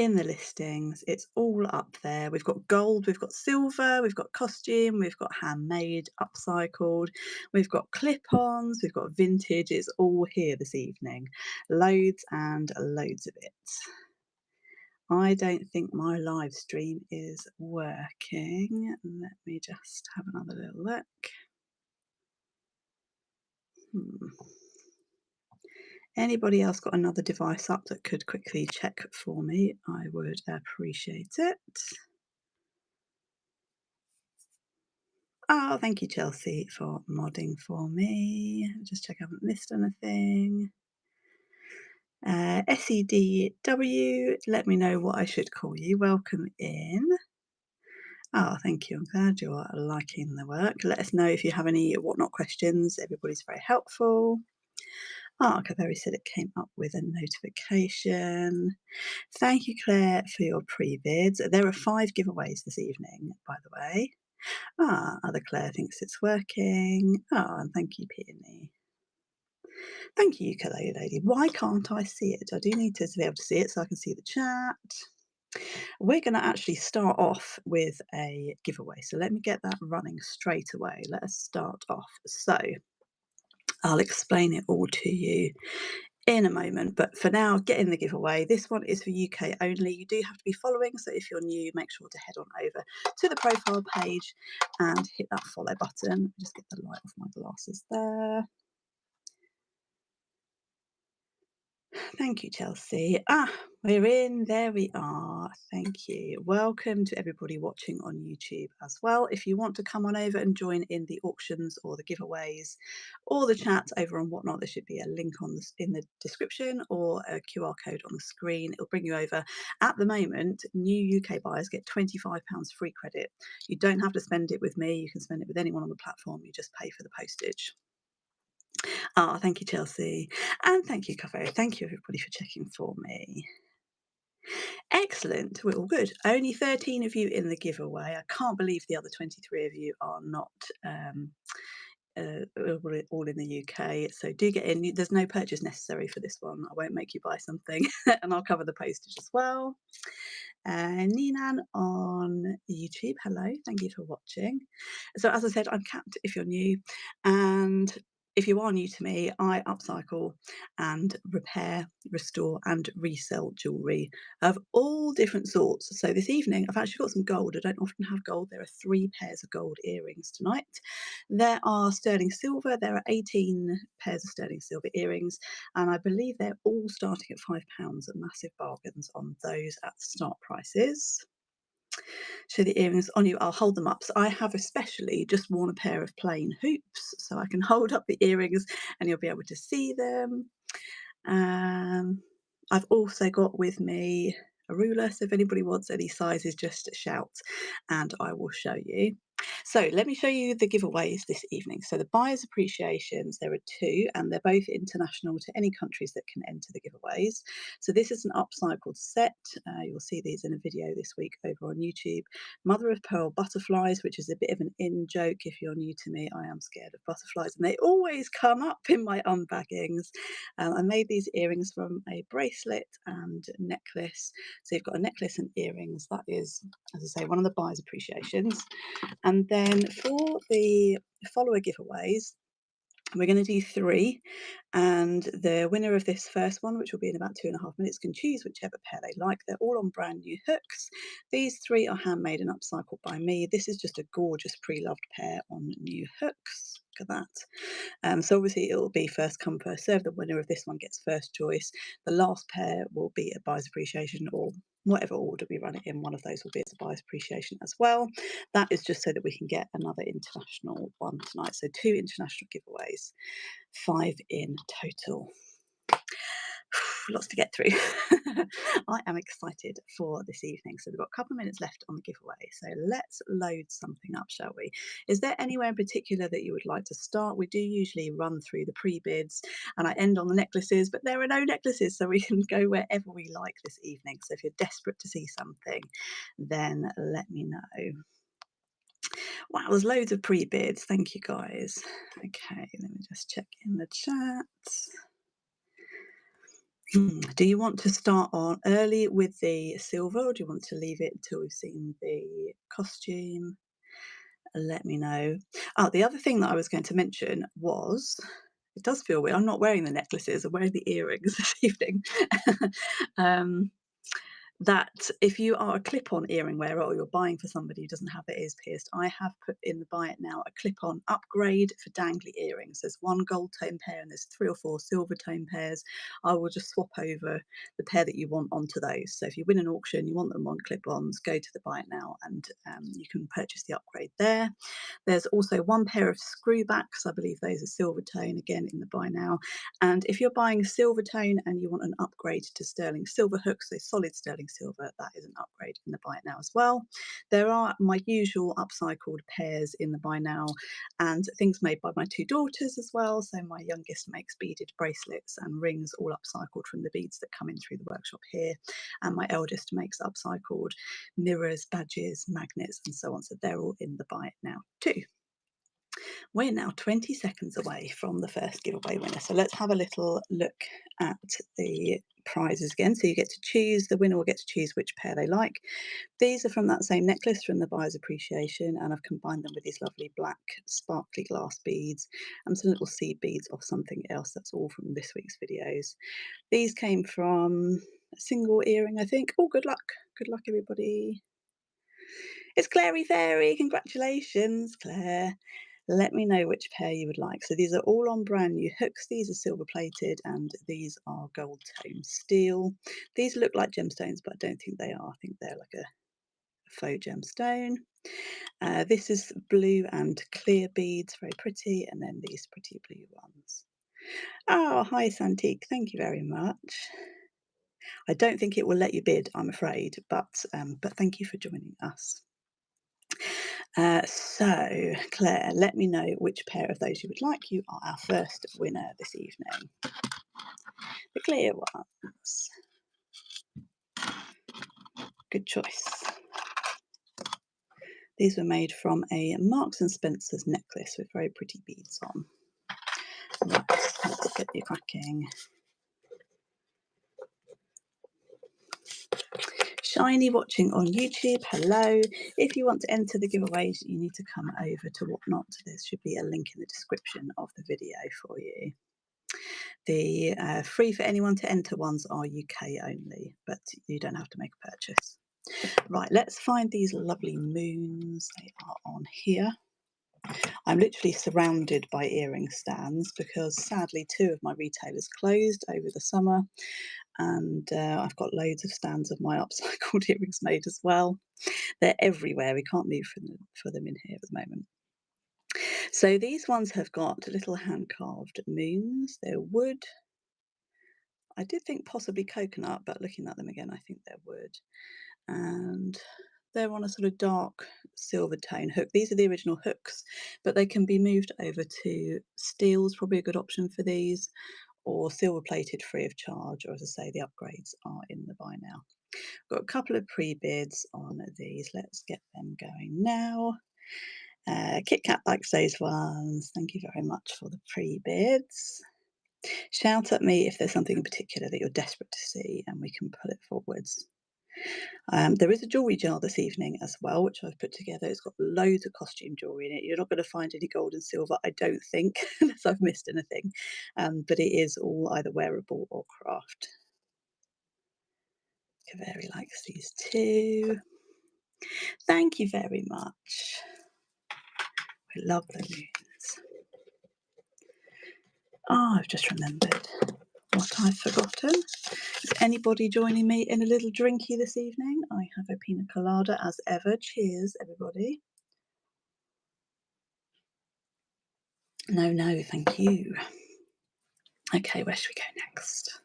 in the listings. It's all up there. We've got gold, we've got silver, we've got costume, we've got handmade, upcycled, we've got clip-ons, we've got vintage. It's all here this evening. Loads and loads of it. I don't think my live stream is working. Let me just have another little look. Hmm. Anybody else got another device up that could quickly check for me? I would appreciate it. Oh, thank you, Chelsea, for modding for me. Just check I haven't missed anything. SEDW, let me know what I should call you. Welcome in. Oh, thank you. I'm glad you're liking the work. Let us know if you have any whatnot questions. Everybody's very helpful. Oh, Kaveri said it came up with a notification. Thank you, Claire, for your pre-bids. There are 5 giveaways this evening, by the way. Other Claire thinks it's working. And thank you, Peony. Thank you, Ukulele Lady. Why can't I see it? I do need to be able to see it so I can see the chat. We're going to actually start off with a giveaway. So let me get that running straight away. Let us start off. So I'll explain it all to you in a moment, but for now, get in the giveaway. This one is for UK only. You do have to be following, so if you're new, make sure to head on over to the profile page and hit that follow button. Just get the light off my glasses there. Thank you, Chelsea. We're in. There we are. Thank you. Welcome to everybody watching on YouTube as well. If you want to come on over and join in the auctions or the giveaways or the chat over on Whatnot, there should be a link in the description or a QR code on the screen. It'll bring you over. At the moment, new UK buyers get £25 free credit. You don't have to spend it with me. You can spend it with anyone on the platform. You just pay for the postage. Thank you, Chelsea. And thank you, Covo. Thank you, everybody, for checking for me. Excellent. We're all good. Only 13 of you in the giveaway. I can't believe the other 23 of you are not all in the UK. So do get in. There's no purchase necessary for this one. I won't make you buy something and I'll cover the postage as well. Ninan on YouTube, hello, thank you for watching. So as I said, I'm Kat if you're new, and if you are new to me, I upcycle and repair, restore and resell jewellery of all different sorts. So this evening I've actually got some gold. I don't often have gold. There are 3 pairs of gold earrings tonight. There are sterling silver. There are 18 pairs of sterling silver earrings, and I believe they're all starting at £5. Massive bargains on those at the start prices. Show the earrings on you. I'll hold them up. So I have especially just worn a pair of plain hoops, so I can hold up the earrings and you'll be able to see them. I've also got with me a ruler, so if anybody wants any sizes, just shout and I will show you. So let me show you the giveaways this evening. So the buyer's appreciations, there are 2, and they're both international to any countries that can enter the giveaways. So this is an upcycled set. You'll see these in a video this week over on YouTube. Mother of pearl butterflies, which is a bit of an in joke. If you're new to me, I am scared of butterflies and they always come up in my unbaggings. I made these earrings from a bracelet and necklace. So you've got a necklace and earrings. That is, as I say, one of the buyer's appreciations. And then for the follower giveaways, we're going to do 3, and the winner of this first one, which will be in about 2.5 minutes, can choose whichever pair they like. They're all on brand new hooks. These 3 are handmade and upcycled by me. This is just a gorgeous pre-loved pair on new hooks. Look at that. So obviously it will be first come, first serve. The winner of this one gets first choice. The last pair will be a buyer's appreciation, or whatever order we run it in, one of those will be as a buyer's appreciation as well. That is just so that we can get another international one tonight. So 2 international giveaways, 5 in total. Lots to get through. I am excited for this evening. So we've got a couple of minutes left on the giveaway. So let's load something up, shall we? Is there anywhere in particular that you would like to start? We do usually run through the pre-bids and I end on the necklaces, but there are no necklaces, so we can go wherever we like this evening. So if you're desperate to see something, then let me know. Wow, there's loads of pre-bids. Thank you, guys. Okay, let me just check in the chat. Do you want to start on early with the silver, or do you want to leave it until we've seen the costume? Let me know. Oh, the other thing that I was going to mention was, it does feel weird. I'm not wearing the necklaces. I'm wearing the earrings this evening. um, that if you are a clip-on earring wearer or you're buying for somebody who doesn't have their ears pierced, I have put in the buy it now a clip-on upgrade for dangly earrings. There's one gold tone pair and there's 3 or 4 silver tone pairs. I will just swap over the pair that you want onto those. So if you win an auction, you want them on clip-ons, go to the buy it now and you can purchase the upgrade there. There's also one pair of screwbacks. I believe those are silver tone, again in the buy now. And if you're buying silver tone and you want an upgrade to sterling silver hooks, so solid sterling silver, that is an upgrade in the buy now as well. There are my usual upcycled pairs in the buy now and things made by my 2 daughters as well. So my youngest makes beaded bracelets and rings, all upcycled from the beads that come in through the workshop here. And my eldest makes upcycled mirrors, badges, magnets, and so on. So they're all in the buy it now too. We're now 20 seconds away from the first giveaway winner. So let's have a little look at the prizes again. So you get to choose, the winner will get to choose which pair they like. These are from that same necklace from the Buyer's Appreciation, and I've combined them with these lovely black sparkly glass beads and some little seed beads of something else. That's all from this week's videos. These came from a single earring, I think. Oh, good luck. Good luck, everybody. It's Clary Fairy. Congratulations, Claire. Let me know which pair you would like. So these are all on brand new hooks. These are silver plated and these are gold tone steel. These look like gemstones, but I don't think they are. I think they're like a faux gemstone. This is blue and clear beads, very pretty, and then these pretty blue ones. Oh, hi Santique, thank you very much. I don't think it will let you bid, I'm afraid, but thank you for joining us. So, Claire, let me know which pair of those you would like. You are our first winner this evening. The clear ones. Good choice. These were made from a Marks and Spencer's necklace with very pretty beads on. Right, let's get you cracking. Shiny watching on YouTube, hello. If you want to enter the giveaways, you need to come over to Whatnot. There should be a link in the description of the video for you. The free for anyone to enter ones are UK only, but you don't have to make a purchase. Right, let's find these lovely moons. They are on here. I'm literally surrounded by earring stands because sadly 2 of my retailers closed over the summer, and I've got loads of stands of my upcycled earrings made as well. They're everywhere. We can't move for them in here at the moment. So these ones have got little hand-carved moons. They're wood. I did think possibly coconut, but looking at them again, I think they're wood. And they're on a sort of dark silver tone hook. These are the original hooks, but they can be moved over to steel's probably a good option for these, or silver plated free of charge, or as I say, the upgrades are in the buy now. Got a couple of pre-bids on these. Let's get them going now. Kit Kat likes those ones. Thank you very much for the pre-bids. Shout at me if there's something in particular that you're desperate to see and we can pull it forwards. There is a jewellery jar this evening as well, which I've put together. It's got loads of costume jewellery in it. You're not going to find any gold and silver, I don't think, unless I've missed anything. But it is all either wearable or craft. Kaveri likes these too. Thank you very much. I love the moons. Oh, I've just remembered what I've forgotten. Is anybody joining me in a little drinky this evening? I have a pina colada as ever. Cheers, everybody. No, thank you. Okay, where should we go next?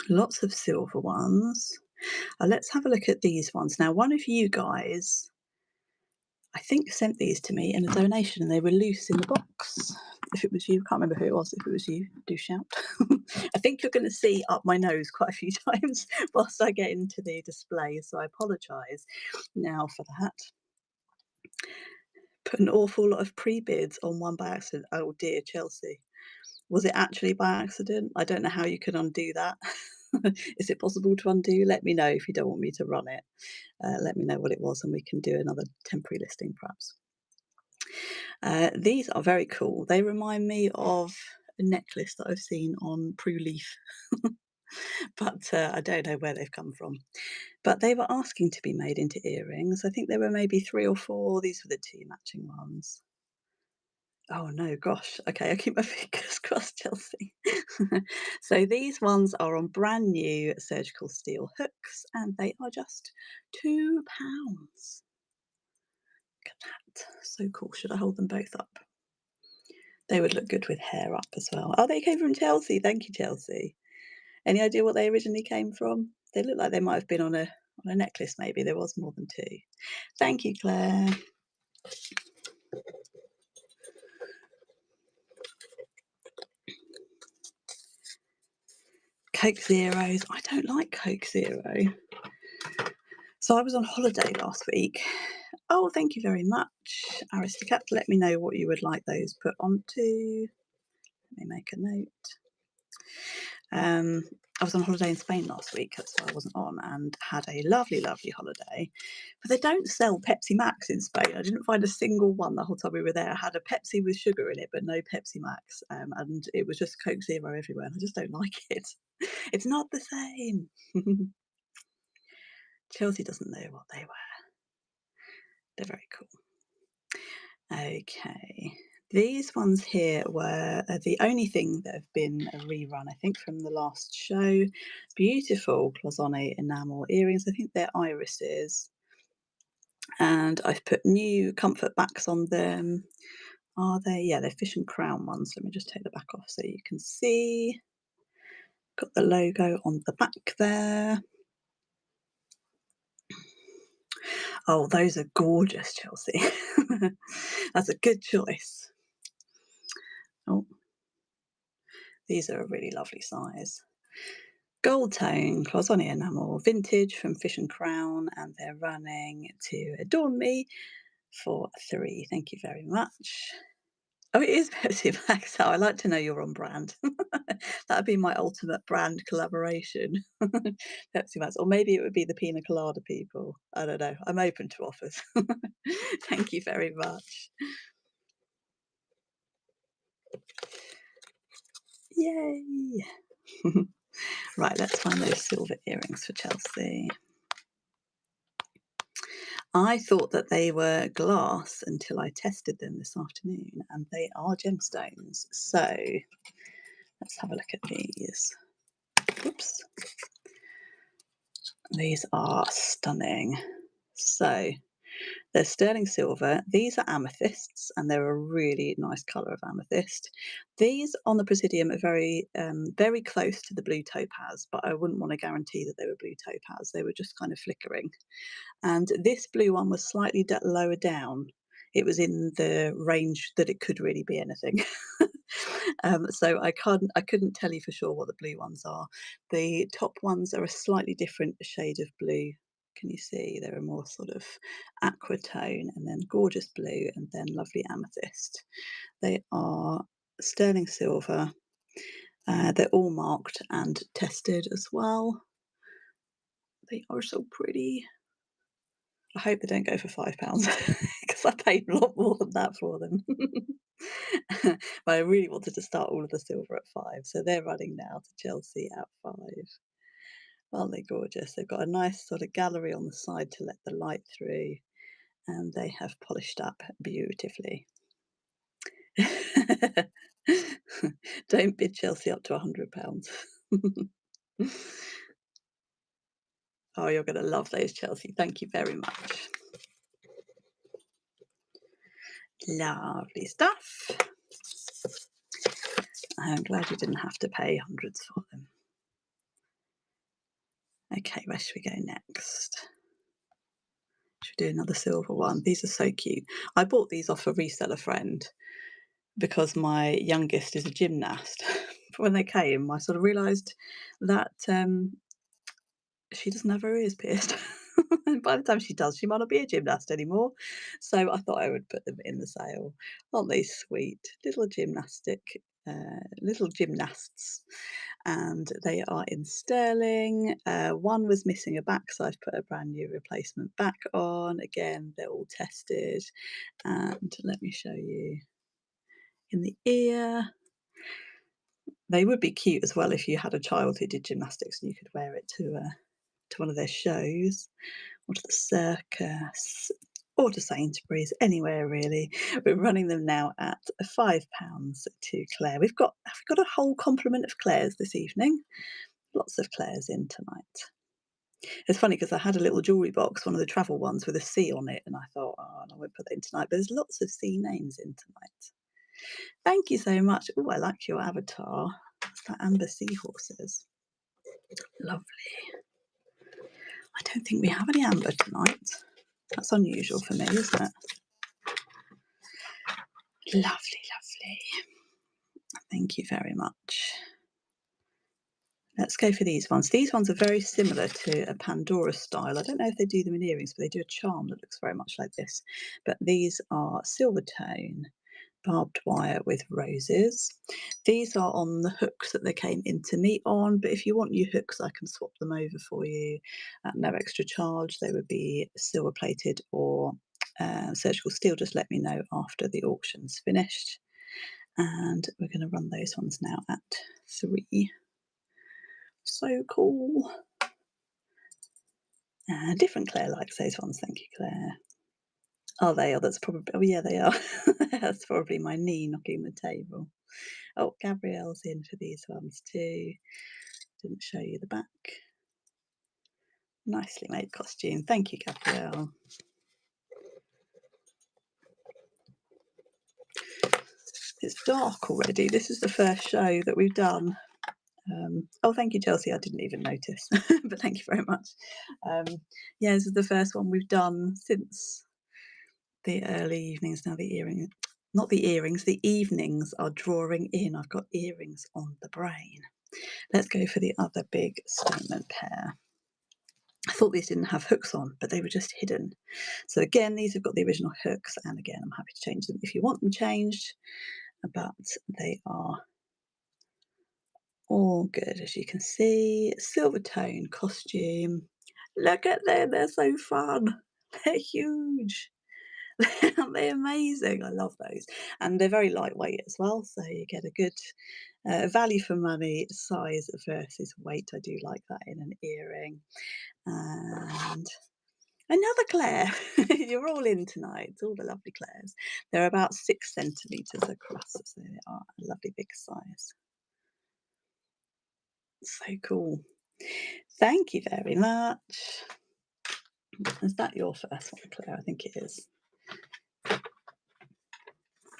Lots of silver ones. Let's have a look at these ones. Now, one of you guys, I think, sent these to me in a donation and they were loose in the box. If it was you, I can't remember who it was. If it was you, do shout. I think you're going to see up my nose quite a few times whilst I get into the display, so I apologise now for that. Put an awful lot of pre-bids on one by accident. Oh dear, Chelsea. Was it actually by accident? I don't know how you can undo that. Is it possible to undo? Let me know if you don't want me to run it. Let me know what it was and we can do another temporary listing perhaps. These are very cool. They remind me of a necklace that I've seen on Preloved, but I don't know where they've come from. But they were asking to be made into earrings. I think there were maybe 3 or 4. These were the 2 matching ones. Oh no, gosh. Okay, I keep my fingers crossed, Chelsea. So these ones are on brand new surgical steel hooks and they are just £2. Look at that. So cool. Should I hold them both up? They would look good with hair up as well. Oh, they came from Chelsea. Thank you, Chelsea. Any idea what they originally came from? They look like they might have been on a necklace maybe. There was more than 2. Thank you, Claire. Coke Zeros. I don't like Coke Zero. So I was on holiday last week. Oh, thank you very much, Aristocat. Let me know what you would like those put onto. Let me make a note. I was on holiday in Spain last week, that's why I wasn't on, and had a lovely, lovely holiday. But they don't sell Pepsi Max in Spain. I didn't find a single one the whole time we were there. I had a Pepsi with sugar in it, but no Pepsi Max. And it was just Coke Zero everywhere, and I just don't like it. It's not the same. Chelsea doesn't know what they were. They're very cool. Okay. These ones here were the only thing that have been a rerun, I think, from the last show. Beautiful cloisonne enamel earrings. I think they're irises. And I've put new comfort backs on them. Are they? Yeah, they're fish and crown ones. Let me just take the back off so you can see. Got the logo on the back there. Oh, those are gorgeous, Chelsea. That's a good choice. Oh, these are a really lovely size. Gold tone, cloisonne enamel, vintage from Fish and Crown, and they're running to Adorn Me for 3. Thank you very much. Oh, it is Pepsi Max. Oh, I like to know you're on brand. That would be my ultimate brand collaboration. Pepsi Max. Or maybe it would be the Pina Colada people. I don't know. I'm open to offers. Thank you very much. Yay! Right, let's find those silver earrings for Chelsea. I thought that they were glass until I tested them this afternoon, and they are gemstones. So let's have a look at these. Oops. These are stunning. So they're sterling silver. These are amethysts, and they're a really nice colour of amethyst. These on the Presidium are very, very close to the blue topaz, but I wouldn't want to guarantee that they were blue topaz. They were just kind of flickering. And this blue one was slightly lower down. It was in the range that it could really be anything. So I couldn't tell you for sure what the blue ones are. The top ones are a slightly different shade of blue. Can you see? They're a more sort of aqua tone, and then gorgeous blue, and then lovely amethyst. They are sterling silver. They're all marked and tested as well. They are so pretty. I hope they don't go for £5 because I paid a lot more than that for them. But I really wanted to start all of the silver at 5, so they're running now to Chelsea at 5. Aren't they gorgeous? They've got a nice sort of gallery on the side to let the light through, and they have polished up beautifully. Don't bid Chelsea up to £100. Oh, you're going to love those, Chelsea. Thank you very much. Lovely stuff. I'm glad you didn't have to pay hundreds for them. Okay, where should we go next? Should we do another silver one? These are so cute. I bought these off a reseller friend because my youngest is a gymnast. But when they came, I sort of realised that she doesn't have her ears pierced. And by the time she does, she might not be a gymnast anymore. So I thought I would put them in the sale. Aren't they sweet? Little gymnastic little gymnasts, and they are in sterling. One was missing a back, so I've put a brand new replacement back on. Again, they're all tested, and let me show you in the ear. They would be cute as well if you had a child who did gymnastics and you could wear it to one of their shows, or to the circus, or to Sainsbury's, anywhere really. We're running them now at £5 to Claire. We've got a whole complement of Claires this evening. Lots of Claires in tonight. It's funny because I had a little jewellery box, one of the travel ones with a C on it, and I thought, oh, I won't put that in tonight. But there's lots of C names in tonight. Thank you so much. Oh, I like your avatar. It's that amber seahorses. Lovely. I don't think we have any amber tonight. That's unusual for me, isn't it? Lovely, lovely. Thank you very much. Let's go for these ones. These ones are very similar to a Pandora style. I don't know if they do them in earrings, but they do a charm that looks very much like this. But these are silver tone, barbed wire with roses. These are on the hooks that they came into me on, but if you want new hooks, I can swap them over for you at no extra charge. They would be silver plated or surgical steel. Just let me know after the auction's finished. And we're going to run those ones now at 3. So cool. Different Claire likes those ones. Thank you, Claire. Are they? Oh, that's probably. Oh, yeah, they are. That's probably my knee knocking the table. Oh, Gabrielle's in for these ones too. Didn't show you the back. Nicely made costume. Thank you, Gabrielle. It's dark already. This is the first show that we've done. Oh, thank you, Chelsea. I didn't even notice, but thank you very much. Yeah, this is the first one we've done since the early evenings. Now the earrings, not the earrings, the evenings are drawing in. I've got earrings on the brain. Let's go for the other big statement pair. I thought these didn't have hooks on, but they were just hidden. So again, these have got the original hooks, and again, I'm happy to change them if you want them changed, but they are all good, as you can see. Silver tone costume. Look at them, they're so fun. They're huge. They're amazing. I love those. And they're very lightweight as well, so you get a good value for money, size versus weight. I do like that in an earring. And another Claire. You're all in tonight. It's all the lovely Claires. They're about 6 centimetres across, so they are a lovely big size. So cool. Thank you very much. Is that your first one, Claire? I think it is.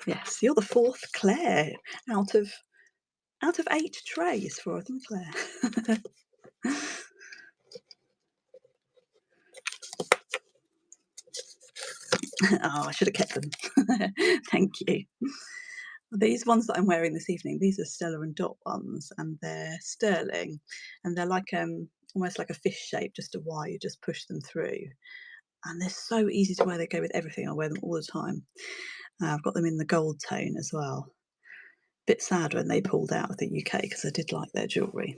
Yes, you're the 4th Claire out of 8 trays for them, Claire. Oh, I should have kept them. Thank you. These ones that I'm wearing this evening, these are Stella and Dot ones, and they're sterling, and they're like almost like a fish shape, just a Y. You just push them through, and they're so easy to wear. They go with everything. I wear them all the time. I've got them in the gold tone as well. Bit sad when they pulled out of the UK because I did like their jewellery.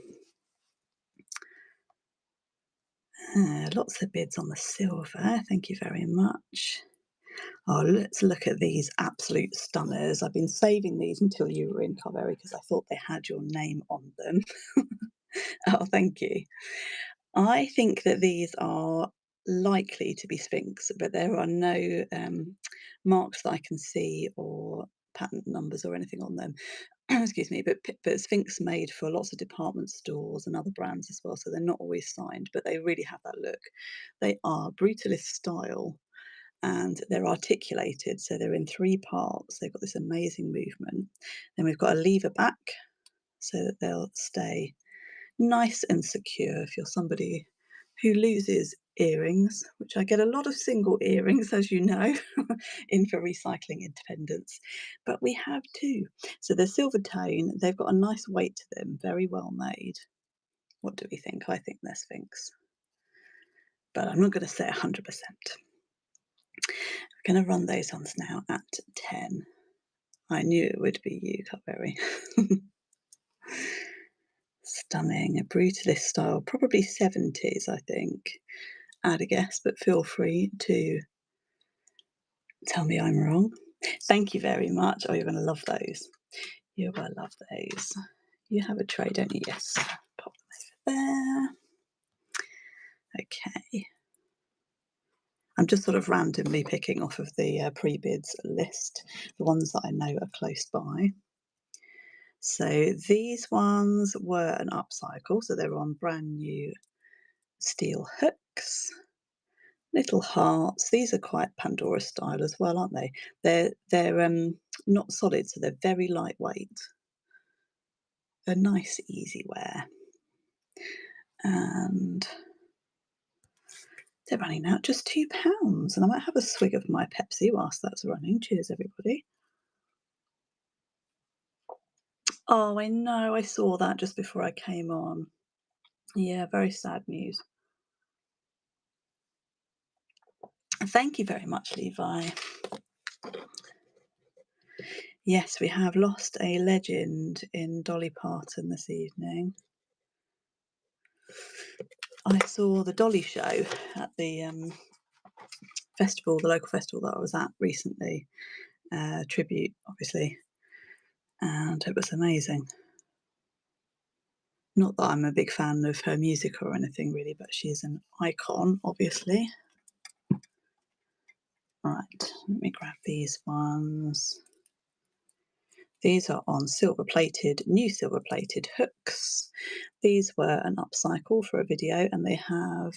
Lots of bids on the silver. Thank you very much. Oh, let's look at these absolute stunners. I've been saving these until you were in, Carberry, because I thought they had your name on them. Oh, thank you. I think that these are likely to be Sphinx, but there are no marks that I can see or patent numbers or anything on them. Excuse me, but Sphinx made for lots of department stores and other brands as well, so they're not always signed, but they really have that look. They are brutalist style, and they're articulated, so they're in 3 parts. They've got this amazing movement. Then we've got a lever back so that they'll stay nice and secure if you're somebody who loses earrings, which I get a lot of single earrings, as you know, in for recycling independence. But we have 2. So they're silver tone. They've got a nice weight to them, very well made. What do we think? I think they're Sphinx. But I'm not going to say 100%. We're going to run those ones now at 10. I knew it would be you, Cutberry. Stunning, a brutalist style, probably 70s, I think. I'd a guess, but feel free to tell me I'm wrong. Thank you very much. Oh, you're going to love those. You're going to love those. You have a tray, don't you? Yes. Pop them over there. Okay. I'm just sort of randomly picking off of the pre-bids list, the ones that I know are close by. So these ones were an upcycle, so they were on brand new steel hooks. Little hearts. These are quite Pandora style as well, aren't they? They're not solid, so they're very lightweight. A nice easy wear. And they're running out just £2. And I might have a swig of my Pepsi whilst that's running. Cheers, everybody. Oh, I know. I saw that just before I came on. Yeah, very sad news. Thank you very much, Levi. Yes, we have lost a legend in Dolly Parton this evening. I saw the Dolly show at the festival, the local festival that I was at recently, tribute, obviously, and it was amazing. Not that I'm a big fan of her music or anything really, but she's an icon, obviously. Right, let me grab these ones. These are on new silver plated hooks. These were an upcycle for a video, and they have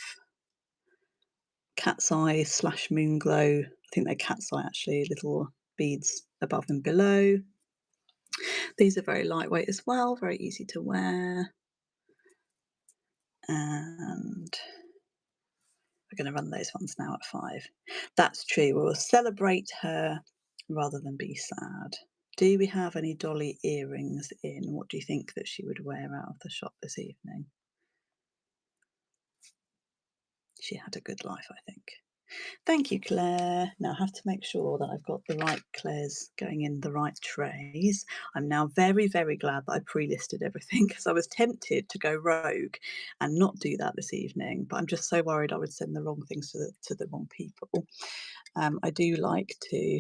cat's eye / moon glow. I think they're cat's eye actually, little beads above and below. These are very lightweight as well, very easy to wear. And we're going to run those ones now at 5. That's true. We'll celebrate her rather than be sad. Do we have any Dolly earrings in? What do you think that she would wear out of the shop this evening? She had a good life, I think. Thank you, Claire. Now I have to make sure that I've got the right Claires going in the right trays. I'm now very, very glad that I pre-listed everything because I was tempted to go rogue and not do that this evening, but I'm just so worried I would send the wrong things to the wrong people. I do like to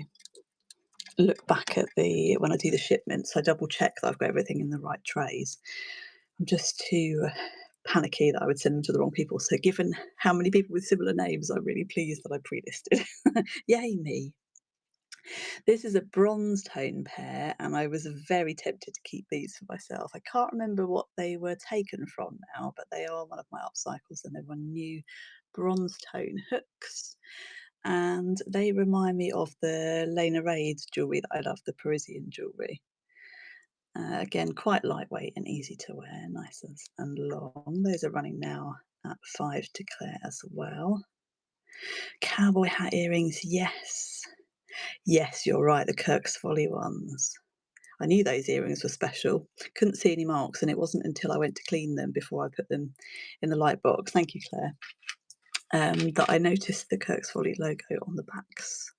look back at when I do the shipments, I double check that I've got everything in the right trays. I'm just too panicky that I would send them to the wrong people. So given how many people with similar names, I'm really pleased that I pre-listed. Yay me. This is a bronze tone pair, and I was very tempted to keep these for myself. I can't remember what they were taken from now, but they are one of my upcycles, and they were new bronze tone hooks. And they remind me of the Lena Raid jewellery that I love, the Parisian jewellery. Again, quite lightweight and easy to wear, nice and long. Those are running now at 5 to Claire as well. Cowboy hat earrings, yes. Yes, you're right, the Kirk's Folly ones. I knew those earrings were special. Couldn't see any marks, and it wasn't until I went to clean them before I put them in the light box. Thank you, Claire. That I noticed the Kirk's Folly logo on the backs.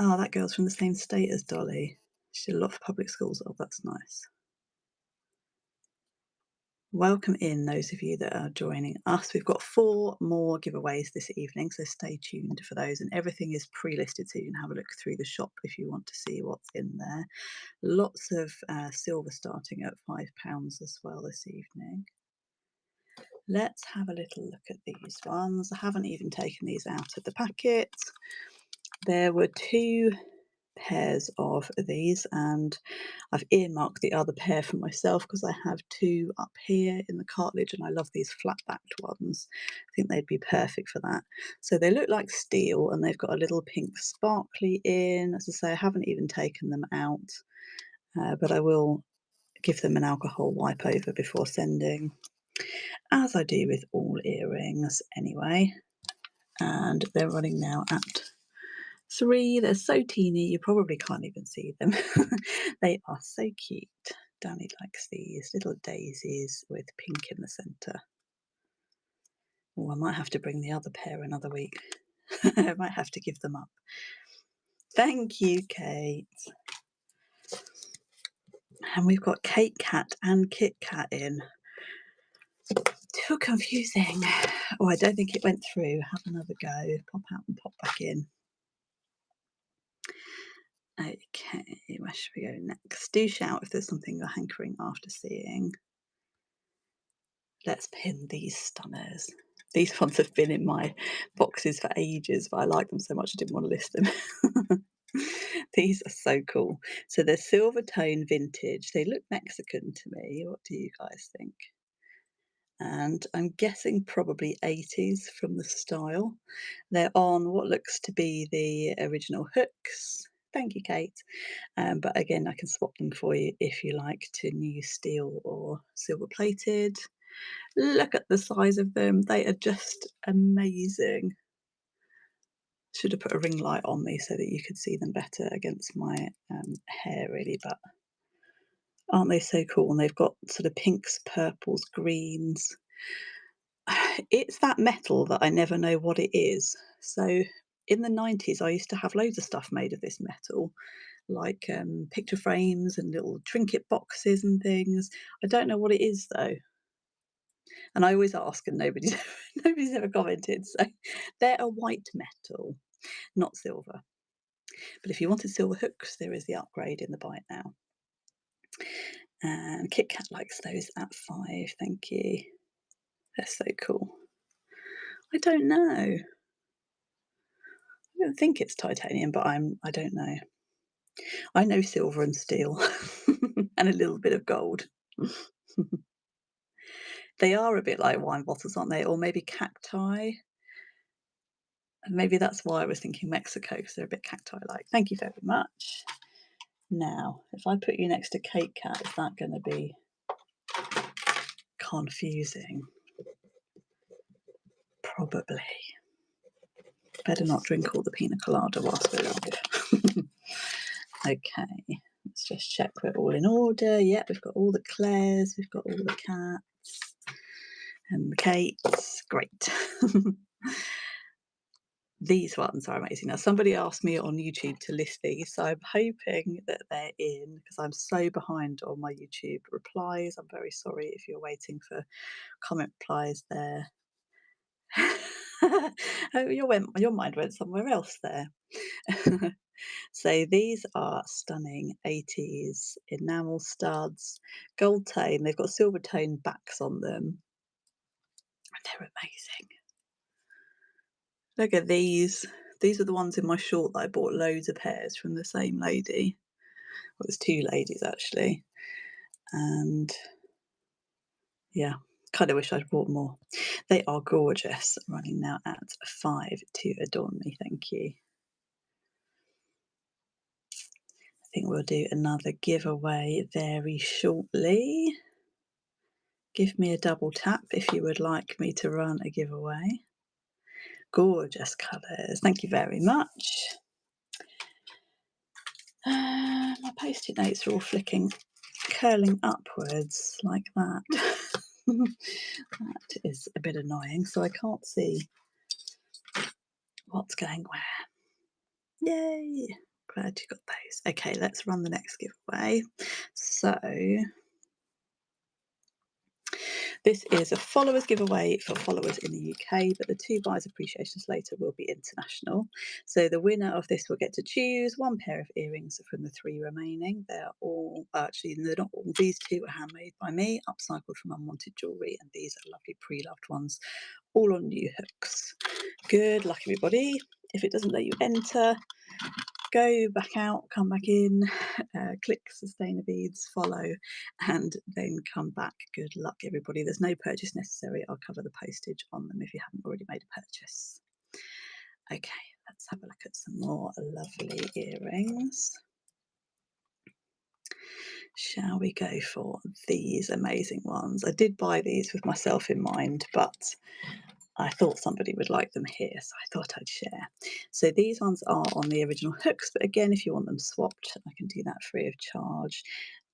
Oh, that girl's from the same state as Dolly. She did a lot for public schools. Oh, that's nice. Welcome in those of you that are joining us. We've got 4 more giveaways this evening, so stay tuned for those. And everything is pre-listed, so you can have a look through the shop if you want to see what's in there. Lots of silver starting at £5 as well this evening. Let's have a little look at these ones. I haven't even taken these out of the packet. There were 2 pairs of these, and I've earmarked the other pair for myself because I have 2 up here in the cartilage, and I love these flat-backed ones. I think they'd be perfect for that. So they look like steel, and they've got a little pink sparkly in. As I say, I haven't even taken them out, but I will give them an alcohol wipe over before sending, as I do with all earrings anyway. And they're running now at 3. They're so teeny, you probably can't even see them. They are so cute. Danny likes these little daisies with pink in the centre. Oh, I might have to bring the other pair another week. I might have to give them up. Thank you, Kate. And we've got Kate Kat and Kit Kat in. Too confusing. Oh, I don't think it went through. Have another go. Pop out and pop back in. Okay, where should we go next? Do shout if there's something you're hankering after seeing. Let's pin these stunners. These ones have been in my boxes for ages, but I like them so much I didn't want to list them. These are so cool. So they're silver tone vintage. They look Mexican to me. What do you guys think? And I'm guessing probably 80s from the style. They're on what looks to be the original hooks. Thank you, Kate. But again, I can swap them for you if you like to new steel or silver plated. Look at the size of them. They are just amazing. Should have put a ring light on me so that you could see them better against my hair, really. But aren't they so cool? And they've got sort of pinks, purples, greens. It's that metal that I never know what it is. So in the 90s, I used to have loads of stuff made of this metal, like picture frames and little trinket boxes and things. I don't know what it is though. And I always ask and nobody's ever commented. So they're a white metal, not silver. But if you wanted silver hooks, there is the upgrade in the buy it now. And Kit Kat likes those at 5, thank you. They're so cool. I don't know. I don't think it's titanium, but I don't know. I know silver and steel and a little bit of gold. They are a bit like wine bottles, aren't they? Or maybe cacti. And maybe that's why I was thinking Mexico, because they're a bit cacti-like. Thank you very much. Now, if I put you next to Kate Kat, is that going to be confusing? Probably. Better not drink all the pina colada whilst we're live. Okay, let's just check we're all in order. Yep, we've got all the Claires, we've got all the Cats and the Kates. Great. These ones are amazing. Now, somebody asked me on YouTube to list these, so I'm hoping that they're in because I'm so behind on my YouTube replies. I'm very sorry if you're waiting for comment replies there. Oh, your mind went somewhere else there. So these are stunning 80s enamel studs, gold tone. They've got silver tone backs on them. They're amazing. Look at these. These are the ones in my short that I bought loads of pairs from the same lady. Well, it was 2 ladies actually. And yeah, kind of wish I'd bought more. They are gorgeous. Running now at 5 to adorn me. Thank you. I think we'll do another giveaway very shortly. Give me a double tap if you would like me to run a giveaway. Gorgeous colours. Thank you very much. My post-it notes are all curling upwards like that. That is a bit annoying, so I can't see what's going where. Yay! Glad you got those. Okay, let's run the next giveaway. So this is a followers giveaway for followers in the UK, but the 2 buyers appreciations later will be international. So the winner of this will get to choose 1 pair of earrings from the 3 remaining. They're all, actually, they're not all. These 2 are handmade by me, upcycled from unwanted jewellery, and these are lovely pre-loved ones, all on new hooks. Good luck, everybody. If it doesn't let you enter, go back out, come back in, click Sustainer Beads, follow, and then come back. Good luck, everybody. There's no purchase necessary. I'll cover the postage on them if you haven't already made a purchase. Okay, let's have a look at some more lovely earrings. Shall we go for these amazing ones? I did buy these with myself in mind, but I thought somebody would like them here, so I thought I'd share. So these ones are on the original hooks, but again, if you want them swapped, I can do that free of charge.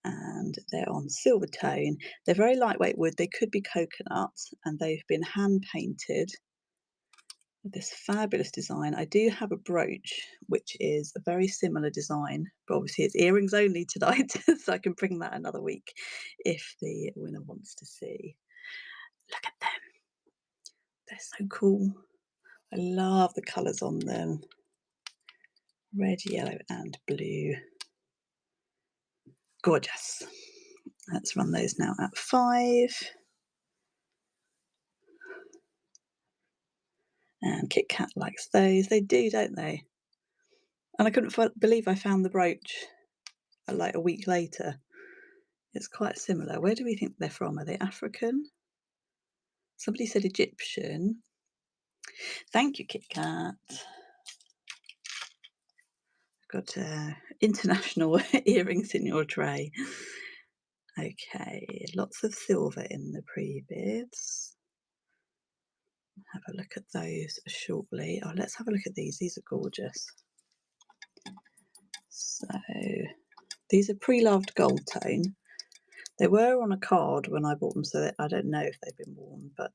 And they're on silver tone. They're very lightweight wood. They could be coconut, and they've been hand painted This fabulous design. I do have a brooch, which is a very similar design, but obviously it's earrings only tonight, so I can bring that another week if the winner wants to see. Look at them. They're so cool. I love the colours on them. Red, yellow and blue. Gorgeous. Let's run those now at 5. And Kit Kat likes those. They do, don't they? And I couldn't believe I found the brooch like a week later. It's quite similar. Where do we think they're from? Are they African? Somebody said Egyptian. Thank you, Kit Kat. Got international earrings in your tray. Okay, lots of silver in the pre-bids. Have a look at those shortly. Oh, let's have a look at these. These are gorgeous. So these are Preloved gold tone. They were on a card when I bought them, so I don't know if they've been worn, but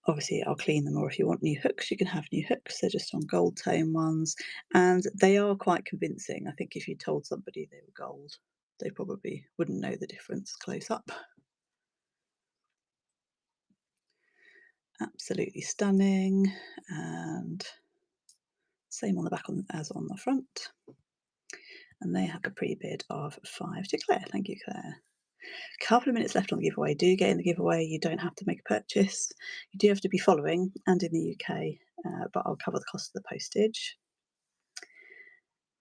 obviously I'll clean them, or if you want new hooks, you can have new hooks. They're just on gold tone ones, and they are quite convincing. I think if you told somebody they were gold, they probably wouldn't know the difference close up. Absolutely stunning, and same on the back as on the front. And they have a pre-bid of 5 to Claire. Thank you, Claire. Couple of minutes left on the giveaway. Do get in the giveaway. You don't have to make a purchase. You do have to be following and in the UK, but I'll cover the cost of the postage.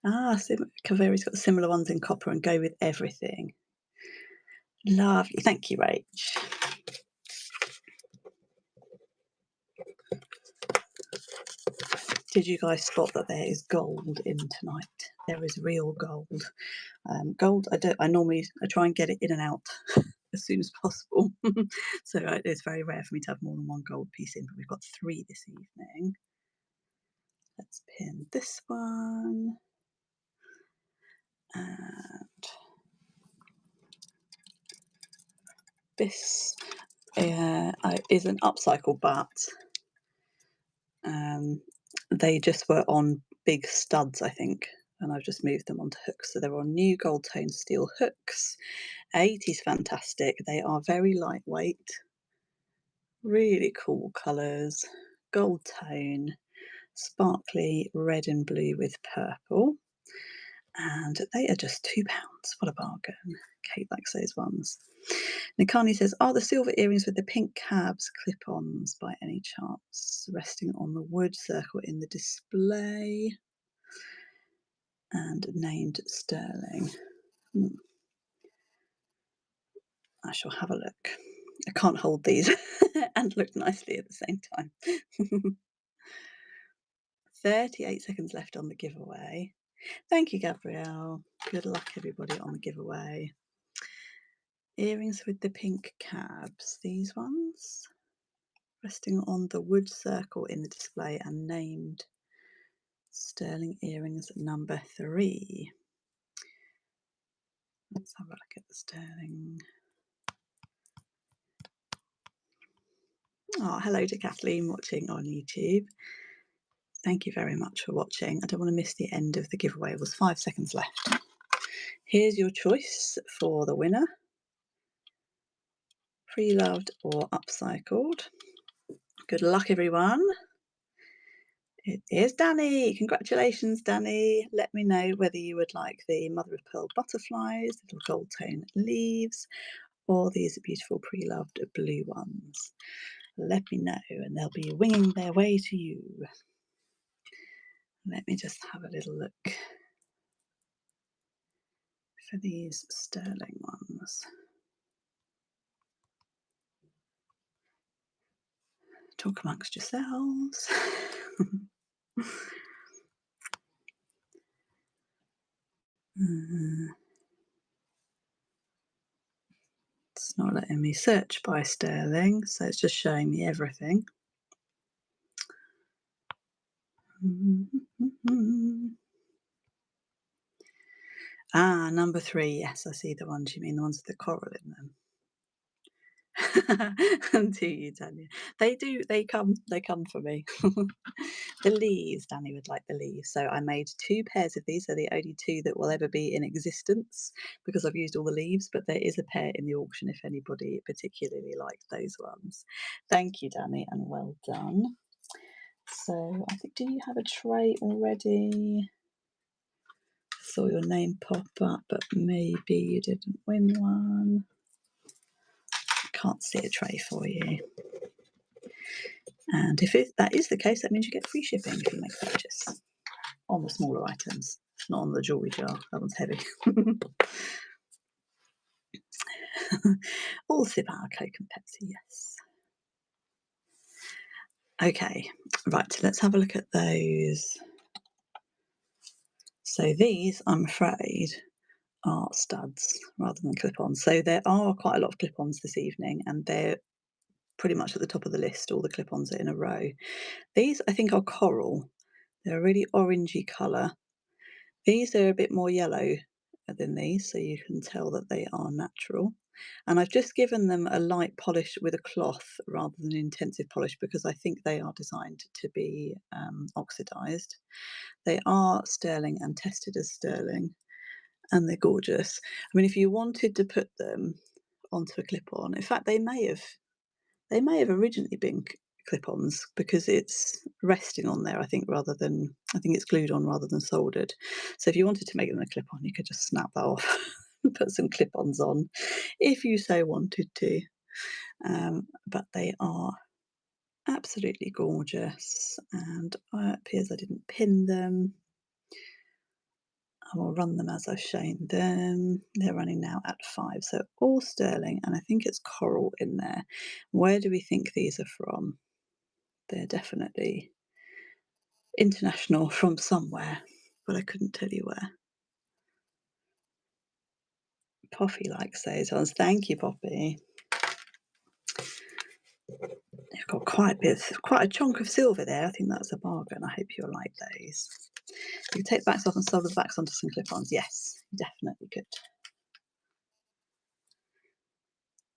Kaveri's got similar ones in copper and go with everything. Lovely. Thank you, Rach. Did you guys spot that there is gold in tonight? There is real gold. Gold, I normally try and get it in and out as soon as possible. So it's very rare for me to have more than one gold piece in, but we've got 3 this evening. Let's pin this one. And this is an upcycle, but they just were on big studs, I think, and I've just moved them onto hooks. So they're on new gold tone steel hooks. 80's fantastic. They are very lightweight, really cool colours, gold tone, sparkly red and blue with purple. And they are just £2. What a bargain. Kate likes those ones. Nikani says, are the silver earrings with the pink cabs clip-ons by any chance resting on the wood circle in the display and named sterling? I shall have a look. I can't hold these and look nicely at the same time. 38 seconds left on the giveaway. Thank you, Gabrielle. Good luck, everybody, on the giveaway. Earrings with the pink cabs, these ones, resting on the wood circle in the display and named sterling earrings number 3. Let's have a look at the sterling. Oh, hello to Kathleen watching on YouTube. Thank you very much for watching. I don't want to miss the end of the giveaway. It was 5 seconds left. Here's your choice for the winner. Preloved or upcycled. Good luck, everyone. It is Danny. Congratulations, Danny. Let me know whether you would like the mother of pearl butterflies, little gold tone leaves, or these beautiful Preloved blue ones. Let me know, and they'll be winging their way to you. Let me just have a little look for these sterling ones. Talk amongst yourselves. It's not letting me search by sterling, so it's just showing me everything. Ah, number 3. Yes, I see the ones you mean, the ones with the coral in them. Do you, Tanya? They do. They come for me. The leaves. Danny would like the leaves. So I made 2 pairs of these. They're the only 2 that will ever be in existence because I've used all the leaves. But there is a pair in the auction if anybody particularly liked those ones. Thank you, Danny, and well done. So I think, do you have a tray already? Saw your name pop up, but maybe you didn't win one. Can't see a tray for you. And if that is the case, that means you get free shipping if you make a purchase on the smaller items, not on the jewellery jar. That one's heavy. All sip our Coke and Pepsi, yes. Okay, right, so let's have a look at those. So these, I'm afraid, are studs rather than clip-ons. So there are quite a lot of clip-ons this evening, and they're pretty much at the top of the list. All the clip-ons are in a row. These, I think, are coral. They're a really orangey colour. These are a bit more yellow than these, so you can tell that they are natural. And I've just given them a light polish with a cloth rather than intensive polish because I think they are designed to be oxidised. They are sterling and tested as sterling, and they're gorgeous. I mean, if you wanted to put them onto a clip-on, in fact, they may have originally been clip-ons because it's resting on there, I think it's glued on rather than soldered. So if you wanted to make them a clip-on, you could just snap that off and put some clip-ons on if you so wanted to. But they are absolutely gorgeous, and it appears I didn't pin them. I will run them as I've shown them. They're running now at 5, so all sterling, and I think it's coral in there. Where do we think these are from? They're definitely international from somewhere, but I couldn't tell you where. Poppy likes those ones. Thank you, Poppy. You've got quite a chunk of silver there. I think that's a bargain. I hope you'll like those. You can take the backs off and solder the backs onto some clip-ons. Yes, you definitely could.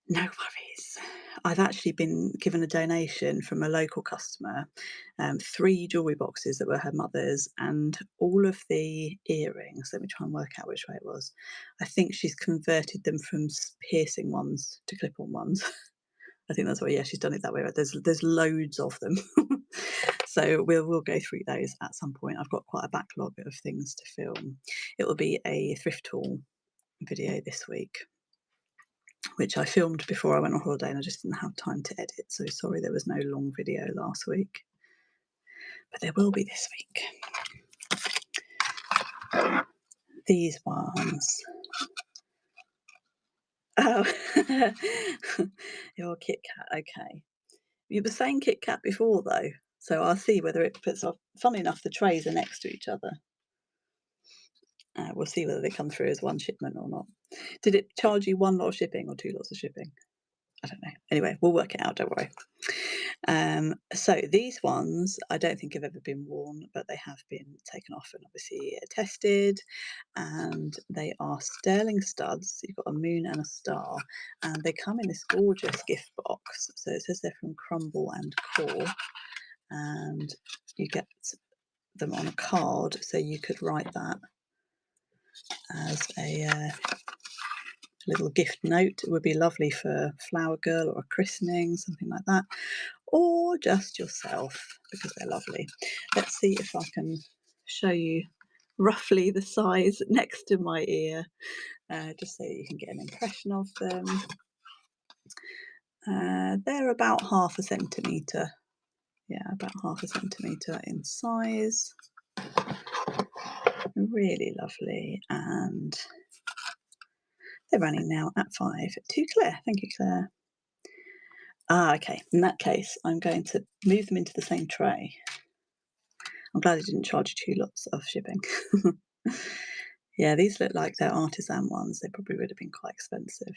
No worries. I've actually been given a donation from a local customer, 3 jewellery boxes that were her mother's, and all of the earrings. Let me try and work out which way it was. I think she's converted them from piercing ones to clip-on ones. I think that's what, yeah, she's done it that way. Right? There's loads of them. So we'll go through those at some point. I've got quite a backlog of things to film. It will be a thrift haul video this week, which I filmed before I went on holiday and I just didn't have time to edit. So sorry there was no long video last week. But there will be this week. These ones. Oh, your Kit Kat, okay. You were saying Kit Kat before though, so I'll see whether it puts off. Funny enough, the trays are next to each other. We'll see whether they come through as one shipment or not. Did it charge you 1 lot of shipping or 2 lots of shipping? I don't know. Anyway, we'll work it out, don't worry. So these ones I don't think have ever been worn, but they have been taken off and obviously tested, and they are sterling studs. You've got a moon and a star, and they come in this gorgeous gift box. So it says they're from Crumble and Core, and you get them on a card, so you could write that as a little gift note. It would be lovely for Flower Girl or a christening, something like that, or just yourself, because they're lovely. Let's see if I can show you roughly the size next to my ear, just so you can get an impression of them. They're about 1/2 centimetre. Yeah, about 1/2 centimetre in size. Really lovely, and they're running now at 5 to Claire. Thank you, Claire. Okay, in that case, I'm going to move them into the same tray. I'm glad it didn't charge 2 lots of shipping. Yeah, these look like they're artisan ones. They probably would have been quite expensive.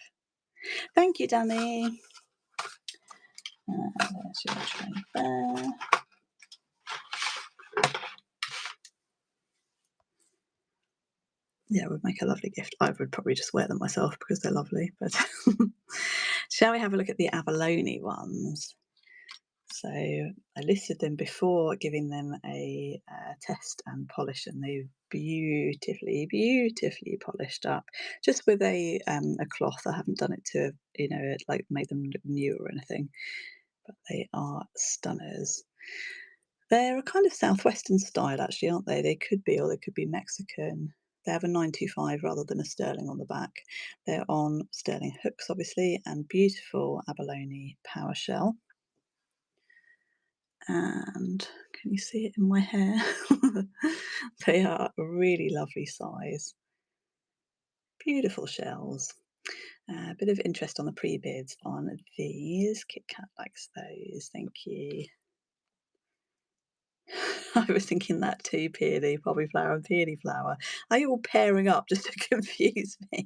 Thank you, Danny. There's your tray there. Yeah, it would make a lovely gift. I would probably just wear them myself because they're lovely, but Shall we have a look at the abalone ones? So I listed them before giving them a test and polish, and they've beautifully, beautifully polished up, just with a cloth. I haven't done it to, like made them look new or anything, but they are stunners. They're a kind of southwestern style, actually, aren't they? They could be, or they could be Mexican. They have a 925 rather than a sterling on the back. They're on sterling hooks, obviously, and beautiful abalone power shell. And can you see it in my hair? They are a really lovely size. Beautiful shells. A bit of interest on the pre-bids on these. Kit Kat likes those, thank you. I was thinking that too, peony, poppy flower and peony flower. Are you all pairing up just to confuse me?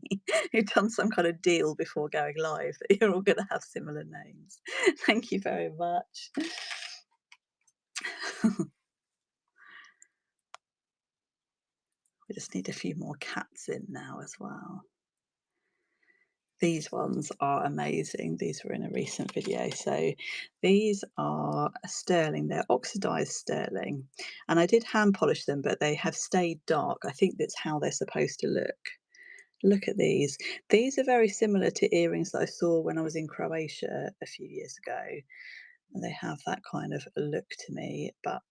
You've done some kind of deal before going live that you're all going to have similar names. Thank you very much. We just need a few more cats in now as well. These ones are amazing. These were in a recent video. So these are sterling. They're oxidized sterling. And I did hand polish them, but they have stayed dark. I think that's how they're supposed to look. Look at these. These are very similar to earrings that I saw when I was in Croatia a few years ago. They have that kind of look to me, but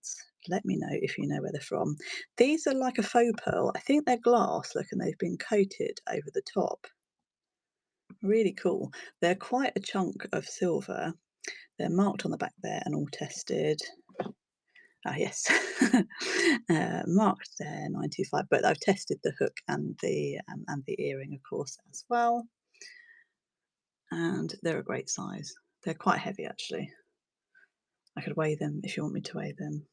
let me know if you know where they're from. These are like a faux pearl. I think they're glass, look, and they've been coated over the top. Really cool. They're quite a chunk of silver. They're marked on the back there and all tested. Ah, yes. Marked there 925, but I've tested the hook and the earring, of course, as well. And they're a great size. They're quite heavy, actually. I could weigh them if you want me to weigh them.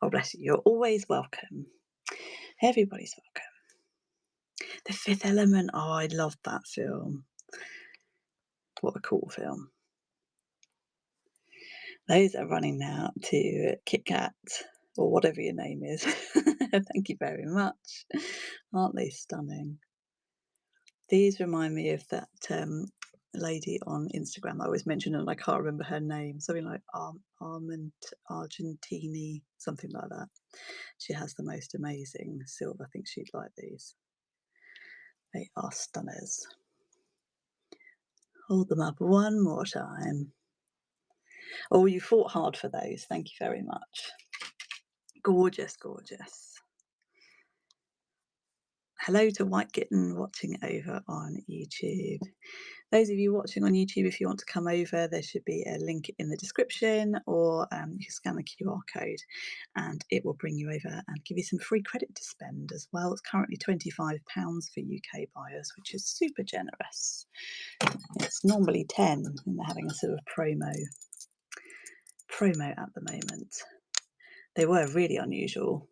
Oh, bless you. You're always welcome. Everybody's welcome. The Fifth Element. Oh, I loved that film. What a cool film. Those are running now to Kit Kat or whatever your name is. Thank you very much. Aren't they stunning? These remind me of that lady on Instagram I always mention, and I can't remember her name. Something like Armand Argentini, something like that. She has the most amazing silver. I think she'd like these. They are stunners. Hold them up one more time. Oh, you fought hard for those. Thank you very much. Gorgeous, gorgeous. Hello to White Kitten watching over on YouTube. Those of you watching on YouTube, if you want to come over, there should be a link in the description, or you can scan the QR code and it will bring you over and give you some free credit to spend as well. It's currently £25 for UK buyers, which is super generous. It's normally 10 and they're having a sort of promo at the moment. They were really unusual.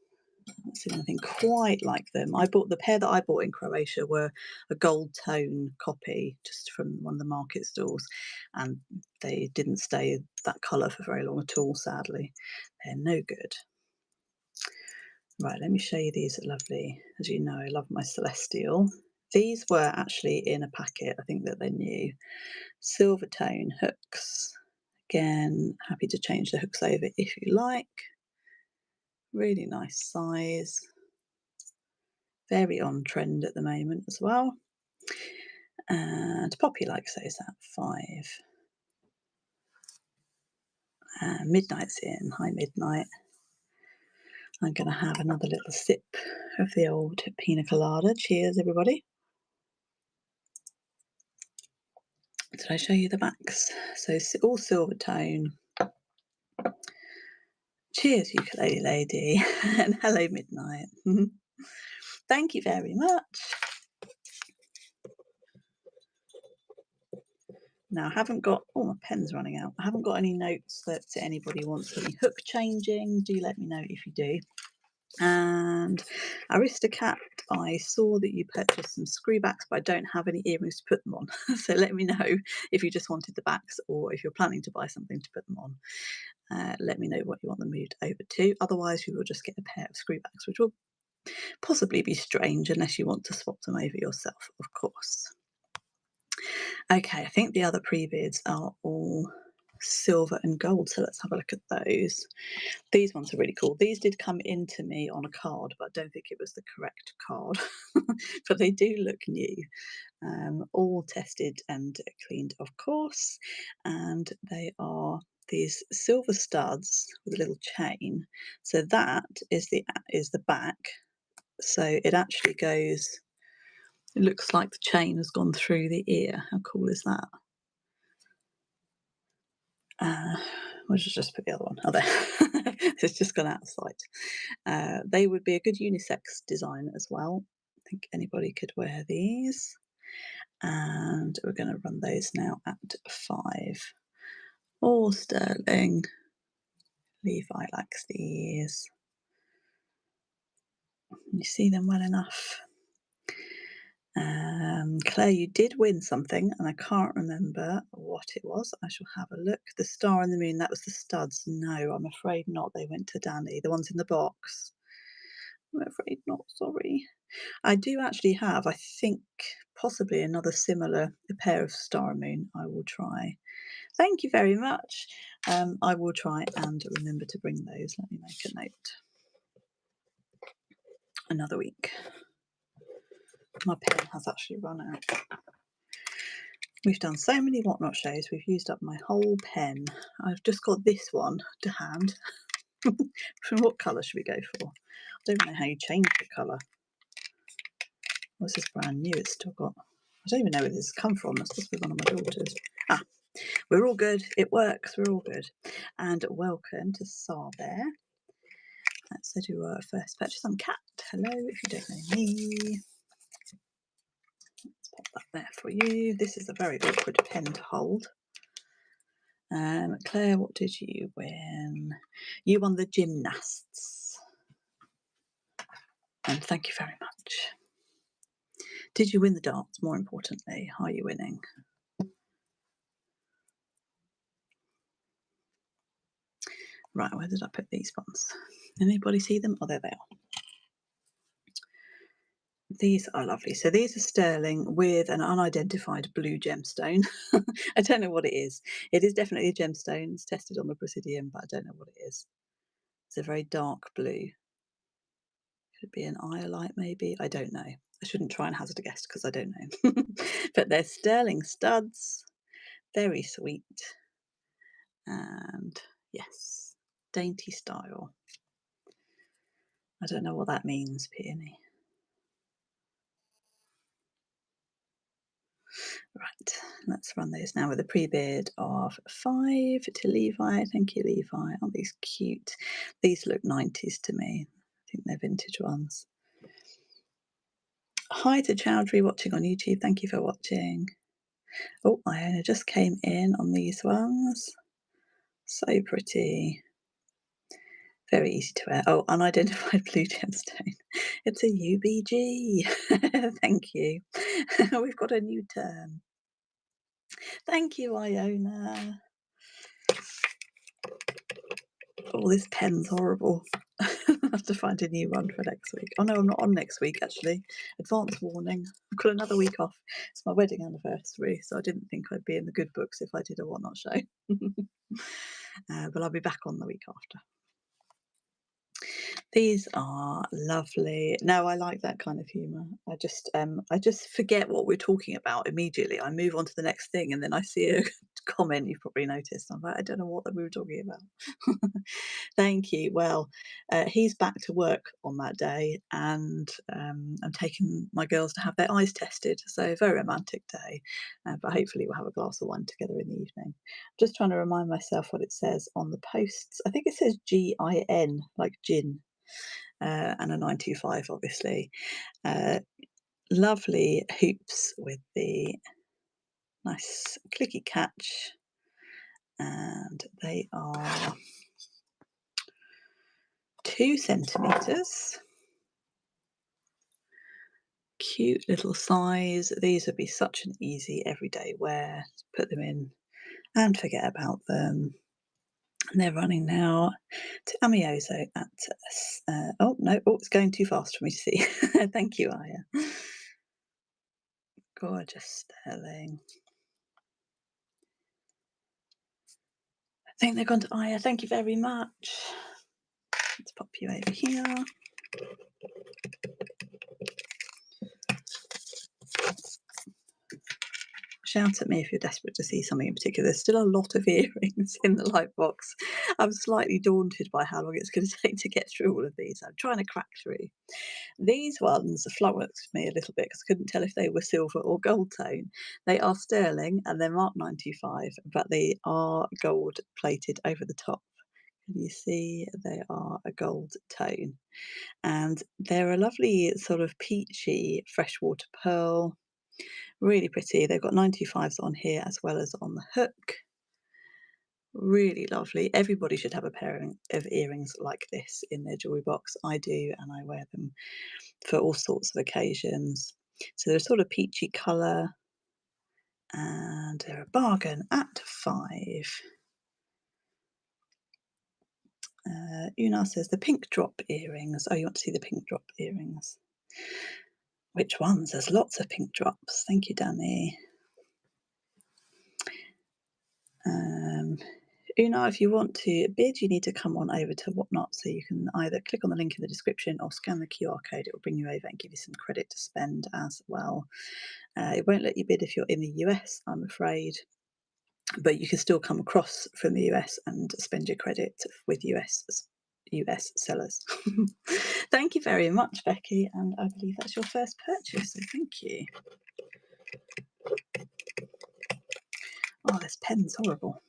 I've seen anything quite like them. The pair that I bought in Croatia were a gold tone copy just from one of the market stalls, and they didn't stay that colour for very long at all, sadly. They're no good. Right, let me show you these lovely. As you know, I love my Celestial. These were actually in a packet. I think that they're new. Silver tone hooks. Again, happy to change the hooks over if you like. Really nice size. Very on trend at the moment as well. And Poppy likes those at 5. Midnight's in. Hi, Midnight. I'm going to have another little sip of the old pina colada. Cheers, everybody. Did I show you the backs? So all silver tone. Cheers, ukulele lady. And hello, Midnight. Thank you very much. Now, I haven't got, oh, my pen's running out. I haven't got any notes that anybody wants any hook changing. Do let me know if you do. And Aristocat, I saw that you purchased some screw backs, but I don't have any earrings to put them on. So let me know if you just wanted the backs or if you're planning to buy something to put them on. Let me know what you want them moved over to. Otherwise, you will just get a pair of screw backs, which will possibly be strange unless you want to swap them over yourself, of course. Okay, I think the other pre-bids are all silver and gold, so let's have a look at those. These ones are really cool. These did come into me on a card, but I don't think it was the correct card. But they do look new. All tested and cleaned, of course. And they are these silver studs with a little chain. So that is the back. So it actually goes. It looks like the chain has gone through the ear. How cool is that? We'll just put the other one. Oh, there. It's just gone out of sight. They would be a good unisex design as well. I think anybody could wear these. And we're going to run those now at 5. All sterling. Levi likes these. You see them well enough. Claire, you did win something, and I can't remember what it was. I shall have a look. The star and the moon, that was the studs. No, I'm afraid not. They went to Danny. The ones in the box. I'm afraid not, sorry. I do actually have, I think, possibly another similar pair of star and moon. I will try. Thank you very much. I will try and remember to bring those. Let me make a note. Another week. My pen has actually run out. We've done so many Whatnot shows, we've used up my whole pen. I've just got this one to hand. What colour should we go for? I don't know how you change the colour. This is brand new, it's still got... I don't even know where this has come from. That's supposed to be one of my daughters. We're all good. It works. We're all good. And welcome to Sarbear. Let's do our first purchase on Cat. Hello, if you don't know me. Let's pop that there for you. This is a very awkward pen to hold. Claire, what did you win? You won the gymnasts. And thank you very much. Did you win the darts? More importantly, are you winning? Right, where did I put these ones? Anybody see them? Oh, there they are. These are lovely. So these are sterling with an unidentified blue gemstone. I don't know what it is. It is definitely a gemstone. It's tested on the Presidium, but I don't know what it is. It's a very dark blue. Could be an iolite, maybe. I don't know. I shouldn't try and hazard a guess because I don't know. But they're sterling studs. Very sweet. And yes, dainty style. I don't know what that means, Peony. Right, let's run those now with a pre-bid of 5 to Levi. Thank you, Levi. Aren't these cute? These look 90s to me. I think they're vintage ones. Hi to Chowdhury watching on YouTube. Thank you for watching. Oh, Iona just came in on these ones. So pretty. Very easy to wear. Oh, unidentified blue gemstone. It's a UBG. Thank you. We've got a new term. Thank you, Iona. Oh, this pen's horrible. I'll have to find a new one for next week. Oh no, I'm not on next week actually. Advance warning. I've got another week off. It's my wedding anniversary, so I didn't think I'd be in the good books if I did a Whatnot show. But I'll be back on the week after. These are lovely. No, I like that kind of humour. I just forget what we're talking about immediately. I move on to the next thing, and then I see a comment you've probably noticed. I'm like, I don't know what we were talking about. Thank you. Well, he's back to work on that day, and I'm taking my girls to have their eyes tested. So a very romantic day, but hopefully we'll have a glass of wine together in the evening. Just trying to remind myself what it says on the posts. I think it says GIN, like gin. And a 925, obviously. Lovely hoops with the nice clicky catch, and they are 2 centimetres. Cute little size. These would be such an easy everyday wear. Put them in and forget about them. And they're running now to Amioso at, oh no, oh, it's going too fast for me to see. Thank you, Aya. Gorgeous sterling. I think they've gone to Aya. Thank you very much. Let's pop you over here. Shout at me if you're desperate to see something in particular. There's still a lot of earrings in the light box. I'm slightly daunted by how long it's going to take to get through all of these. I'm trying to crack through. These ones flummoxed me a little bit because I couldn't tell if they were silver or gold tone. They are sterling and they're marked 95, but they are gold plated over the top. Can you see they are a gold tone? And they're a lovely sort of peachy freshwater pearl. Really pretty. They've got 95s on here as well as on the hook. Really lovely. Everybody should have a pair of earrings like this in their jewellery box. I do, and I wear them for all sorts of occasions. So they're a sort of peachy colour, and they're a bargain at £5. Una says the pink drop earrings. Oh, you want to see the pink drop earrings? Which ones? There's lots of pink drops. Thank you, Danny. Una, if you want to bid, you need to come on over to Whatnot, so you can either click on the link in the description or scan the QR code. It will bring you over and give you some credit to spend as well. It won't let you bid if you're in the US, I'm afraid, but you can still come across from the US and spend your credit with US sellers. Thank you very much, Becky, and I believe that's your first purchase, so thank you. Oh, this pen's horrible.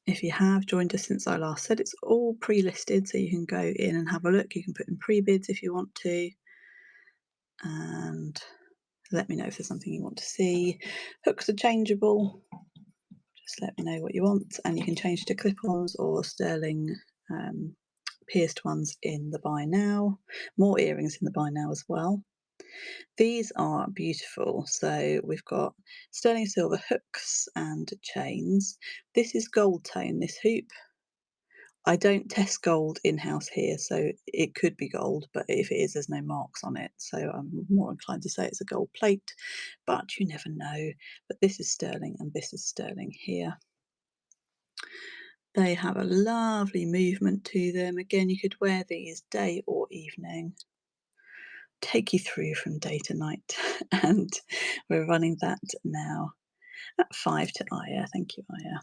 If you have joined us since I last said, it's all pre-listed, so you can go in and have a look. You can put in pre-bids if you want to, and let me know if there's something you want to see. Hooks are changeable. Just let me know what you want, and you can change to clip-ons or sterling pierced ones in the buy now. More earrings in the buy now as well. These are beautiful. So we've got sterling silver hooks and chains. This is gold tone, this hoop. I don't test gold in-house here, so it could be gold, but if it is, there's no marks on it. So I'm more inclined to say it's a gold plate, but you never know. But this is sterling and this is sterling here. They have a lovely movement to them. Again, you could wear these day or evening. Take you through from day to night. And we're running that now at 5 to Aya. Thank you, Aya.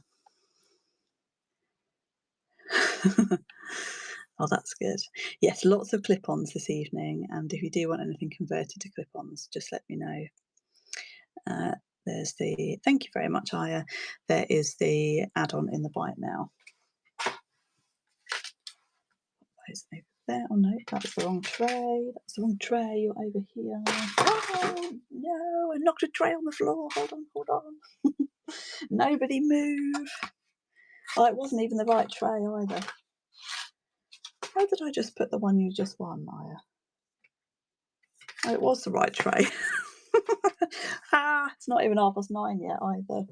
Oh, that's good. Yes, lots of clip-ons this evening, and if you do want anything converted to clip-ons, just let me know. There's the, thank you very much, Aya. There is the add-on in the buy it now. Those over there. Oh no, that's the wrong tray. That's the wrong tray. You're over here. Oh no, I knocked a tray on the floor. Hold on, hold on. Nobody move. Oh, it wasn't even the right tray either. How did I just put the one you just won, Aya? Oh, it was the right tray. It's not even 9:30 yet either.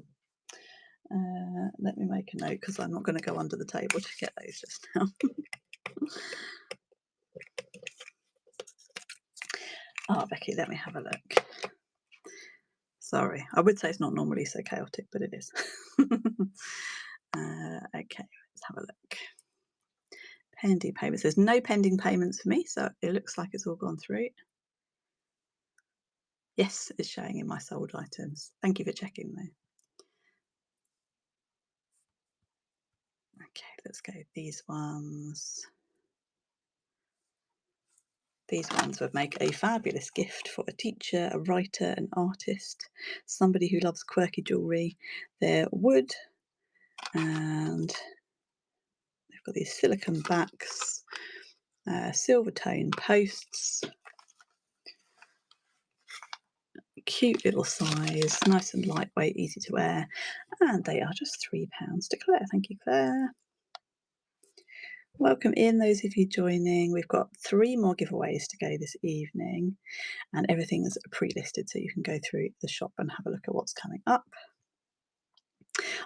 Let me make a note because I'm not going to go under the table to get those just now. Oh, Becky, let me have a look. Sorry, I would say it's not normally so chaotic, but it is. Okay, let's have a look. Pending payments. There's no pending payments for me, so it looks like it's all gone through. Yes, it's showing in my sold items. Thank you for checking though. Okay, let's go these ones. These ones would make a fabulous gift for a teacher, a writer, an artist, somebody who loves quirky jewellery. They're wood, and they've got these silicone backs, silver tone posts, cute little size, nice and lightweight, easy to wear, and they are just £3 to Claire. Thank you, Claire. Welcome in, those of you joining. We've got 3 more giveaways to go this evening, and everything is pre-listed, so you can go through the shop and have a look at what's coming up.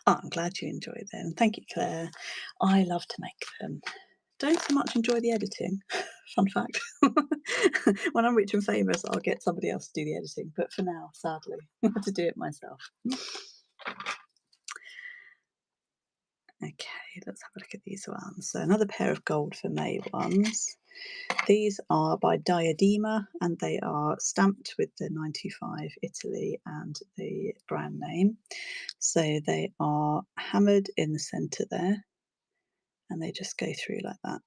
Oh, I'm glad you enjoyed them. Thank you, Claire. I love to make them. Don't so much enjoy the editing. Fun fact. When I'm rich and famous, I'll get somebody else to do the editing, but for now, sadly, I have to do it myself. Okay, let's have a look at these ones. So another pair of gold for May ones. These are by Diadema, and they are stamped with the 925 Italy and the brand name. So they are hammered in the centre there, and they just go through like that.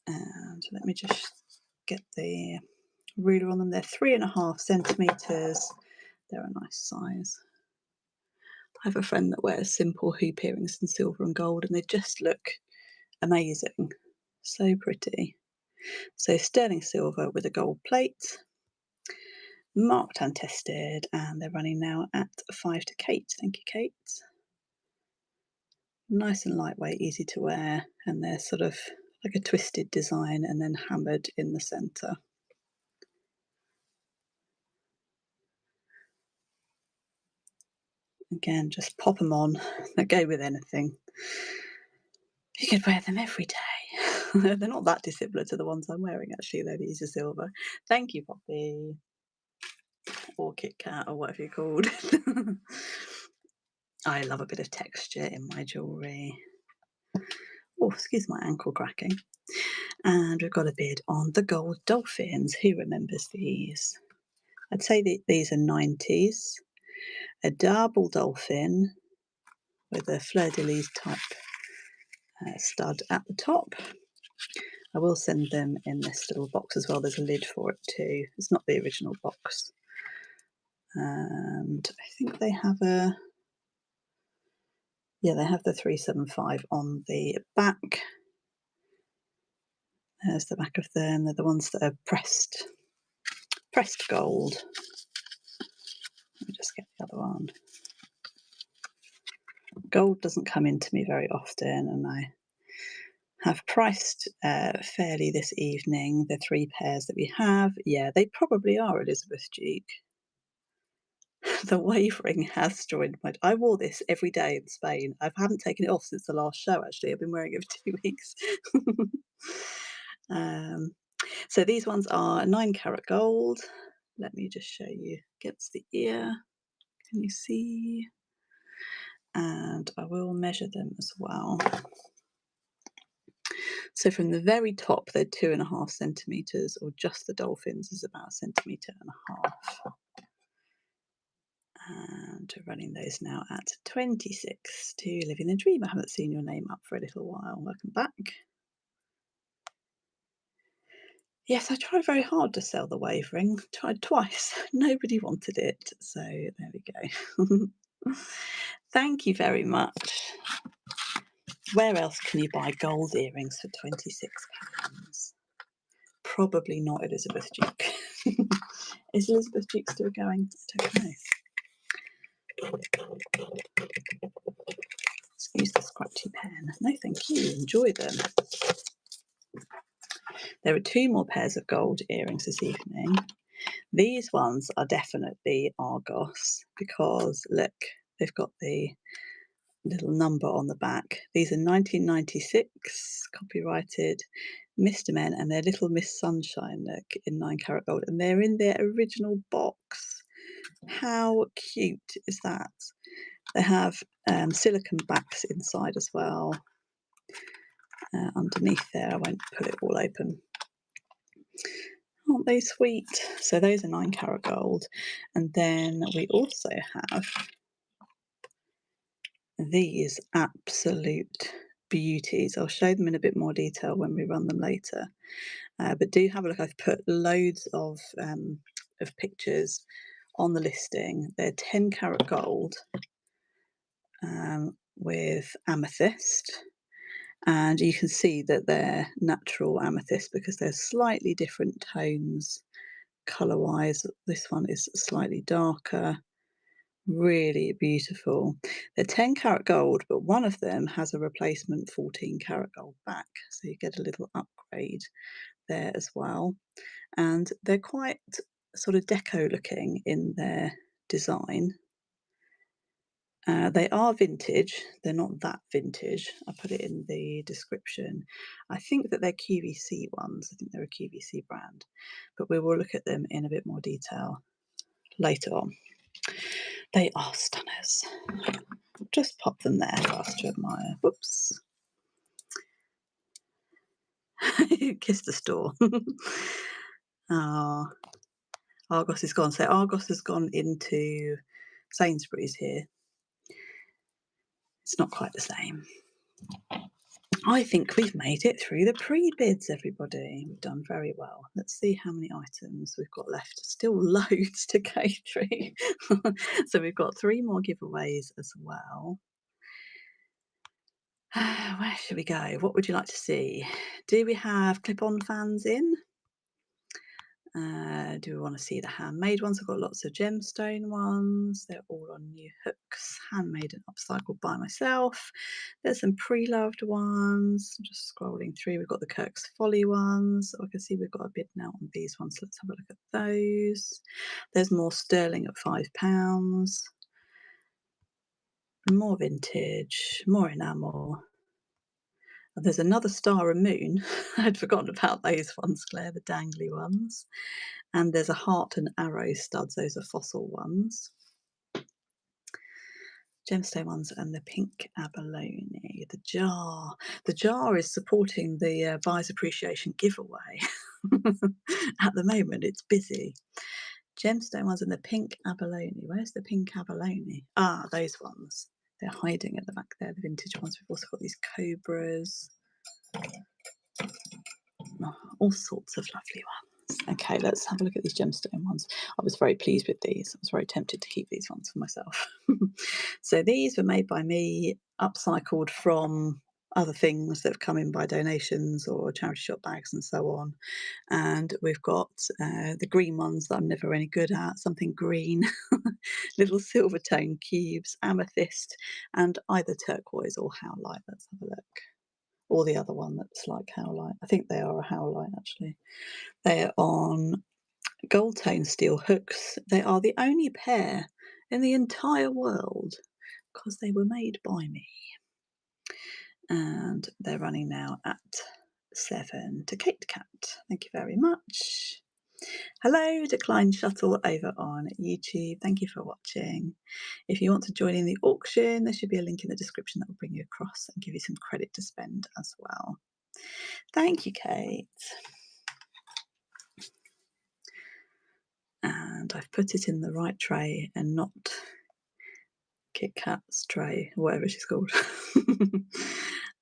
And let me just get the ruler on them. They're 3.5 centimetres. They're a nice size. I have a friend that wears simple hoop earrings in silver and gold, and they just look amazing. So pretty. So sterling silver with a gold plate, marked and tested, and they're running now at 5 to Kate. Thank you, Kate. Nice and lightweight, easy to wear, and they're sort of like a twisted design and then hammered in the centre. Again, just pop them on. They go with anything. You could wear them every day. They're not that dissimilar to the ones I'm wearing, actually, though. These are silver. Thank you, Poppy. Or Kit Kat, or whatever you're called. I love a bit of texture in my jewellery. Oh, excuse my ankle cracking. And we've got a bid on the gold dolphins. Who remembers these? I'd say that these are 90s. A double dolphin with a fleur-de-lis type stud at the top. I will send them in this little box as well. There's a lid for it too. It's not the original box. And I think they have a, yeah, they have the 375 on the back. There's the back of them. They're the ones that are pressed gold. Let me just get the other one. Gold doesn't come into me very often, and I have priced fairly this evening the 3 pairs that we have. Yeah, they probably are Elizabeth Duke. The wavering has joined my... I wore this every day in Spain. I haven't taken it off since the last show, actually. I've been wearing it for 2 weeks. So these ones are 9 karat gold. Let me just show you against the ear. Can you see? And I will measure them as well. So from the very top, they're 2.5 centimetres, or just the dolphins is about 1.5 centimetres. And we're running those now at 26 to Living the Dream. I haven't seen your name up for a little while. Welcome back. Yes, I tried very hard to sell the wavering. Tried twice. Nobody wanted it. So there we go. Thank you very much. Where else can you buy gold earrings for £26? Probably not Elizabeth Duke. Is Elizabeth Duke still going? I don't know. Excuse the scratchy pen. No, thank you. Enjoy them. There are 2 more pairs of gold earrings this evening. These ones are definitely Argos because, look, they've got the little number on the back. These are 1996, copyrighted Mr. Men, and they're Little Miss Sunshine, look, in 9 karat gold, and they're in their original box. How cute is that? They have silicone backs inside as well. Underneath there, I won't put it all open. Aren't they sweet? So those are 9 karat gold. And then we also have these absolute beauties. I'll show them in a bit more detail when we run them later. But do have a look. I've put loads of pictures on the listing. They're 10 karat gold with amethyst. And you can see that they're natural amethyst because they're slightly different tones colour-wise. This one is slightly darker. Really beautiful. They're 10 karat gold, but one of them has a replacement 14 karat gold back. So you get a little upgrade there as well. And they're quite sort of deco looking in their design. They are vintage. They're not that vintage. I put it in the description. I think that they're QVC ones. I think they're a QVC brand, but we will look at them in a bit more detail later on. They are stunners. Just pop them there for us to admire. Whoops. Kiss the store. Ah, Argos is gone. So Argos has gone into Sainsbury's here. It's not quite the same. I think we've made it through the pre-bids, everybody. We've done very well. Let's see how many items we've got left. Still loads to go through. So we've got 3 more giveaways as well. Where should we go? What would you like to see? Do we have clip-on fans in? Do we want to see the handmade ones? I've got lots of gemstone ones. They're all on new hooks, handmade and upcycled by myself. There's some pre-loved ones. I'm just scrolling through. We've got the Kirk's Folly ones. I can see we've got a bid now on these ones. Let's have a look at those. There's more sterling at £5. More vintage, more enamel. There's another star and moon. I'd forgotten about those ones, Claire, the dangly ones. And there's a heart and arrow studs. Those are fossil ones. Gemstone ones and the pink abalone. The jar. The jar is supporting the Buyers Appreciation giveaway. At the moment, it's busy. Gemstone ones and the pink abalone. Where's the pink abalone? Ah, those ones. They're hiding at the back there, the vintage ones. We've also got these cobras. Oh, all sorts of lovely ones. Okay, let's have a look at these gemstone ones. I was very pleased with these. I was very tempted to keep these ones for myself. So these were made by me, upcycled from other things that have come in by donations or charity shop bags and so on. And we've got the green ones that I'm never any good at, something green, little silver tone cubes, amethyst, and either turquoise or howlite. Let's have a look. Or the other one that's like howlite. I think they are a howlite actually. They are on gold tone steel hooks. They are the only pair in the entire world because they were made by me. And they're running now at 7 to Kate Cat. Thank you very much. Hello, Decline Shuttle over on YouTube. Thank you for watching. If you want to join in the auction, there should be a link in the description that will bring you across and give you some credit to spend as well. Thank you, Kate. And I've put it in the right tray and not Kit Kat's tray, whatever she's called.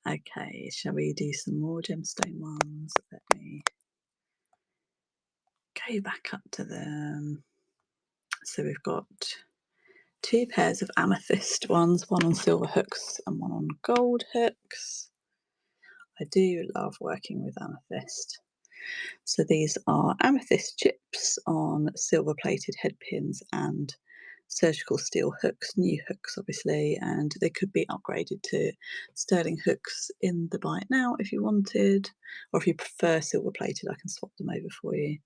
Okay, shall we do some more gemstone ones? Let me go back up to them. So we've got 2 pairs of amethyst ones, one on silver hooks and one on gold hooks. I do love working with amethyst. So these are amethyst chips on silver plated head pins and surgical steel hooks, new hooks obviously, and they could be upgraded to sterling hooks in the buy it now if you wanted, or if you prefer silver plated, I can swap them over for you.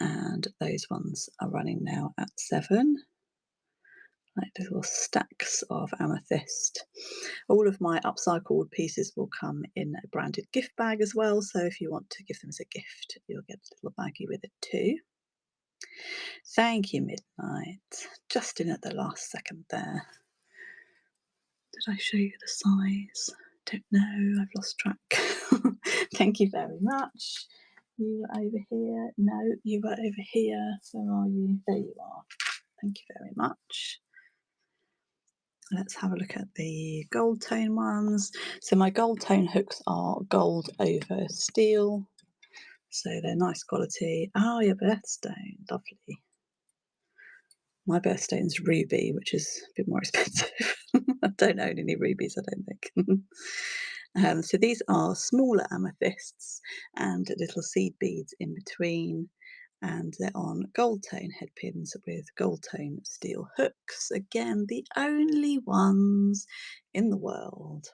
And those ones are running now at 7. Like little stacks of amethyst. All of my upcycled pieces will come in a branded gift bag as well, so if you want to give them as a gift, you'll get a little baggie with it too. Thank you, Midnight. Just in at the last second there. Did I show you the size? Don't know, I've lost track. Thank you very much. You were over here. No, you were over here. Where are you? There you are. Thank you very much. Let's have a look at the gold tone ones. So my gold tone hooks are gold over steel. So they're nice quality. Oh, your birthstone, lovely. My birthstone's ruby, which is a bit more expensive. I don't own any rubies, I don't think. So these are smaller amethysts and little seed beads in between. And they're on gold tone head pins with gold tone steel hooks. Again, the only ones in the world.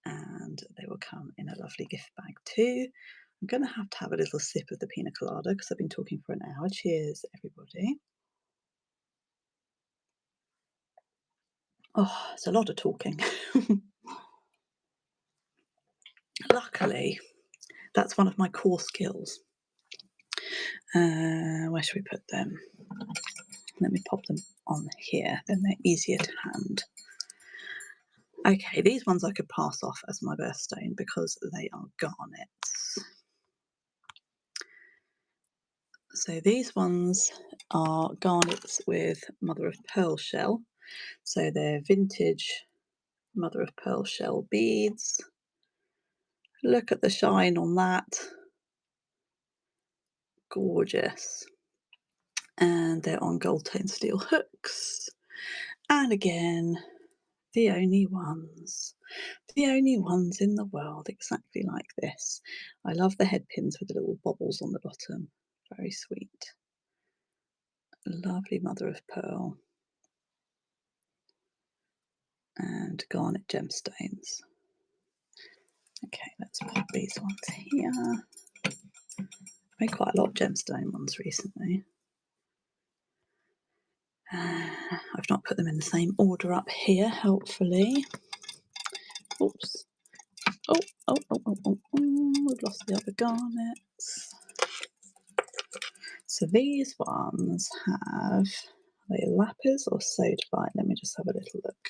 And they will come in a lovely gift bag too. I'm going to have a little sip of the pina colada because I've been talking for an hour. Cheers, everybody. Oh, it's a lot of talking. Luckily, that's one of my core skills. Where should we put them? Let me pop them on here, then they're easier to hand. Okay, these ones I could pass off as my birthstone because they are garnets. So these ones are garnets with mother of pearl shell. So they're vintage mother of pearl shell beads. Look at the shine on that. Gorgeous. And they're on gold tone steel hooks. And again, the only ones. The only ones in the world exactly like this. I love the head pins with the little bobbles on the bottom. Very sweet. Lovely mother of pearl. And garnet gemstones. Okay, let's put these ones here. Made quite a lot of gemstone ones recently. I've not put them in the same order up here, helpfully. Oops. We've lost the other garnets. So these ones have, are they lapis or sodalite? Let me just have a little look.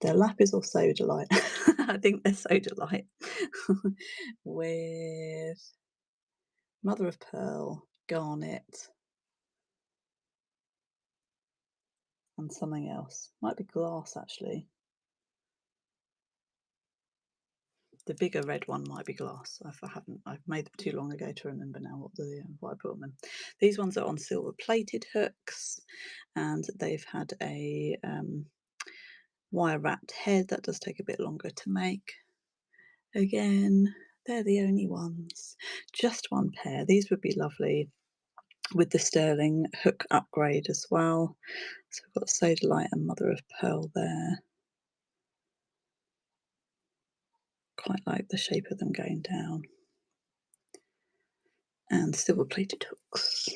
They're lapis or sodalite. I think they're sodalite. With mother of pearl, garnet, and something else. Might be glass actually. The bigger red one might be glass. I've made them too long ago to remember now what I put on them. These ones are on silver plated hooks, and they've had a wire wrapped head. That does take a bit longer to make. Again, they're the only ones. Just one pair. These would be lovely with the sterling hook upgrade as well. So we've got sodalite and mother of pearl there. Quite like the shape of them going down. And silver plated hooks.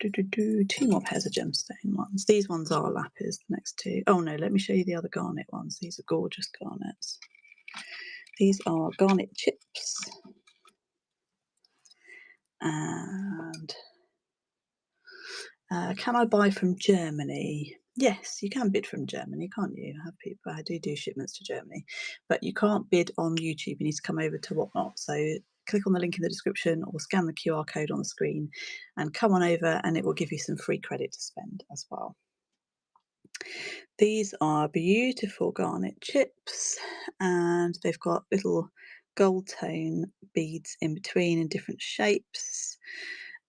Two more pairs of gemstone ones. These ones are lapis, the next two. Oh no, let me show you the other garnet ones. These are gorgeous garnets. These are garnet chips. And can I buy from Germany? Yes, you can bid from Germany, can't you? I have people, I do shipments to Germany, but you can't bid on YouTube. You need to come over to Whatnot. So click on the link in the description or scan the QR code on the screen and come on over, and it will give you some free credit to spend as well. These are beautiful garnet chips, and they've got little gold tone beads in between in different shapes,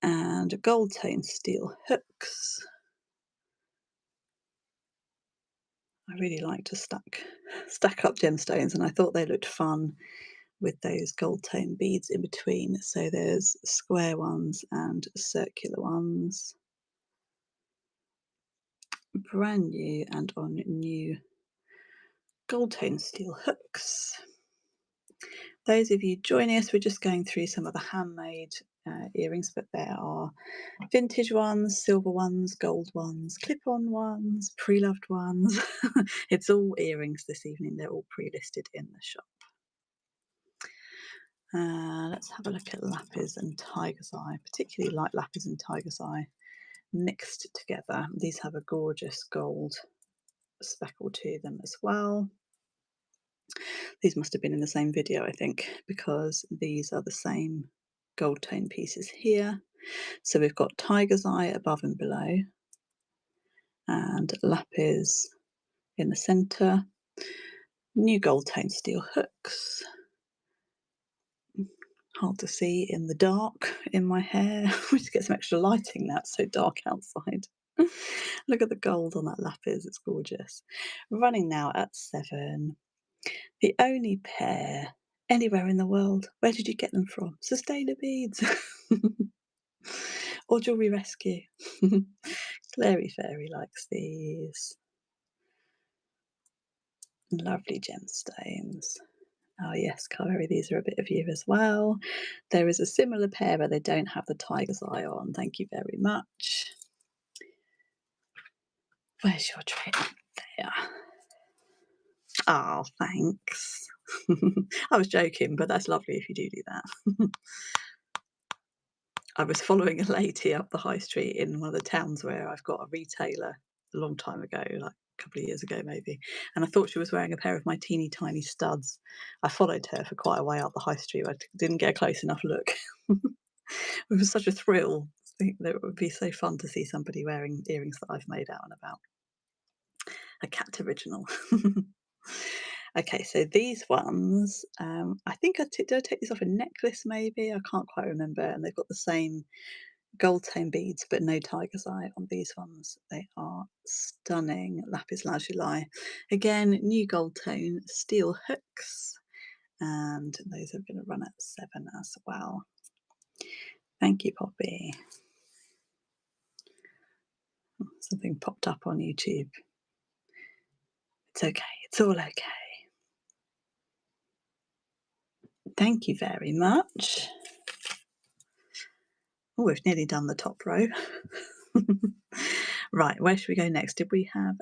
and gold tone steel hooks. I really like to stack up gemstones, and I thought they looked fun with those gold tone beads in between. So there's square ones and circular ones. Brand new and on new gold tone steel hooks. Those of you joining us, we're just going through some of the handmade earrings, but there are vintage ones, silver ones, gold ones, clip-on ones, pre-loved ones. It's all earrings this evening. They're all pre-listed in the shop. Let's have a look at lapis and tiger's eye. Particularly like lapis and tiger's eye mixed together. These have a gorgeous gold speckle to them as well. These must have been in the same video, I think, because these are the same gold tone pieces here. So we've got tiger's eye above and below, and lapis in the centre. New gold tone steel hooks. Hard to see in the dark in my hair. We just get some extra lighting now, it's so dark outside. Look at the gold on that lapis, it's gorgeous. Running now at 7. The only pair anywhere in the world. Where did you get them from? Sustainer beads. Or Jewellery Rescue. Clary Fairy likes these. Lovely gemstones. Oh yes, Clary, these are a bit of you as well. There is a similar pair, but they don't have the tiger's eye on. Thank you very much. Where's your tray? There. Oh, thanks. I was joking, but that's lovely if you do that. I was following a lady up the high street in one of the towns where I've got a retailer a long time ago, like a couple of years ago maybe, and I thought she was wearing a pair of my teeny tiny studs. I followed her for quite a way up the high street. I didn't get a close enough look. It was such a thrill. I think that it would be so fun to see somebody wearing earrings that I've made out and about. A cat original. Okay, so these ones, I think did I take these off a necklace maybe? I can't quite remember. And they've got the same gold tone beads, but no tiger's eye on these ones. They are stunning lapis lazuli. Again, new gold tone steel hooks, and those are going to run at 7 as well. Thank you, Poppy. Something popped up on YouTube. It's okay. It's all okay. Thank you very much. Oh, we've nearly done the top row. Right, where should we go next? Did we have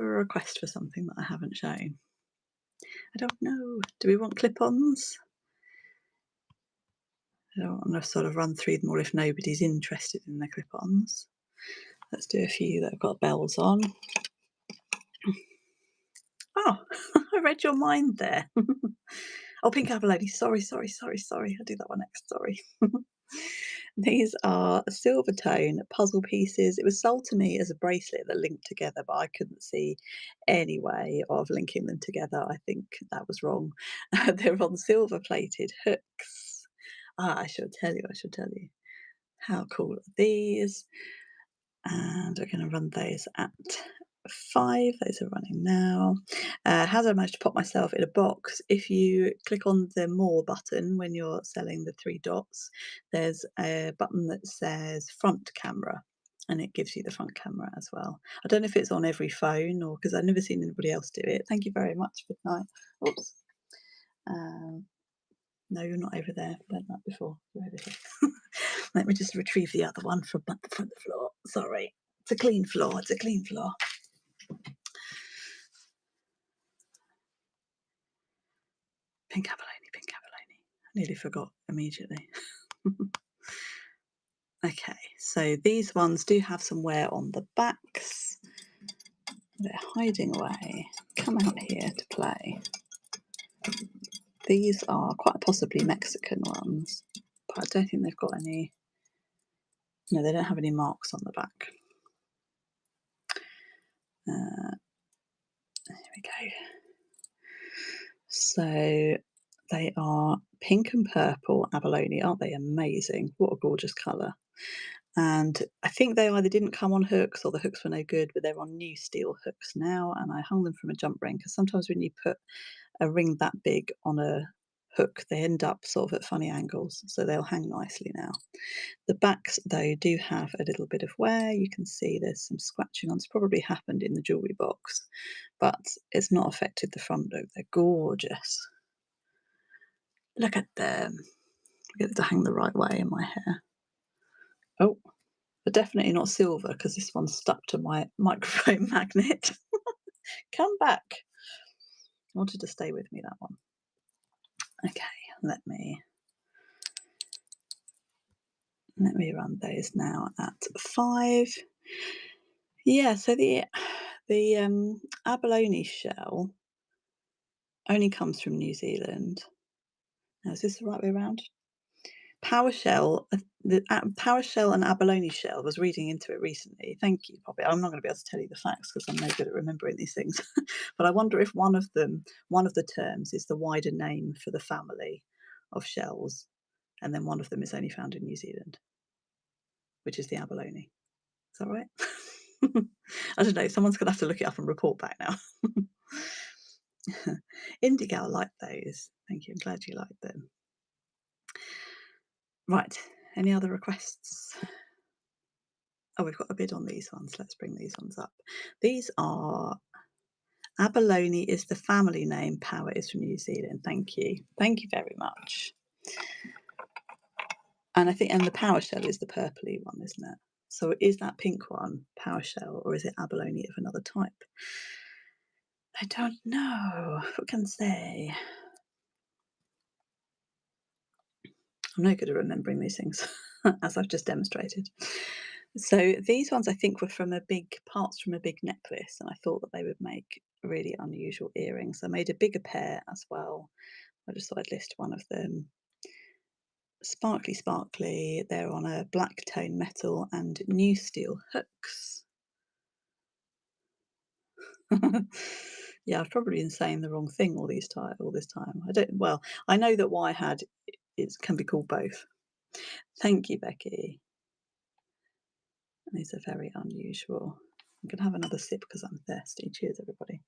a request for something that I haven't shown? I don't know. Do we want clip-ons? I don't want to sort of run through them all if nobody's interested in the clip-ons. Let's do a few that have got bells on. Oh, I read your mind there. Oh, pink abalone. Sorry. I'll do that one next. Sorry. These are silver tone puzzle pieces. It was sold to me as a bracelet that linked together, but I couldn't see any way of linking them together. I think that was wrong. They're on silver plated hooks. I shall tell you. How cool are these? And we're going to run those at 5. Those are running now. How did I manage to pop myself in a box? If you click on the more button when you're selling the 3 dots, there's a button that says front camera, and it gives you the front camera as well. I don't know if it's on every phone or because I've never seen anybody else do it. Thank you very much. Good night. Oops. No, you're not over there. I've learned that before. You're over here. Let me just retrieve the other one from the floor. Sorry. It's a clean floor. Pink abalone. I nearly forgot immediately. Okay, so these ones do have some wear on the backs. They're hiding away. Come out here to play. These are quite possibly Mexican ones, but I don't think they've got any. No, they don't have any marks on the back. There we go. So they are pink and purple abalone. Aren't they amazing? What a gorgeous colour. And I think they either didn't come on hooks or the hooks were no good, but they're on new steel hooks now. And I hung them from a jump ring because sometimes when you put a ring that big on a hook, they end up sort of at funny angles. So they'll hang nicely now. The backs, though, do have a little bit of wear. You can see there's some scratching on. It's probably happened in the jewellery box, but it's not affected the front look. They're gorgeous. Look at them. Get it to hang the right way in my hair. Oh, but definitely not silver because this one's stuck to my microphone magnet. Come back. I wanted to stay with me, that one. Okay, let me run those now at 5. Yeah, so the abalone shell only comes from New Zealand. Now, is this the right way around? PowerShell, the PowerShell and abalone shell, was reading into it recently. Thank you, Poppy. I'm not going to be able to tell you the facts because I'm no good at remembering these things. But I wonder if one of the terms is the wider name for the family of shells, and then one of them is only found in New Zealand, which is the abalone. Is that right? I don't know. Someone's going to have to look it up and report back now. Indigo, I like those. Thank you. I'm glad you like them. Right. Any other requests? Oh, we've got a bid on these ones. Let's bring these ones up. These are abalone is the family name. Power is from New Zealand. Thank you. Thank you very much. And I think the power shell is the purpley one, isn't it? So is that pink one PowerShell or is it abalone of another type? I don't know. What can I say? I'm no good at remembering these things, as I've just demonstrated. So these ones I think were from parts from a big necklace, and I thought that they would make really unusual earrings. I made a bigger pair as well. I just thought I'd list one of them. Sparkly, sparkly. They're on a black tone metal and new steel hooks. Yeah, I've probably been saying the wrong thing all this time. I don't. Well, I know that what I had can be called both. Thank you, Becky. These are very unusual. I'm going to have another sip because I'm thirsty. Cheers, everybody.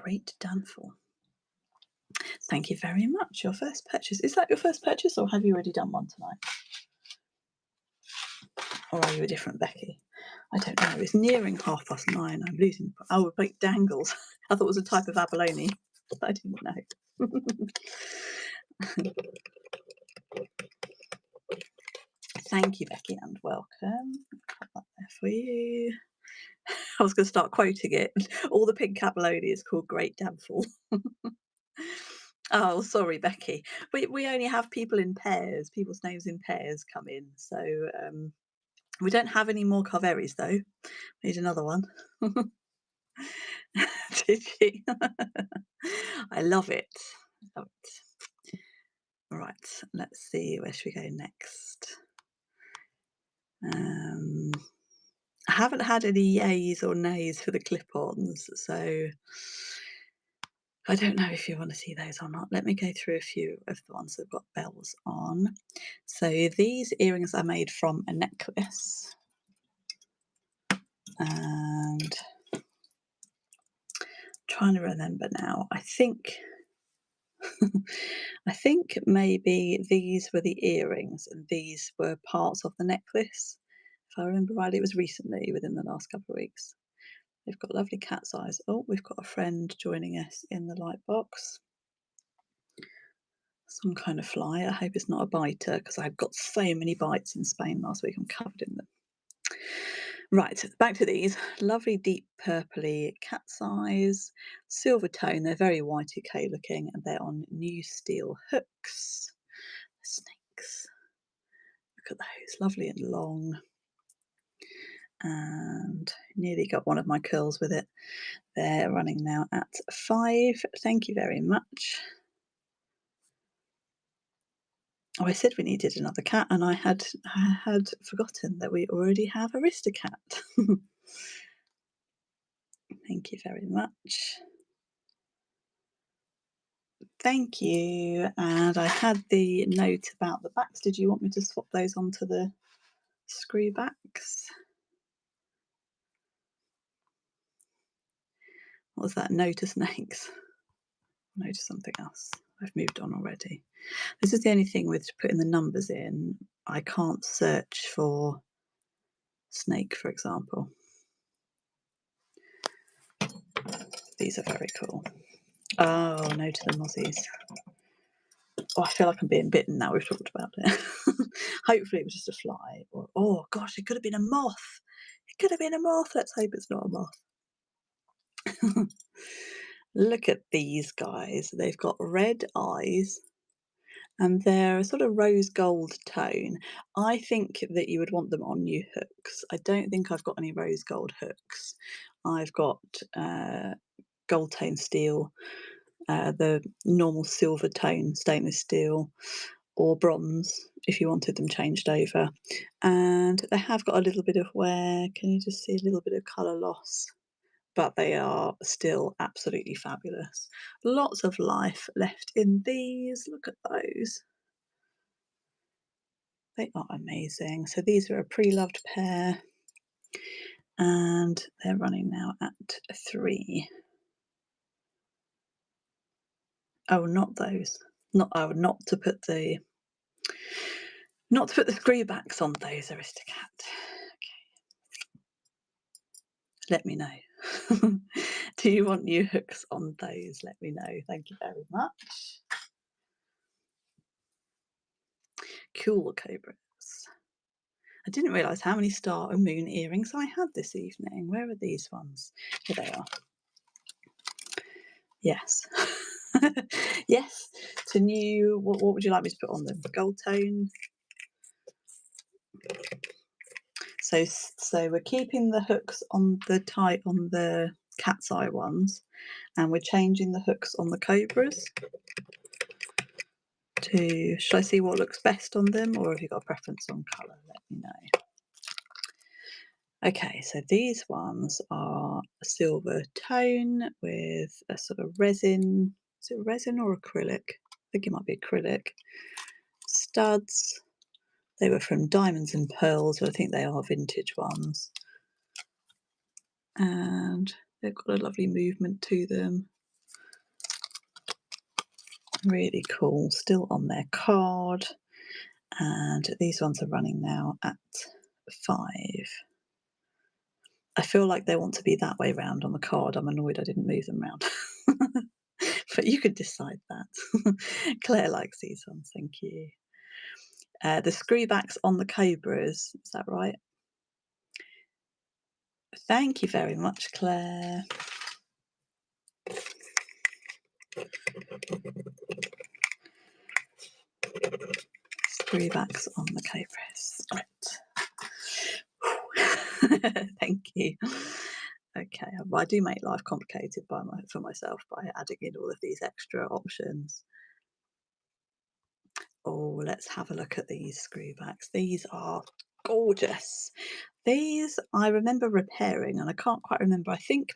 Great Danful. Thank you very much. Your first purchase. Is that your first purchase or have you already done one tonight? Or are you a different Becky? I don't know. It's nearing 9:30. I'm losing. Oh, like dangles. I thought it was a type of abalone. I didn't know. Thank you, Becky, and welcome. Put that there for you. I was going to start quoting it. All the pink abalone is called Great Danful. Oh, sorry, Becky. We only have people in pairs. People's names in pairs come in. So we don't have any more Carveries, though. Need another one. Did you? I love it. Love it. Right, let's see. Where should we go next? I haven't had any yays or nays for the clip-ons, so I don't know if you want to see those or not. Let me go through a few of the ones that have got bells on. So these earrings are made from a necklace. And I'm trying to remember now. I think maybe these were the earrings and these were parts of the necklace. If I remember rightly, it was recently, within the last couple of weeks. They've got lovely cat's eyes. Oh, we've got a friend joining us in the light box. Some kind of fly. I hope it's not a biter because I got so many bites in Spain last week. I'm covered in them. Right, back to these. Lovely deep purpley cat's eyes, silver tone. They're very Y2K looking and they're on new steel hooks. Snakes. Look at those. Lovely and long. And nearly got one of my curls with it. They're running now at 5. Thank you very much. Oh, I said we needed another cat, and I had forgotten that we already have Aristocat. Thank you very much. Thank you. And I had the note about the backs. Did you want me to swap those onto the screw backs? What was that? No to snakes. No to something else. I've moved on already. This is the only thing with putting the numbers in. I can't search for snake, for example. These are very cool. Oh, no to the mozzies. Oh, I feel like I'm being bitten now we've talked about it. Hopefully it was just a fly. Or, oh gosh, it could have been a moth. It could have been a moth. Let's hope it's not a moth. Look at these guys. They've got red eyes and they're a sort of rose gold tone. I think that you would want them on new hooks. I don't think I've got any rose gold hooks. I've got gold tone steel, the normal silver tone stainless steel, or bronze if you wanted them changed over. And they have got a little bit of wear. Can you just see a little bit of colour loss? But they are still absolutely fabulous. Lots of life left in these. Look at those. They are amazing. So these are a pre-loved pair and they're running now at 3. Oh, not those. Not to put the screw backs on those, Aristocat. Okay. Let me know. Do you want new hooks on those? Let me know. Thank you very much. cool cobras. I didn't realise how many star and moon earrings I had this evening. Where are these ones? Here they are. Yes. Yes, to new, what would you like me to put on them? Gold tone. So we're keeping the hooks on the cat's eye ones, and we're changing the hooks on the cobras to, should I see what looks best on them, or have you got a preference on colour? Let me know. Okay, so these ones are a silver tone with a sort of resin. Is it resin or acrylic? I think it might be acrylic. Studs. They were from Diamonds and Pearls, so I think they are vintage ones. And they've got a lovely movement to them. Really cool. Still on their card. And these ones are running now at 5. I feel like they want to be that way round on the card. I'm annoyed I didn't move them round. But you could decide that. Claire likes these ones, thank you. The screwbacks on the cobras, is that right? Thank you very much, Claire. Screwbacks on the cobras. Right. Thank you. Okay, well, I do make life complicated for myself by adding in all of these extra options. Oh, let's have a look at these screwbacks. These are gorgeous. These I remember repairing, and I can't quite remember. I think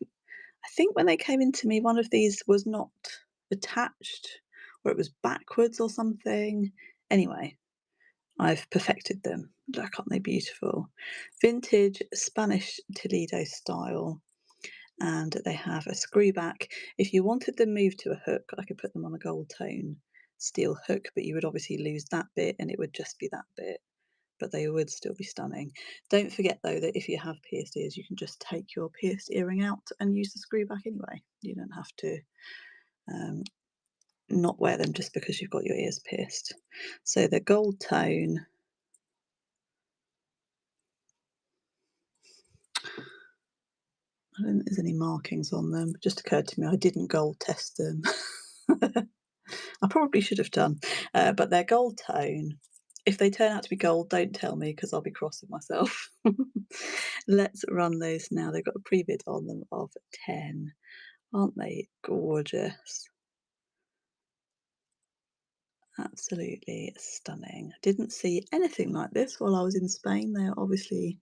when they came into me, one of these was not attached, or it was backwards or something. Anyway, I've perfected them. Look, aren't they beautiful? Vintage Spanish Toledo style. And they have a screwback. If you wanted them moved to a hook, I could put them on a gold tone steel hook, but you would obviously lose that bit and it would just be that bit, but they would still be stunning. Don't forget though that if you have pierced ears, you can just take your pierced earring out and use the screwback anyway. You don't have to not wear them just because you've got your ears pierced. So the gold tone, I don't think there's any markings on them. It just occurred to me I didn't gold test them. I probably should have done, but they're gold tone. If they turn out to be gold, don't tell me because I'll be cross with myself. Let's run those now. They've got a pre-bid on them of 10. Aren't they gorgeous? Absolutely stunning. I didn't see anything like this while I was in Spain. They're obviously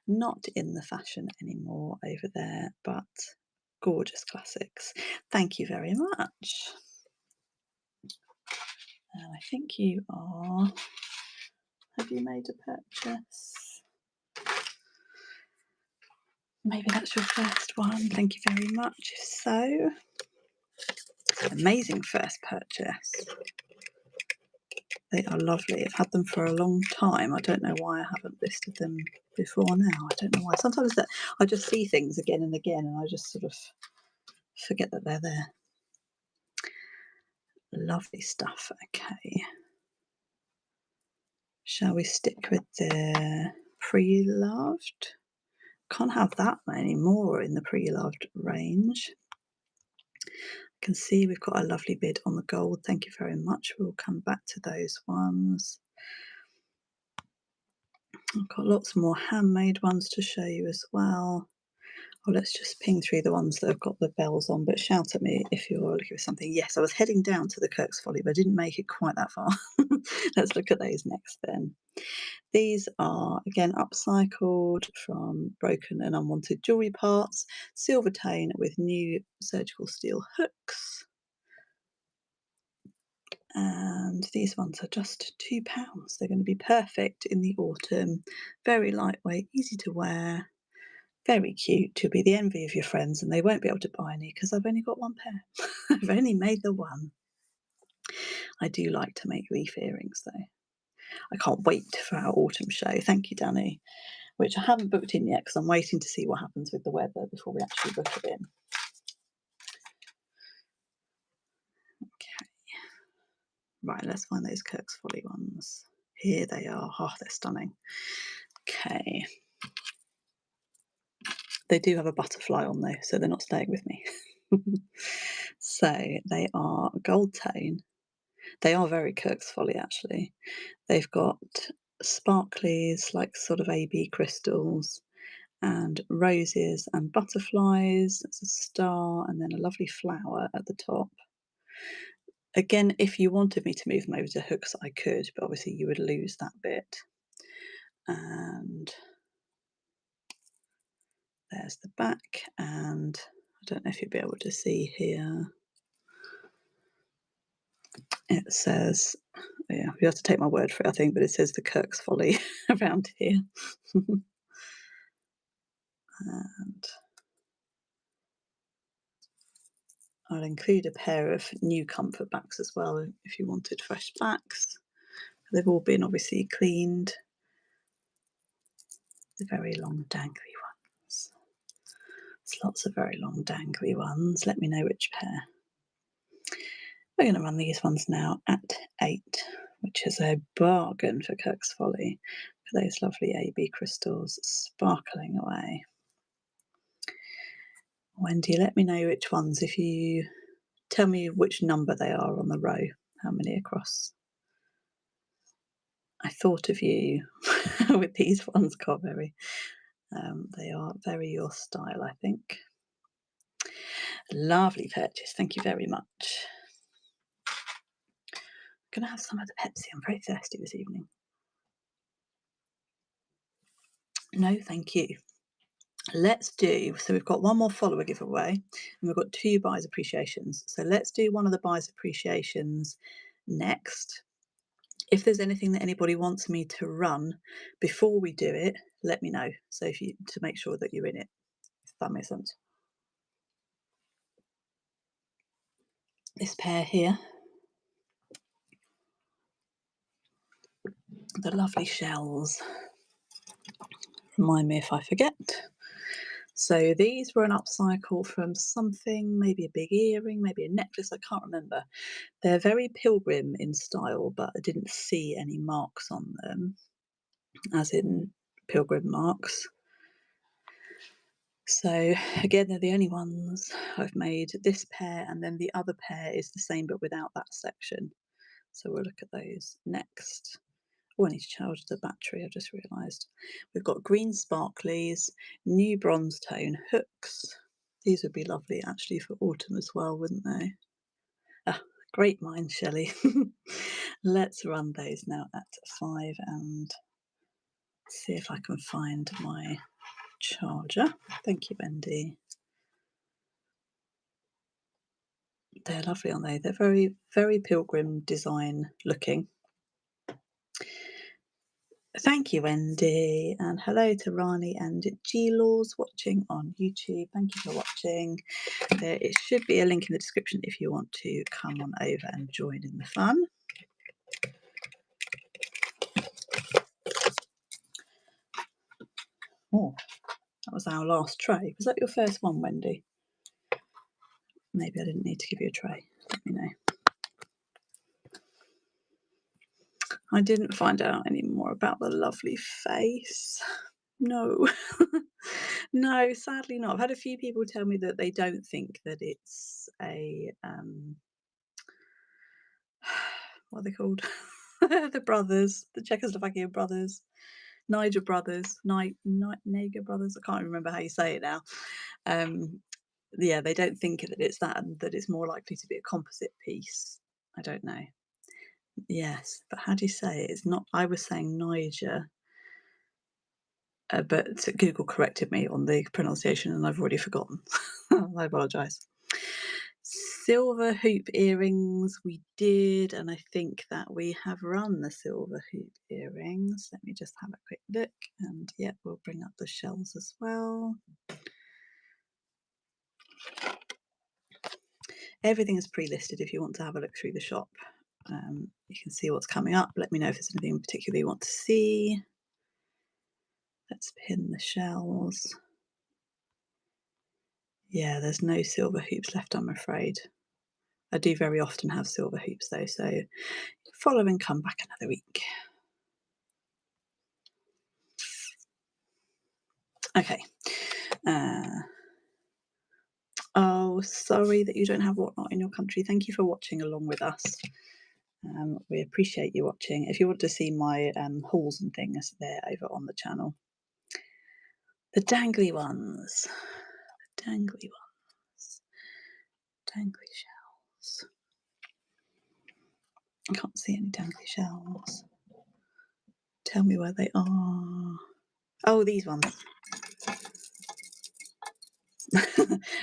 not in the fashion anymore over there, but gorgeous classics. Thank you very much. And I think you are, have you made a purchase? Maybe that's your first one. Thank you very much. If so, amazing first purchase. They are lovely. I've had them for a long time. I don't know why I haven't listed them before now. I don't know why. Sometimes that I just see things again and again and I just sort of forget that they're there. Lovely stuff. Okay. Shall we stick with the Preloved? Can't have that many more in the Preloved range. I can see we've got a lovely bid on the gold. Thank you very much. We'll come back to those ones. I've got lots more handmade ones to show you as well. Oh, let's just ping through the ones that have got the bells on, but shout at me if you're looking for something. Yes, I was heading down to the Kirk's Folly, but I didn't make it quite that far. Let's look at those next then. These are, again, upcycled from broken and unwanted jewellery parts, silver tone with new surgical steel hooks. And these ones are just £2. They're going to be perfect in the autumn. Very lightweight, easy to wear, very cute. To be the envy of your friends, and they won't be able to buy any because I've only got one pair. I've only made the one. I do like to make leaf earrings though. I can't wait for our autumn show. Thank you, Danny. Which I haven't booked in yet because I'm waiting to see what happens with the weather before we actually book it in. Okay. Right, let's find those Kirk's Folly ones. Here they are. Oh, they're stunning. Okay. They do have a butterfly on though, so they're not staying with me. So they are gold tone. They are very Kirk's Folly actually. They've got sparklies, like sort of AB crystals, and roses and butterflies. There's a star and then a lovely flower at the top. Again, if you wanted me to move them over to hooks, I could, but obviously you would lose that bit. And there's the back, and I don't know if you'll be able to see here. It says, yeah, you have to take my word for it, I think, but it says the Kirk's Folly around here. And I'll include a pair of new comfort backs as well if you wanted fresh backs. They've all been obviously cleaned. The very long dangly ones. There's lots of very long dangly ones. Let me know which pair. We're going to run these ones now at 8, which is a bargain for Kirk's Folly. For those lovely AB crystals sparkling away. Wendy, let me know which ones, if you tell me which number they are on the row, how many across. I thought of you with these ones, Carberry. They are very your style, I think. Lovely purchase, thank you very much. I'm going to have some of the Pepsi, I'm very thirsty this evening. No, thank you. Let's do, so we've got one more follower giveaway and we've got 2 buyers appreciations. So let's do one of the buyers appreciations next. If there's anything that anybody wants me to run before we do it, let me know. So if you, to make sure that you're in it, if that makes sense. This pair here, the lovely shells. Remind me if I forget. So these were an upcycle from something, maybe a big earring, maybe a necklace, I can't remember. They're very pilgrim in style, but I didn't see any marks on them, as in pilgrim marks. So again, they're the only ones I've made. This pair and then the other pair is the same but without that section. So we'll look at those next. Oh, I need to charge the battery, I just realised. We've got green sparklies, new bronze tone hooks. These would be lovely actually for autumn as well, wouldn't they? Ah, great mind, Shelley. Let's run those now at 5 and see if I can find my charger. Thank you, Wendy. They're lovely, aren't they? They're very, very pilgrim design looking. Thank you, Wendy, and hello to Rani and G-Laws watching on YouTube. Thank you for watching. It should be a link in the description if you want to come on over and join in the fun. Oh, that was our last tray. Was that your first one, Wendy? Maybe I didn't need to give you a tray. Let me know. I didn't find out any more about the lovely face. No. No, sadly not. I've had a few people tell me that they don't think that it's a what are they called? The brothers, the Czechoslovakian brothers, Niger brothers, Niger brothers. I can't remember how you say it now. Yeah, they don't think that it's that, and that it's more likely to be a composite piece. I don't know. Yes, but how do you say it? It's not. I was saying Niger, but Google corrected me on the pronunciation, and I've already forgotten. I apologise. Silver hoop earrings we did, and I think that we have run the silver hoop earrings. Let me just have a quick look, and yeah, we'll bring up the shells as well. Everything is pre-listed if you want to have a look through the shop. You can see what's coming up. Let me know if there's anything in particular you want to see. Let's pin the shells. Yeah, there's no silver hoops left, I'm afraid. I do very often have silver hoops though, so follow and come back another week. Okay. Oh, sorry that you don't have Whatnot in your country. Thank you for watching along with us. We appreciate you watching. If you want to see my hauls and things, they're over on the channel. The dangly ones. The dangly ones. Dangly shells. I can't see any dangly shells. Tell me where they are. Oh, these ones.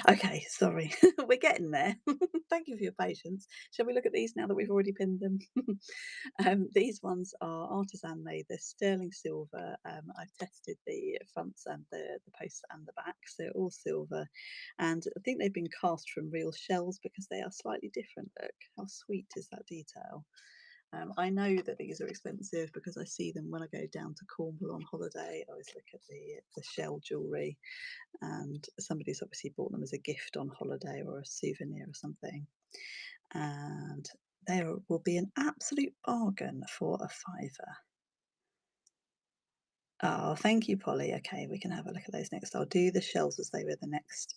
Okay, sorry. We're getting there. Thank you for your patience. Shall we look at these now that we've already pinned them? These ones are artisan made. They're sterling silver. I've tested the fronts and the posts and the backs. They're all silver. And I think they've been cast from real shells because they are slightly different. Look, how sweet is that detail? I know that these are expensive because I see them when I go down to Cornwall on holiday. I always look at the shell jewellery, and somebody's obviously bought them as a gift on holiday or a souvenir or something. And they will be an absolute bargain for a fiver. Oh, thank you, Polly. Okay, we can have a look at those next. I'll do the shells as they were the next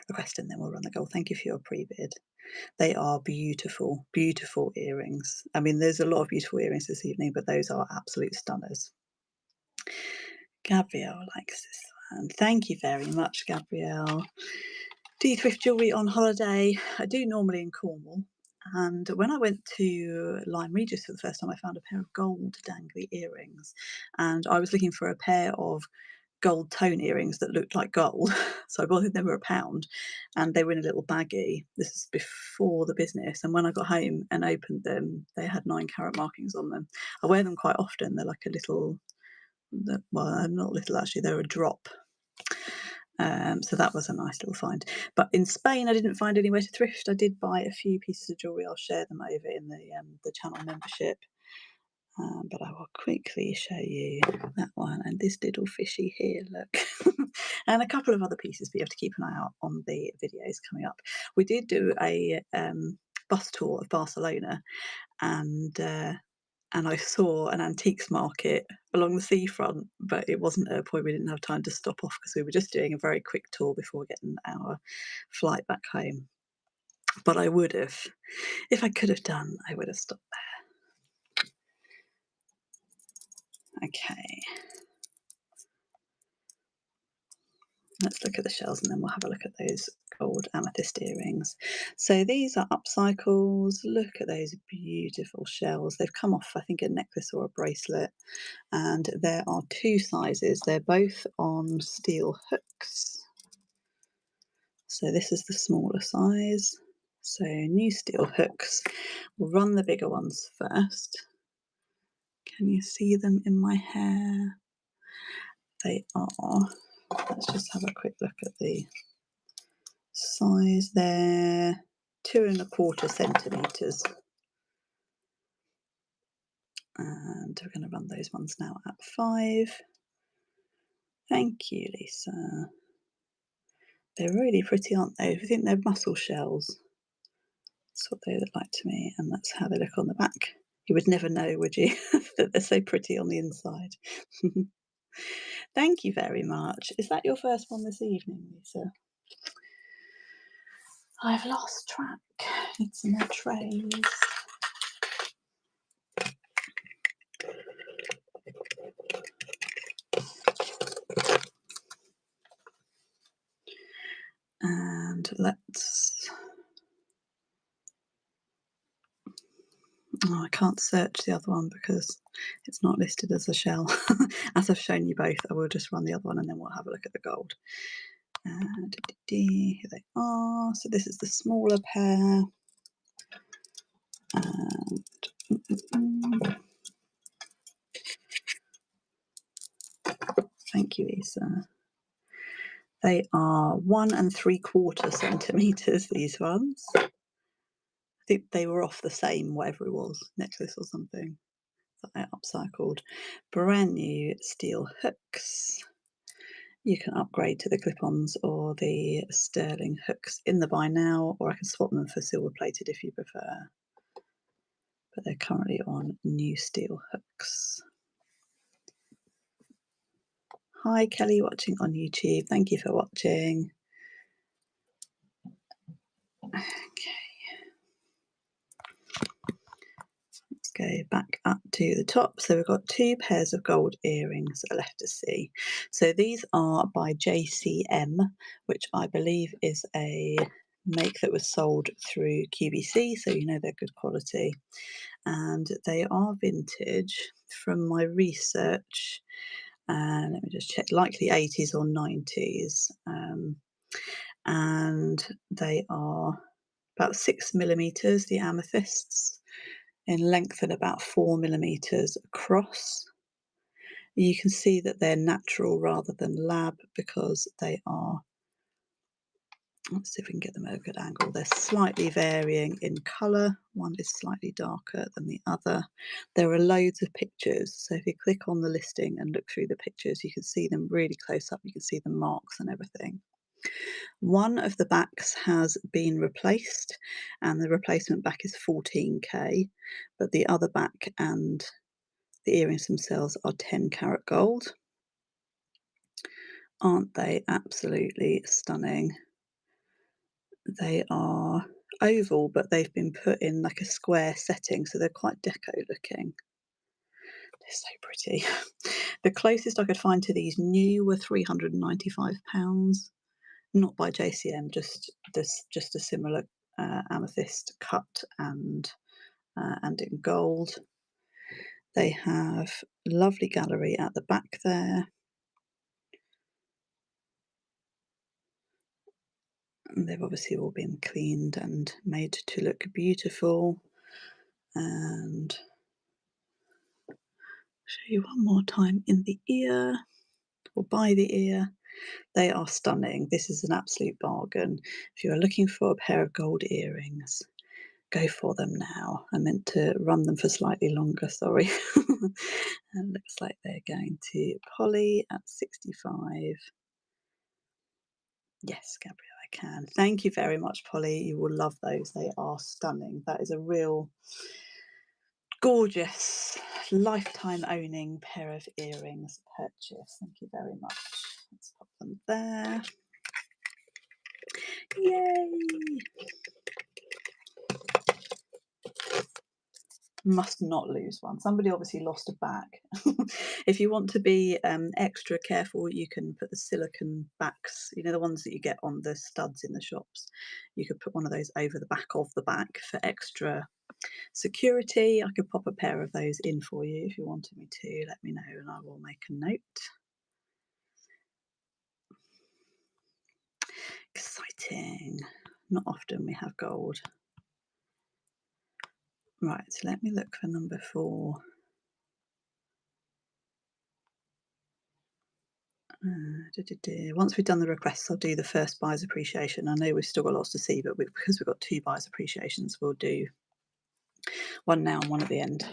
request, and then we'll run the goal. Thank you for your pre-bid. They are beautiful, beautiful earrings. I mean, there's a lot of beautiful earrings this evening, but those are absolute stunners. Gabrielle likes this one. Thank you very much, Gabrielle. Do you thrift jewellery on holiday? I do normally in Cornwall. And when I went to Lyme Regis for the first time, I found a pair of gold dangly earrings. And I was looking for a pair of gold tone earrings that looked like gold. So I bought them, they were £1 and they were in a little baggie. This is before the business. And when I got home and opened them, they had 9-carat markings on them. I wear them quite often. They're like a little, well, not little actually, they're a drop. So that was a nice little find. But in Spain, I didn't find anywhere to thrift. I did buy a few pieces of jewellery. I'll share them over in the channel membership. But I will quickly show you that one and this little fishy here, look. And a couple of other pieces, but you have to keep an eye out on the videos coming up. We did do a bus tour of Barcelona, and I saw an antiques market along the seafront, but it wasn't at a point we didn't have time to stop off because we were just doing a very quick tour before getting our flight back home. But I would have, if I could have done, I would have stopped there. Okay. Let's look at the shells and then we'll have a look at those gold amethyst earrings. So these are upcycles. Look at those beautiful shells. They've come off, I think, a necklace or a bracelet. And there are 2 sizes. They're both on steel hooks. So this is the smaller size. So new steel hooks. We'll run the bigger ones first. Can you see them in my hair? They are. Let's just have a quick look at the size there. 2¼ centimetres. And we're going to run those ones now at 5. Thank you, Lisa. They're really pretty, aren't they? I think they're mussel shells. That's what they look like to me, and that's how they look on the back. You would never know, would you, that they're so pretty on the inside. Thank you very much. Is that your first one this evening, Lisa? I've lost track. It's in our trays. And let's... Oh, I can't search the other one because it's not listed as a shell. As I've shown you both, I will just run the other one and then we'll have a look at the gold. Here they are. So this is the smaller pair. And thank you, Lisa. They are 1¾ centimetres, these ones. I think they were off the same, whatever it was, necklace or something that I upcycled. Brand new steel hooks. You can upgrade to the clip-ons or the sterling hooks in the buy now, or I can swap them for silver plated if you prefer. But they're currently on new steel hooks. Hi, Kelly, watching on YouTube. Thank you for watching. Okay, let's go back up to the top. So we've got 2 pairs of gold earrings that are left to see. So these are by JCM, which I believe is a make that was sold through QVC, so you know they're good quality. And they are vintage from my research. Let me just check, likely 80s or 90s. And they are about 6 millimeters, the amethysts, in length and about 4 millimeters across. You can see that they're natural rather than lab because they are, let's see if we can get them at a good angle. They're slightly varying in colour. One is slightly darker than the other. There are loads of pictures. So if you click on the listing and look through the pictures, you can see them really close up. You can see the marks and everything. One of the backs has been replaced and the replacement back is 14k, but the other back and the earrings themselves are 10 karat gold. Aren't they absolutely stunning? They are oval, but they've been put in like a square setting, so they're quite deco looking. They're so pretty. The closest I could find to these new were £395. Not by JCM, just a similar amethyst cut and in gold. They have lovely gallery at the back there. And they've obviously all been cleaned and made to look beautiful. And I'll show you one more time in the ear or by the ear. They are stunning. This is an absolute bargain. If you are looking for a pair of gold earrings, go for them now. I meant to run them for slightly longer, sorry. And looks like they're going to Polly at 65. Yes, Gabrielle, I can. Thank you very much, Polly. You will love those. They are stunning. That is a real gorgeous, lifetime owning pair of earrings purchase. Thank you very much. Let's pop them there. Yay! Must not lose one. Somebody obviously lost a back. If you want to be extra careful, you can put the silicone backs, you know, the ones that you get on the studs in the shops. You could put one of those over the back of the back for extra security. I could pop a pair of those in for you if you wanted me to. Let me know and I will make a note. Exciting. Not often we have gold. Right, so let me look for number 4. Once we've done the requests, I'll do the first buyer's appreciation. I know we've still got lots to see, but because we've got 2 buyer's appreciations, we'll do one now and one at the end.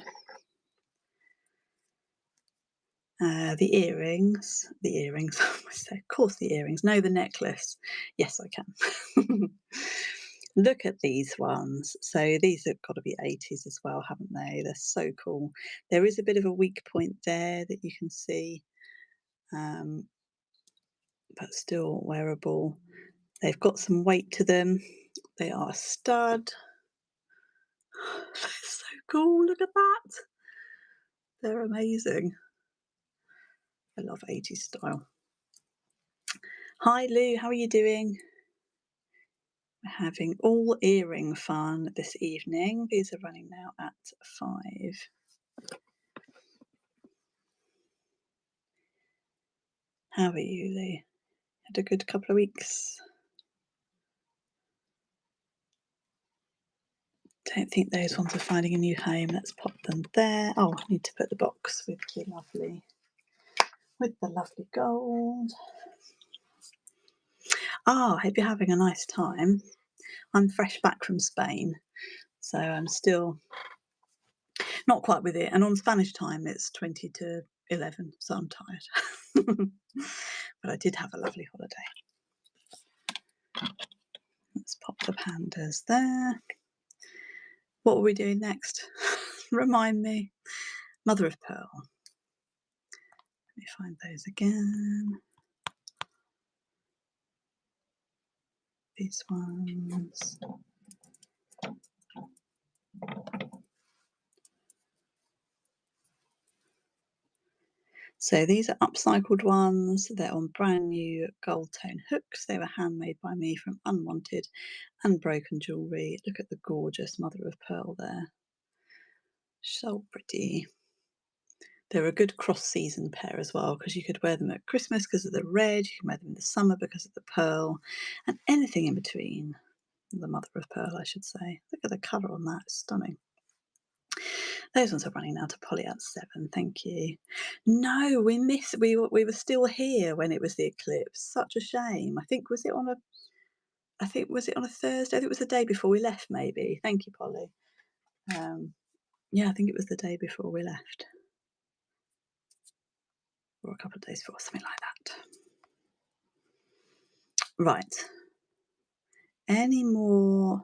The earrings, of course the earrings. No, the necklace. Yes, I can. Look at these ones. So these have got to be 80s as well, haven't they? They're so cool. There is a bit of a weak point there that you can see, but still wearable. They've got some weight to them. They are a stud. So cool, look at that. They're amazing. I love 80s style. Hi Lou, how are you doing? We're having all earring fun this evening. These are running now at 5. How are you, Lou? Had a good couple of weeks? Don't think those ones are finding a new home. Let's pop them there. Oh, I need to put the box with the lovely gold. Oh, hope you're having a nice time. I'm fresh back from Spain, so I'm still not quite with it. And on Spanish time, it's 20 to 11, so I'm tired. But I did have a lovely holiday. Let's pop the pandas there. What are we doing next? Remind me. Mother of pearl. Let me find those again. These ones. So these are upcycled ones. They're on brand new gold tone hooks. They were handmade by me from unwanted and broken jewellery. Look at the gorgeous mother of pearl there. So pretty. They're a good cross-season pair as well, because you could wear them at Christmas because of the red, you can wear them in the summer because of the pearl, and anything in between. The mother of pearl, I should say. Look at the colour on that, it's stunning. Those ones are running now to Polly at 7, thank you. No, we were still here when it was the eclipse. Such a shame. Was it on a Thursday? I think it was the day before we left, maybe. Thank you, Polly. Yeah, I think it was the day before we left. Or a couple of days before, something like that. Right. Any more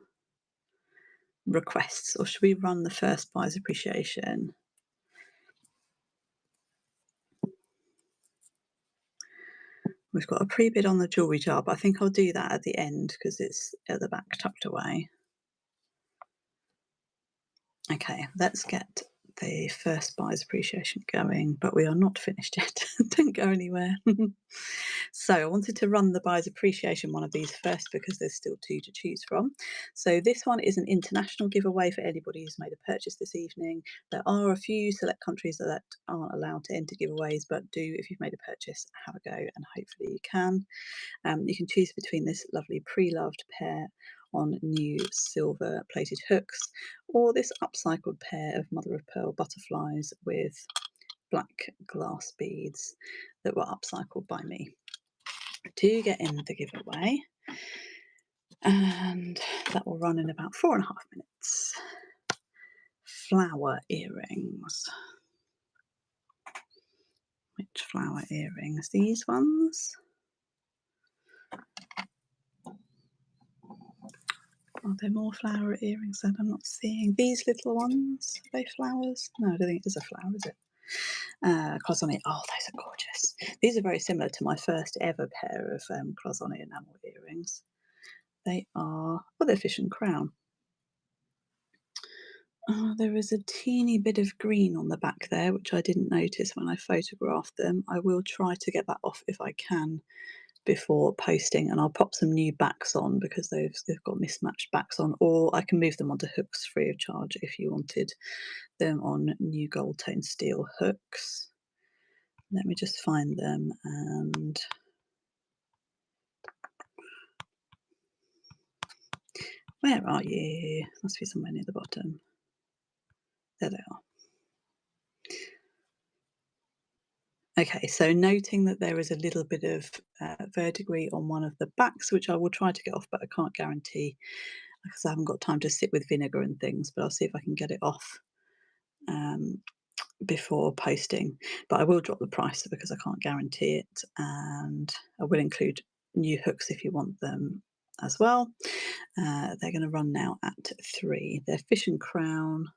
requests, or should we run the first buyer's appreciation? We've got a pre-bid on the jewellery jar, but I think I'll do that at the end because it's at the back tucked away. Okay, let's get the first buyer's appreciation going, but we are not finished yet. Don't go anywhere. So I wanted to run the buyer's appreciation one of these first because there's still 2 to choose from. So this one is an international giveaway for anybody who's made a purchase this evening. There are a few select countries that aren't allowed to enter giveaways, but do, if you've made a purchase, have a go and hopefully you can. You can choose between this lovely pre-loved pair on new silver plated hooks, or this upcycled pair of mother of pearl butterflies with black glass beads that were upcycled by me. To get in the giveaway, and that will run in about 4.5 minutes. Flower earrings. Which flower earrings? These ones? Are there more flower earrings that I'm not seeing? These little ones, are they flowers? No, I don't think it is a flower, is it? Cloisonné. Oh, those are gorgeous. These are very similar to my first ever pair of cloisonné enamel earrings. They are, well, they're fish and crown. There is a teeny bit of green on the back there, which I didn't notice when I photographed them. I will try to get that off if I can before posting, and I'll pop some new backs on because they've got mismatched backs on, or I can move them onto hooks free of charge if you wanted them on new gold tone steel hooks. Let me just find them, and where are you? Must be somewhere near the bottom. There they are. Okay, so noting that there is a little bit of verdigris on one of the backs, which I will try to get off, but I can't guarantee because I haven't got time to sit with vinegar and things, but I'll see if I can get it off before posting. But I will drop the price because I can't guarantee it, and I will include new hooks if you want them as well. They're going to run now at 3. They're fish and crown.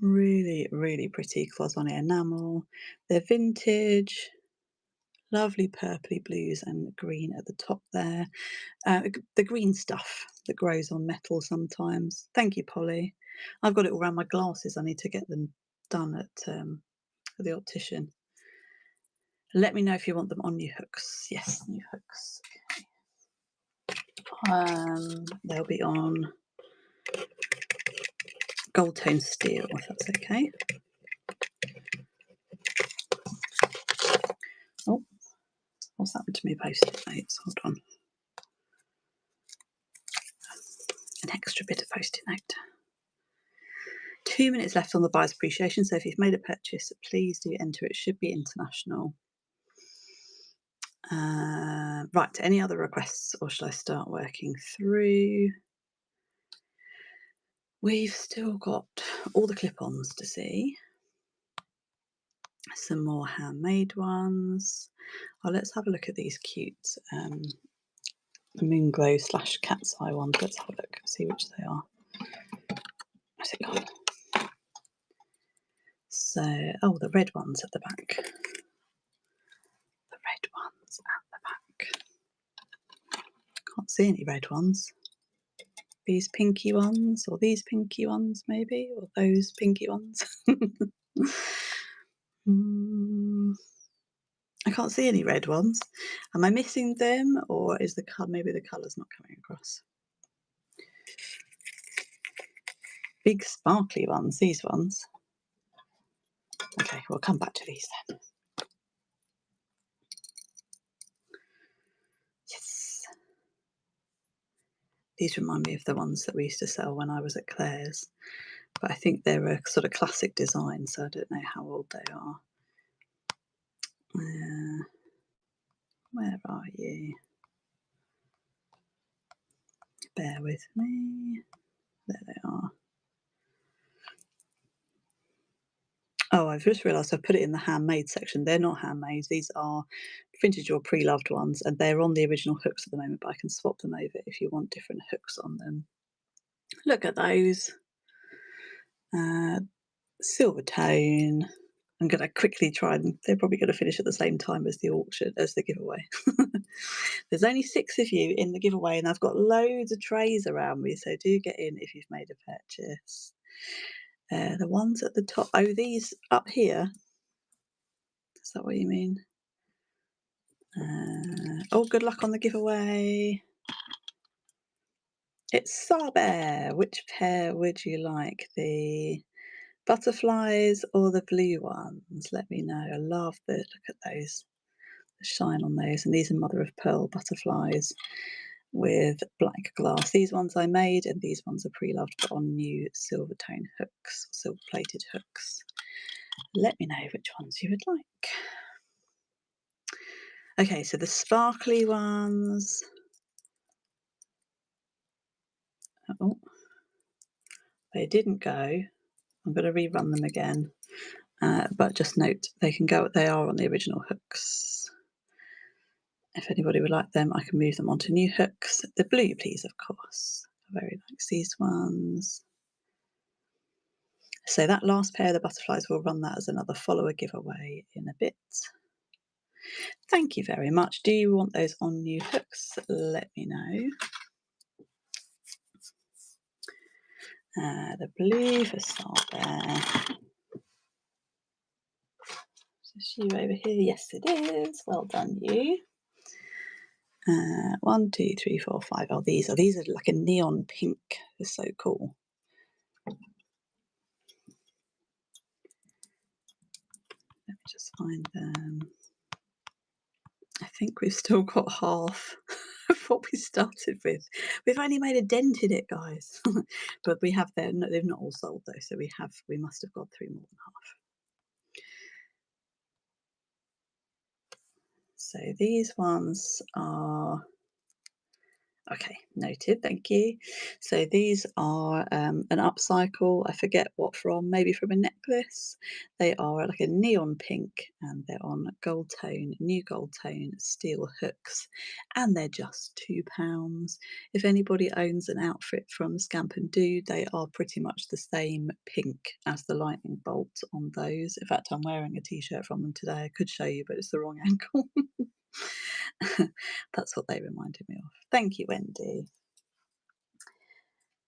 Really, really pretty cloisonné enamel. They're vintage. Lovely purpley blues and green at the top there. The green stuff that grows on metal sometimes. Thank you, Polly. I've got it all around my glasses. I need to get them done at the optician. Let me know if you want them on new hooks. Yes, new hooks. Okay. They'll be on gold tone steel, if that's okay. Oh, what's happened to me post-it notes? Hold on. An extra bit of post-it note. 2 minutes left on the buyer's appreciation, so if you've made a purchase, please do enter. It should be international. Right, any other requests, or should I start working through? We've still got all the clip-ons to see. Some more handmade ones. Oh, let's have a look at these cute moon glow / cat's eye ones. Let's have a look, see which they are. Where's it gone? So, oh, the red ones at the back. The red ones at the back. Can't see any red ones. These pinky ones, or these pinky ones maybe, or those pinky ones. I can't see any red ones. Am I missing them, or is maybe the colour's not coming across? Big sparkly ones, these ones. Okay, we'll come back to these then. Yes. These remind me of the ones that we used to sell when I was at Claire's, but I think they're a sort of classic design, so I don't know how old they are. Where are you? Bear with me. There they are. Oh, I've just realised I've put it in the handmade section. They're not handmade. These are vintage or pre-loved ones, and they're on the original hooks at the moment, but I can swap them over if you want different hooks on them. Look at those. Silver tone. I'm going to quickly try them. They're probably going to finish at the same time as the auction, as the giveaway. There's only 6 of you in the giveaway, and I've got loads of trays around me, so do get in if you've made a purchase. The ones at the top. Oh, these up here. Is that what you mean? Oh, good luck on the giveaway. It's Saber. Which pair would you like? The butterflies or the blue ones? Let me know. I love look at those, the shine on those. And these are mother of pearl butterflies with black glass. These ones I made, and these ones are pre-loved but on new silver tone hooks, silver plated hooks. Let me know which ones you would like. Okay, so the sparkly ones. Oh, they didn't go. I'm going to rerun them again. But just note, they can go. They are on the original hooks. If anybody would like them, I can move them onto new hooks. The blue, please, of course. I very likes these ones. So that last pair of the butterflies, will run that as another follower giveaway in a bit. Thank you very much. Do you want those on new hooks? Let me know. The blue for Saber. Is you over here? Yes, it is. Well done, you. 1, 2, 3, 4, 5. Oh, these are like a neon pink. They're so cool. Let me just find them. I think we've still got half of what we started with. We've only made a dent in it, guys. But we have they've not all sold though, so we must have got through more than half. So these ones are okay, noted, thank you. So these are an upcycle, I forget what from, maybe from a necklace. They are like a neon pink, and they're on gold tone, new gold tone steel hooks, and they're just £2. If anybody owns an outfit from Scamp and Do, they are pretty much the same pink as the lightning bolt on those. In fact, I'm wearing a t-shirt from them today. I could show you, but it's the wrong angle. That's what they reminded me of. Thank you, Wendy.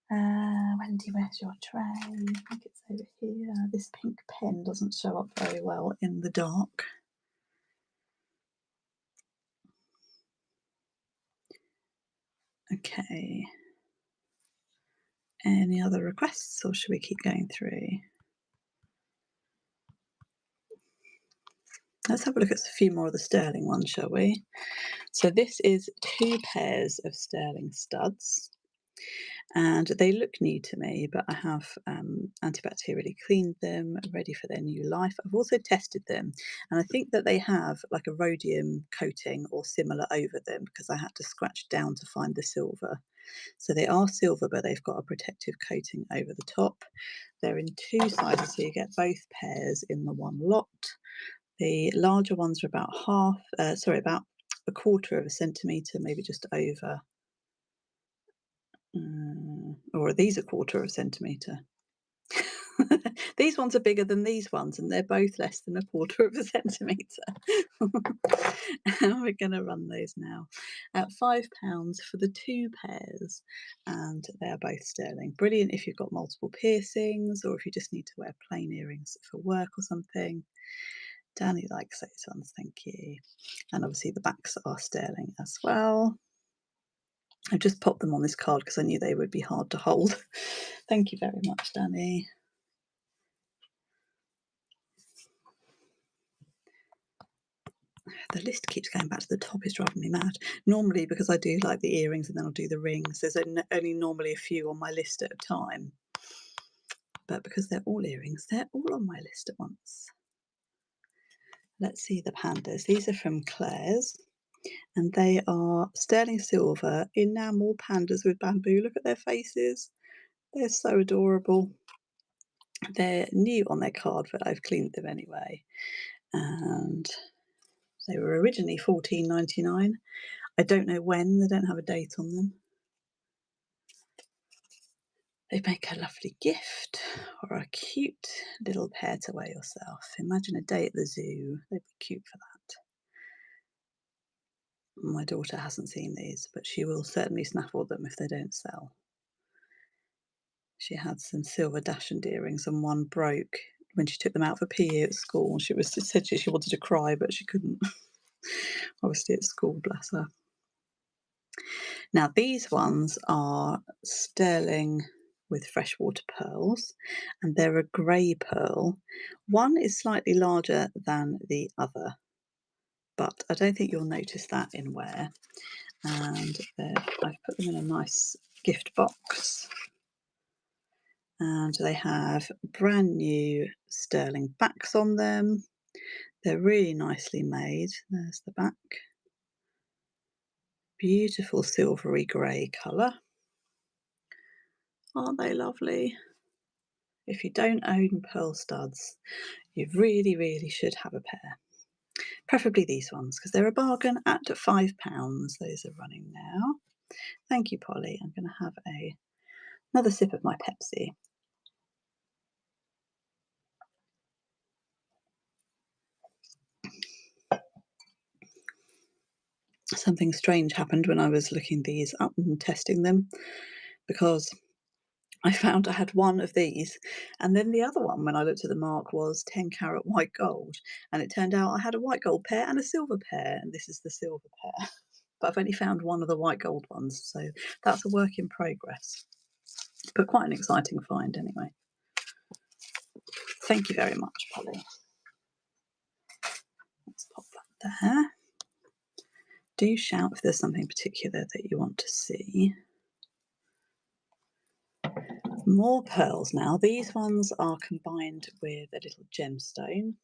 Wendy, where's your tray? I think it's over here. This pink pen doesn't show up very well in the dark. Okay. Any other requests, or should we keep going through? Let's have a look at a few more of the sterling ones, shall we? So this is 2 pairs of sterling studs, and they look new to me, but I have antibacterially cleaned them, ready for their new life. I've also tested them, and I think that they have like a rhodium coating or similar over them, because I had to scratch down to find the silver. So they are silver, but they've got a protective coating over the top. They're in 2 sizes, so you get both pairs in the one lot. The larger ones are about about a quarter of a centimetre, maybe just over. Or are these a quarter of a centimetre? These ones are bigger than these ones, and they're both less than 1/4 of a centimetre. And we're gonna run those now at £5 for the 2 pairs, and they are both sterling. Brilliant if you've got multiple piercings or if you just need to wear plain earrings for work or something. Danny likes those ones, thank you. And obviously the backs are sterling as well. I've just popped them on this card because I knew they would be hard to hold. Thank you very much, Danny. The list keeps going back to the top, it's driving me mad. Normally, because I do like the earrings and then I'll do the rings, there's only normally a few on my list at a time. But because they're all earrings, they're all on my list at once. Let's see the pandas. These are from Claire's, and they are sterling silver enamel pandas with bamboo. Look at their faces. They're so adorable. They're new on their card, but I've cleaned them anyway. And they were originally $14.99. I don't know when, they don't have a date on them. They make a lovely gift or a cute little pair to wear yourself. Imagine a day at the zoo. They'd be cute for that. My daughter hasn't seen these, but she will certainly snaffle them if they don't sell. She had some silver dachshund earrings and one broke when she took them out for PE at school. She said she wanted to cry, but she couldn't. Obviously at school, bless her. Now these ones are sterling with freshwater pearls, and they're a grey pearl. One is slightly larger than the other, but I don't think you'll notice that in wear. And I've put them in a nice gift box, and they have brand new sterling backs on them. They're really nicely made. There's the back. Beautiful silvery grey colour. Aren't they lovely? If you don't own pearl studs, you really, really should have a pair. Preferably these ones, because they're a bargain at £5. Those are running now. Thank you, Polly. I'm going to have another sip of my Pepsi. Something strange happened when I was looking these up and testing them, because I found I had one of these, and then the other one, when I looked at the mark, was 10-carat white gold, and it turned out I had a white gold pair and a silver pair, and this is the silver pair. But I've only found one of the white gold ones, so that's a work in progress. But quite an exciting find anyway. Thank you very much, Polly. Let's pop that there. Do shout if there's something particular that you want to see. More pearls now. These ones are combined with a little gemstone,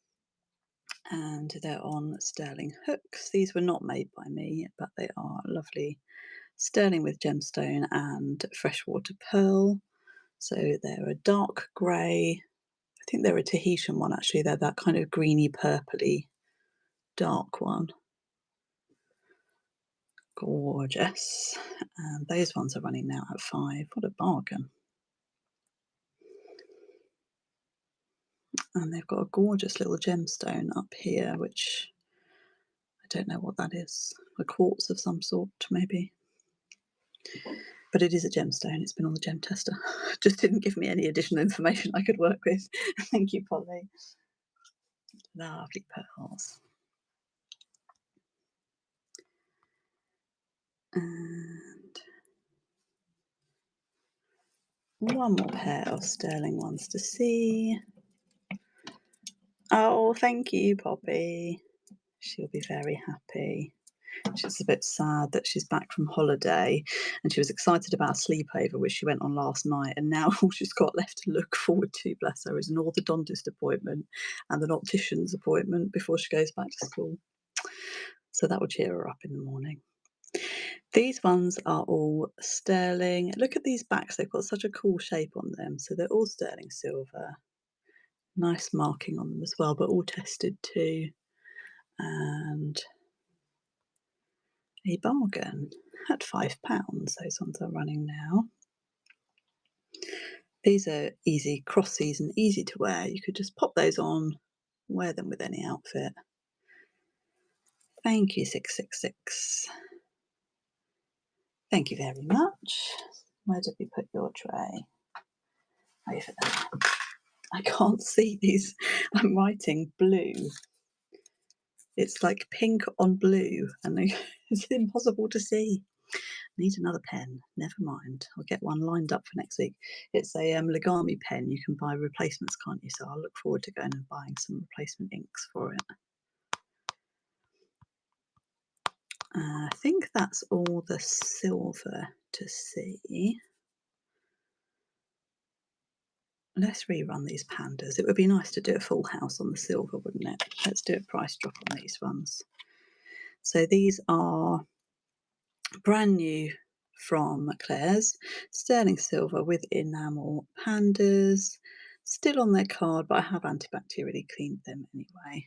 and they're on sterling hooks. These were not made by me, but they are lovely sterling with gemstone and freshwater pearl. So they're a dark grey. I think they're a Tahitian one actually. They're that kind of greeny purpley dark one. Gorgeous. And those ones are running now at £5. What a bargain. And they've got a gorgeous little gemstone up here, which I don't know what that is. A quartz of some sort, maybe. But it is a gemstone. It's been on the gem tester. Just didn't give me any additional information I could work with. Thank you, Polly. Lovely pearls. And one more pair of sterling ones to see. Oh, thank you, Poppy. She'll be very happy. She's a bit sad that she's back from holiday, and she was excited about a sleepover, which she went on last night, and now all she's got left to look forward to, bless her, is an orthodontist appointment and an optician's appointment before she goes back to school. So that will cheer her up in the morning. These ones are all sterling. Look at these backs, they've got such a cool shape on them. So they're all sterling silver. Nice marking on them as well, but all tested too. And a bargain at £5. Those ones are running now. These are easy, cross-season, easy to wear. You could just pop those on, wear them with any outfit. Thank you, 666. Thank you very much. Where did we put your tray? Over there. I can't see these. I'm writing blue. It's like pink on blue, and it's impossible to see. Need another pen. Never mind. I'll get one lined up for next week. It's a Legami pen. You can buy replacements, can't you? So I'll look forward to going and buying some replacement inks for it. I think that's all the silver to see. Let's rerun these pandas. It would be nice to do a full house on the silver, wouldn't it? Let's do a price drop on these ones. So these are brand new from Claire's, sterling silver with enamel pandas. Still on their card, but I have antibacterially cleaned them anyway.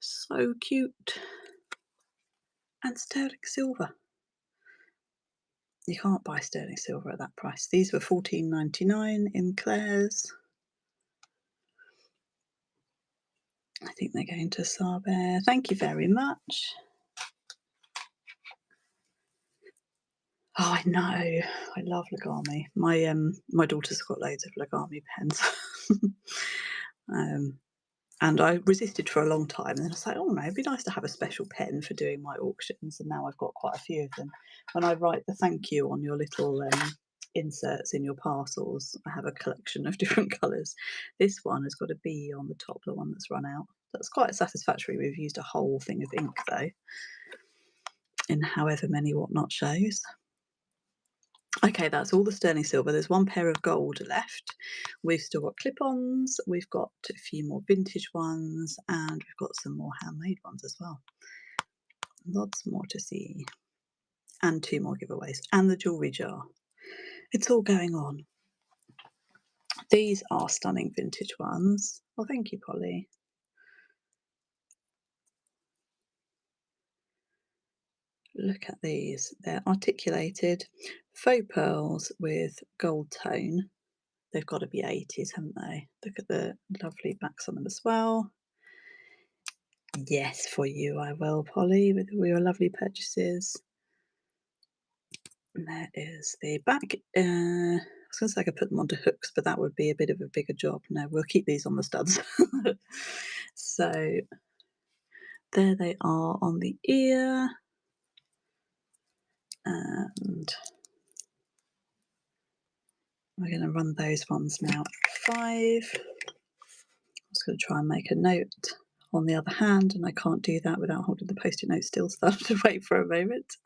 So cute. And sterling silver. You can't buy sterling silver at that price. These were $14.99 in Claire's. I think they're going to Saber. Thank you very much. Oh, I know. I love Legami. My daughter's got loads of Legami pens. And I resisted for a long time. And then I was like, oh no, it'd be nice to have a special pen for doing my auctions. And now I've got quite a few of them. When I write the thank you on your little inserts in your parcels, I have a collection of different colours. This one has got a B on the top, the one that's run out. That's quite satisfactory. We've used a whole thing of ink though, in however many whatnot shows. Okay, that's all the sterling silver. There's one pair of gold left. We've still got clip-ons. We've got a few more vintage ones, and we've got some more handmade ones as well. Lots more to see. And 2 more giveaways. And the jewellery jar. It's all going on. These are stunning vintage ones. Well, thank you, Polly. Look at these. They're articulated faux pearls with gold tone. They've got to be 80s, haven't they? Look at the lovely backs on them as well. Yes, for you I will, Polly, with all your lovely purchases. And there is the back. I was going to say I could put them onto hooks, but that would be a bit of a bigger job. No, we'll keep these on the studs. So there they are on the ear. And we're going to run those ones now at 5. I was going to try and make a note on the other hand, and I can't do that without holding the post-it note still, so I have to wait for a moment.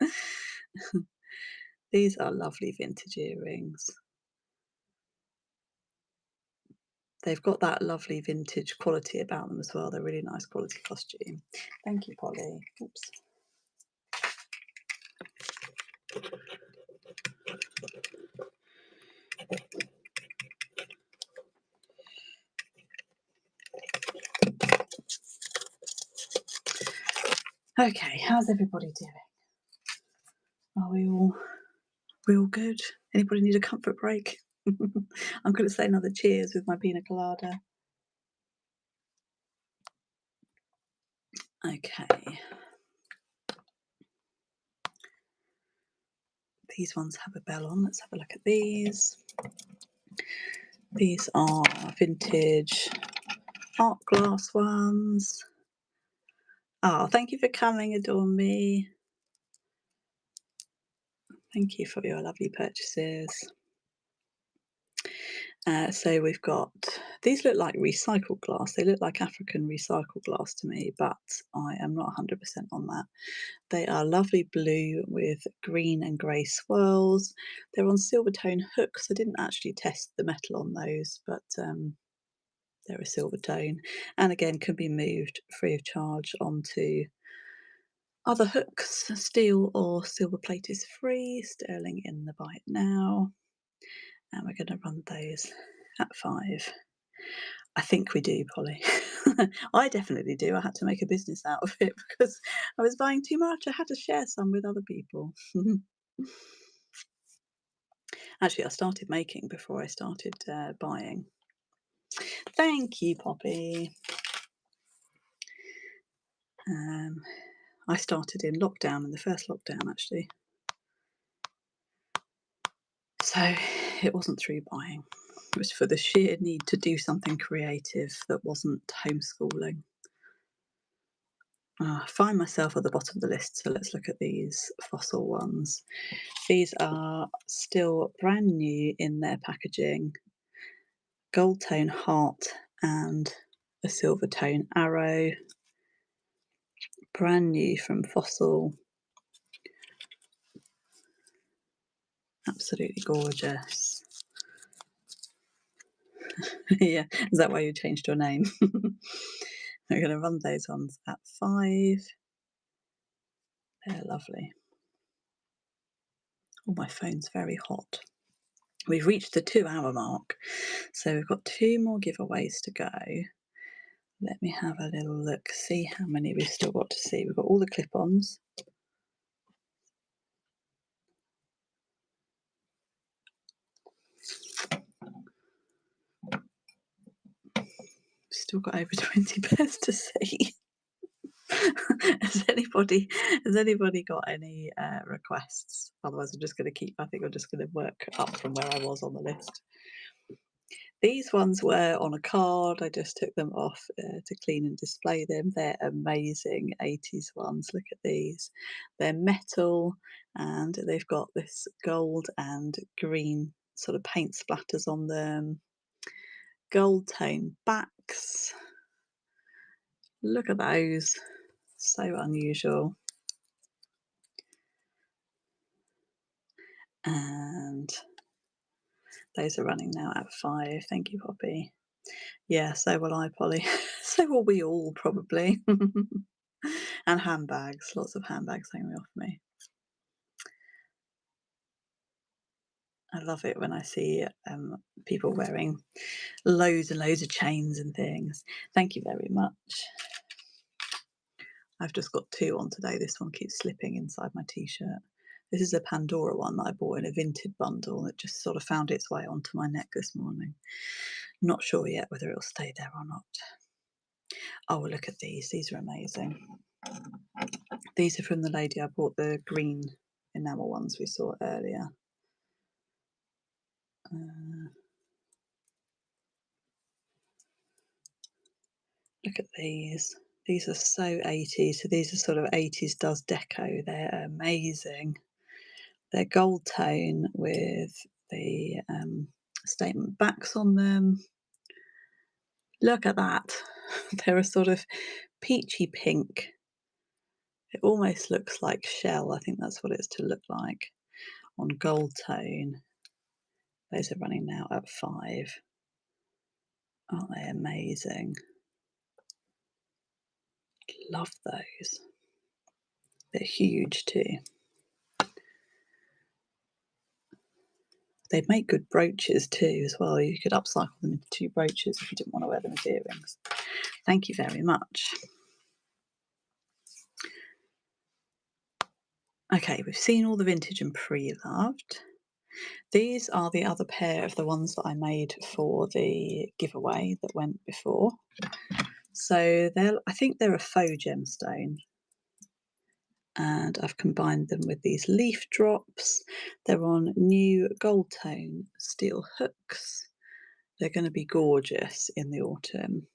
These are lovely vintage earrings. They've got that lovely vintage quality about them as well. They're really nice quality costume. Thank you, Polly. Oops. Okay, how's everybody doing? Are we all good? Anybody need a comfort break? I'm going to say another cheers with my pina colada. Okay. These ones have a bell on. Let's have a look at these. These are vintage art glass ones. Oh, thank you for coming, Adore Me. Thank you for your lovely purchases. So we've got, these look like recycled glass. They look like African recycled glass to me, but I am not 100% on that. They are lovely blue with green and grey swirls. They're on silver tone hooks. I didn't actually test the metal on those, but they're a silver tone. And again, can be moved free of charge onto other hooks. Steel or silver plate is free. Sterling in the bite now. And we're going to run those at 5. I think we do, Polly. I definitely do. I had to make a business out of it because I was buying too much. I had to share some with other people. Actually, I started making before I started buying. Thank you, Poppy. I started in lockdown, in the first lockdown, actually. So it wasn't through buying. It was for the sheer need to do something creative that wasn't homeschooling. Find myself at the bottom of the list, so let's look at these fossil ones. These are still brand new in their packaging. Gold tone heart and a silver tone arrow. Brand new from Fossil. Absolutely gorgeous. Yeah, is that why you changed your name? We're going to run those ones at 5. They're lovely. Oh, my phone's very hot. We've reached the 2-hour mark, so we've got 2 more giveaways to go. Let me have a little look, see how many we've still got to see. We've got all the clip-ons. Still got over 20 pairs to see. has anybody got any requests? Otherwise, I'm just going to keep. I think I'm just going to work up from where I was on the list. These ones were on a card. I just took them off to clean and display them. They're amazing 80s ones. Look at these. They're metal and they've got this gold and green sort of paint splatters on them. Gold tone backs. Look at those. So unusual. And those are running now at 5. Thank you, Poppy. Yeah, so will I, Polly. So will we all, probably. And handbags. Lots of handbags hanging off me. I love it when I see people wearing loads and loads of chains and things. Thank you very much. I've just got 2 on today. This one keeps slipping inside my t-shirt. This is a Pandora one that I bought in a Vinted bundle that just sort of found its way onto my neck this morning. Not sure yet whether it'll stay there or not. Oh, look at these. These are amazing. These are from the lady I bought the green enamel ones we saw earlier. Look at these. These are so 80s. So these are sort of 80s does deco. They're amazing. They're gold tone with the statement backs on them. Look at that. They're a sort of peachy pink. It almost looks like shell. I think that's what it's to look like on gold tone. Those are running now at 5. Aren't they amazing? Love those. They're huge too. They make good brooches too as well. You could upcycle them into 2 brooches if you didn't want to wear them as earrings. Thank you very much. Okay, we've seen all the vintage and pre-loved. These are the other pair of the ones that I made for the giveaway that went before. So I think they're a faux gemstone. And I've combined them with these leaf drops. They're on new gold tone steel hooks. They're going to be gorgeous in the autumn.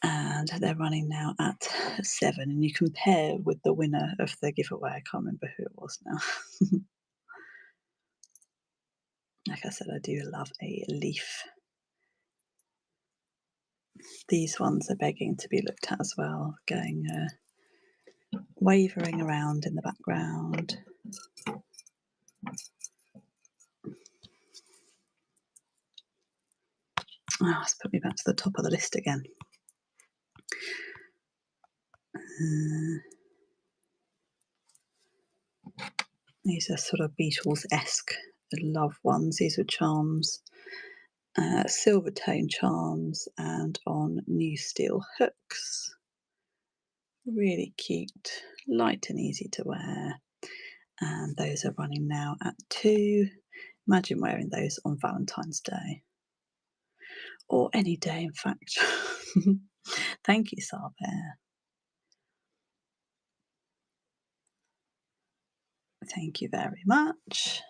And they're running now at 7. And you compare with the winner of the giveaway. I can't remember who it was now. Like I said, I do love a leaf. These ones are begging to be looked at as well, going wavering around in the background. It's put me back to the top of the list again. These are sort of Beatles-esque love ones. These are charms, silver tone charms, and on new steel hooks. Really cute, light and easy to wear. And those are running now at 2. Imagine wearing those on Valentine's Day. Or any day, in fact. Thank you, Sarbear. Thank you very much.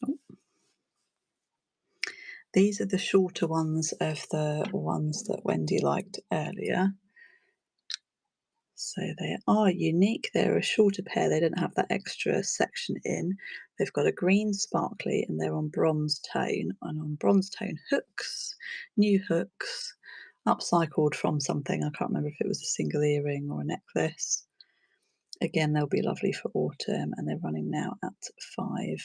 Oh. These are the shorter ones of the ones that Wendy liked earlier. So they are unique. They're a shorter pair. They don't have that extra section in. They've got a green sparkly and they're on bronze tone. And on bronze tone hooks, new hooks, upcycled from something. I can't remember if it was a single earring or a necklace. Again, they'll be lovely for autumn and they're running now at £5.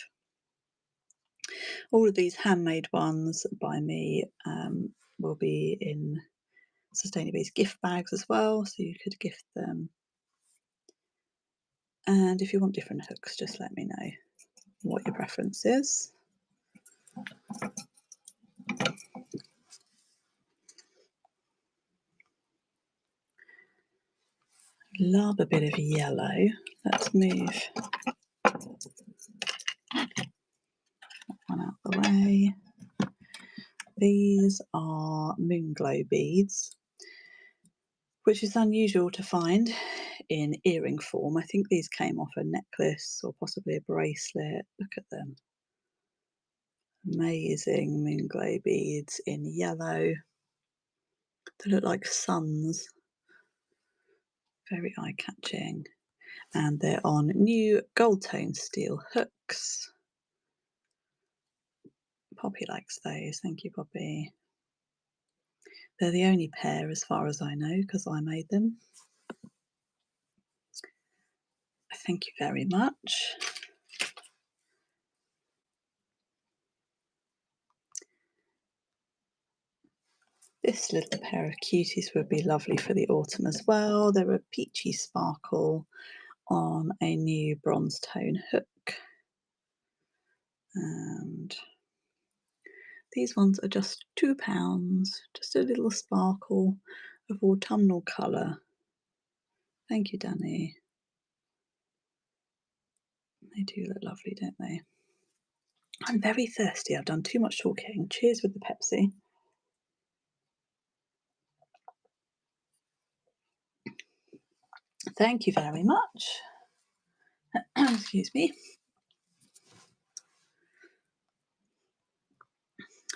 All of these handmade ones by me will be in sustainability gift bags as well, so you could gift them. And if you want different hooks, just let me know what your preference is. Love a bit of yellow. Let's move that one out the way. These are moon glow beads, which is unusual to find in earring form. I think these came off a necklace or possibly a bracelet. Look at them. Amazing moon glow beads in yellow. They look like suns. Very eye-catching. And they're on new gold tone steel hooks. Poppy likes those. Thank you, Poppy. They're the only pair as far as I know because I made them. Thank you very much. This little pair of cuties would be lovely for the autumn as well. They're a peachy sparkle on a new bronze tone hook. And these ones are just £2, just a little sparkle of autumnal colour. Thank you, Danny. They do look lovely, don't they? I'm very thirsty. I've done too much talking. Cheers with the Pepsi. Thank you very much. Excuse me.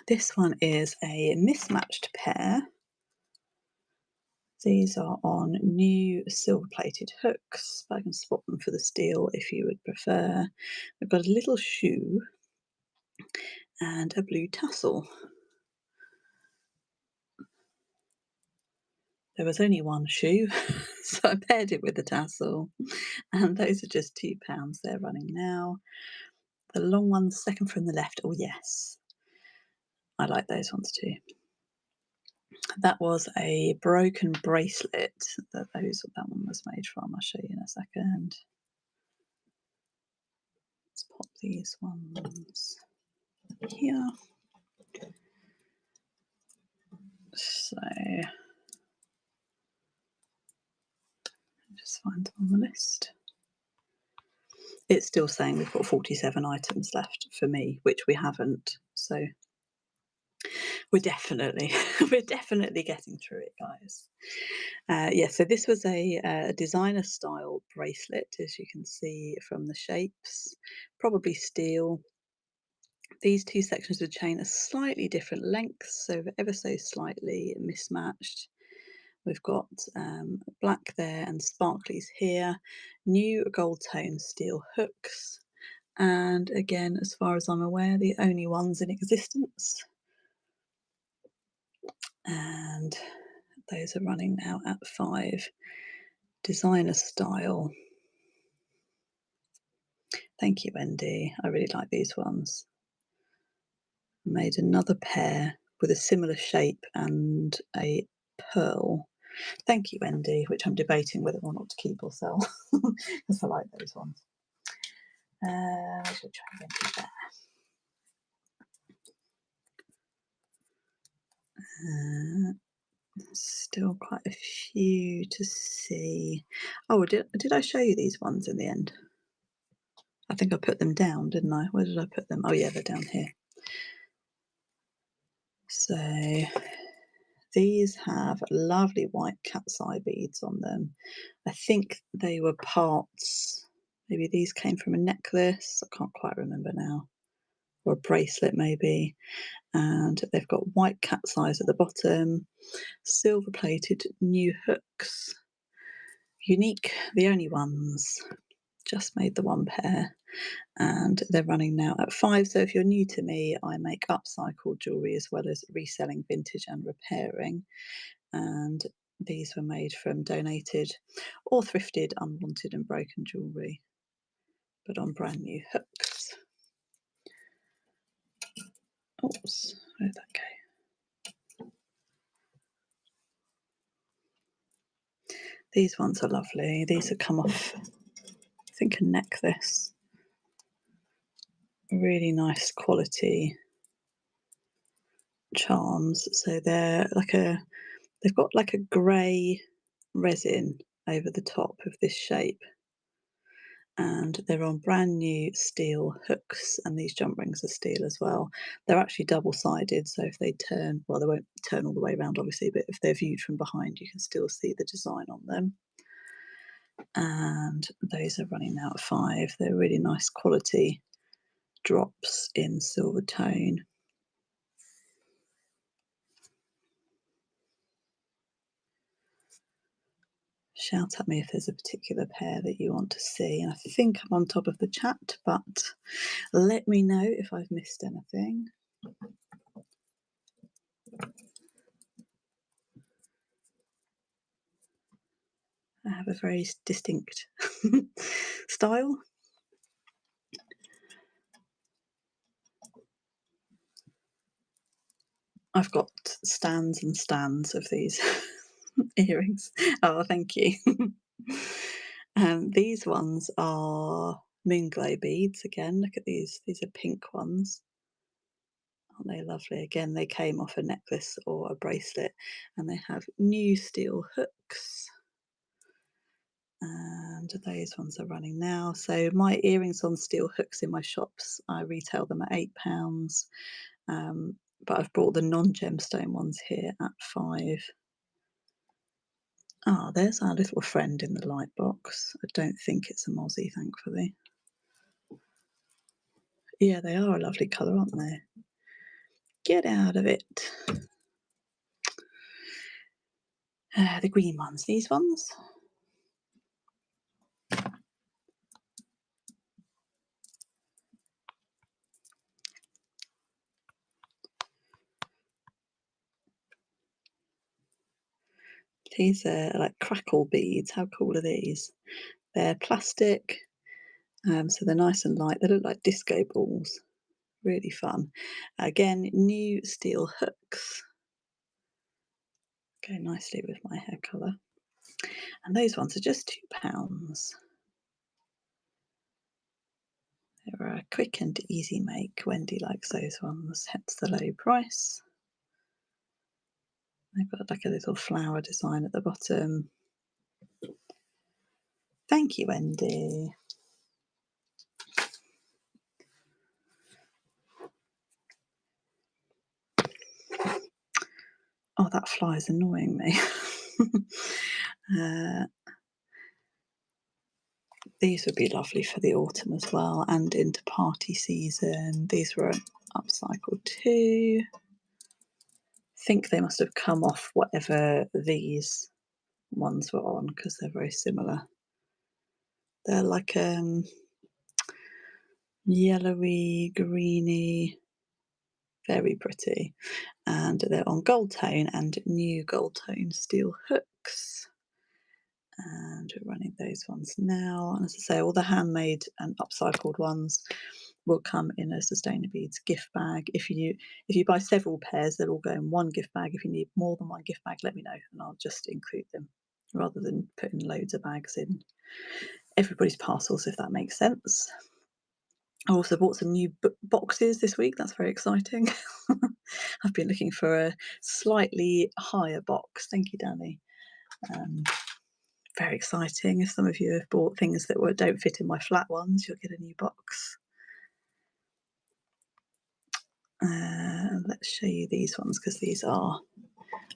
This one is a mismatched pair. These are on new silver-plated hooks, but I can swap them for the steel if you would prefer. They've got a little shoe and a blue tassel. There was only one shoe, so I paired it with the tassel. And those are just £2. They're running now. The long ones, second from the left. Oh, yes. I like those ones too. That was a broken bracelet that one was made from. I'll show you in a second. Let's pop these ones here. So just find them on the list. It's still saying we've got 47 items left for me, which we haven't. So we're definitely getting through it, guys. Yeah, so this was a designer style bracelet, as you can see from the shapes, probably steel. These two sections of the chain are slightly different lengths, so ever so slightly mismatched. We've got black there and sparklies here, new gold tone steel hooks, and again, as far as I'm aware, the only ones in existence. And those are running now at £5. Designer style. Thank you, Wendy. I really like these ones. Made another pair with a similar shape and a pearl. Thank you, Wendy, which I'm debating whether or not to keep or sell because I like those ones. We'll try and get there. Still quite a few to see. Oh, did I show you these ones in the end? I think I put them down, didn't I? Where did I put them? Oh yeah, they're down here. So these have lovely white cat's eye beads on them. I think they were parts, maybe these came from a necklace, I can't quite remember now, or a bracelet maybe. And they've got white cat's eyes at the bottom, silver plated new hooks, unique, the only ones, just made the one pair. And they're running now at 5. So if you're new to me, I make upcycled jewellery as well as reselling vintage and repairing. And these were made from donated or thrifted, unwanted and broken jewellery, but on brand new hooks. Oops, where'd that go? These ones are lovely. These have come off, I think, a necklace. Really nice quality charms. So they're like they've got like a grey resin over the top of this shape, and they're on brand new steel hooks, and these jump rings are steel as well. They're actually double-sided, so if they turn, well, they won't turn all the way around obviously, but if they're viewed from behind you can still see the design on them. And those are running now at 5. They're really nice quality drops in silver tone. Shout at me if there's a particular pair that you want to see. And I think I'm on top of the chat, but let me know if I've missed anything. I have a very distinct style. I've got stands and stands of these earrings. Oh, thank you. These ones are moonglow beads again. Look at these. These are pink ones. Aren't they lovely? Again, they came off a necklace or a bracelet, and they have new steel hooks. And those ones are running now. So my earrings on steel hooks in my shops, I retail them at £8. But I've brought the non-gemstone ones here at 5. Ah, there's our little friend in the light box. I don't think it's a mozzie, thankfully. Yeah, they are a lovely colour, aren't they? Get out of it. The green ones, these ones. These are like crackle beads. How cool are these? They're plastic, so they're nice and light. They look like disco balls. Really fun. Again, new steel hooks. Go nicely with my hair colour. And those ones are just £2. They're a quick and easy make. Wendy likes those ones, hence the low price. They've got like a little flower design at the bottom. Thank you, Wendy. Oh, that fly is annoying me. These would be lovely for the autumn as well and into party season. These were upcycled too. I think they must have come off whatever these ones were on because they're very similar. They're like yellowy, greeny, very pretty. And they're on gold tone and new gold tone steel hooks. And we're running those ones now. And as I say, all the handmade and upcycled ones will come in a Sustainabeads gift bag. If you buy several pairs, they'll all go in one gift bag. If you need more than one gift bag, let me know and I'll just include them rather than putting loads of bags in everybody's parcels, if that makes sense. I also bought some new boxes this week. That's very exciting. I've been looking for a slightly higher box. Thank you, Danny. very exciting. If some of you have bought things that don't fit in my flat ones, you'll get a new box. Let's show you these ones because these are,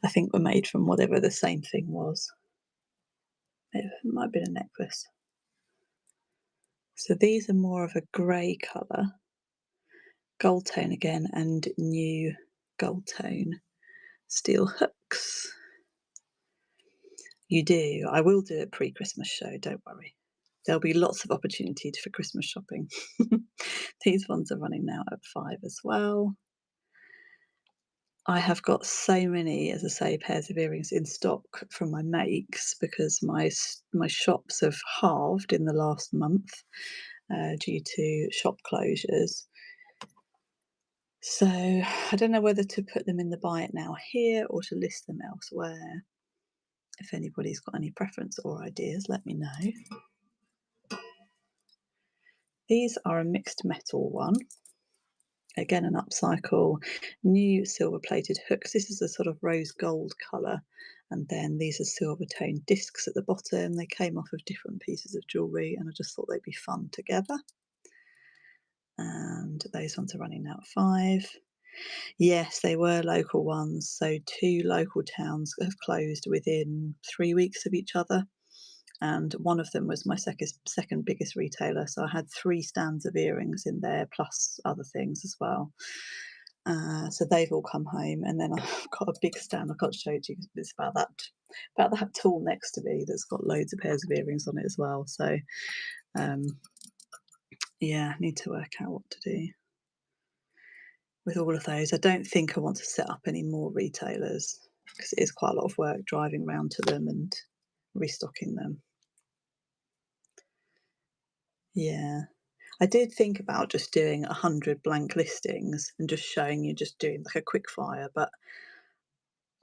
I think, were made from whatever the same thing was. It might have been a necklace. So these are more of a grey colour, gold tone again, and new gold tone steel hooks. You do. I will do a pre-Christmas show, don't worry. There'll be lots of opportunity for Christmas shopping. These ones are running now at 5 as well. I have got so many, as I say, pairs of earrings in stock from my makes because my shops have halved in the last month due to shop closures. So I don't know whether to put them in the buy it now here or to list them elsewhere. If anybody's got any preference or ideas, let me know. These are a mixed metal one. Again, an upcycle, new silver plated hooks. This is a sort of rose gold colour. And then these are silver toned discs at the bottom. They came off of different pieces of jewellery and I just thought they'd be fun together. And those ones are running now at 5. Yes, they were local ones. So 2 local towns have closed within 3 weeks of each other. And one of them was my second biggest retailer. So I had 3 stands of earrings in there, plus other things as well. So they've all come home. And then I've got a big stand. I've got to show it to you. It's about that tool next to me that's got loads of pairs of earrings on it as well. So, yeah, I need to work out what to do with all of those. I don't think I want to set up any more retailers because it is quite a lot of work driving around to them and restocking them. Yeah. I did think about just doing 100 blank listings and just showing you, just doing like a quick fire, but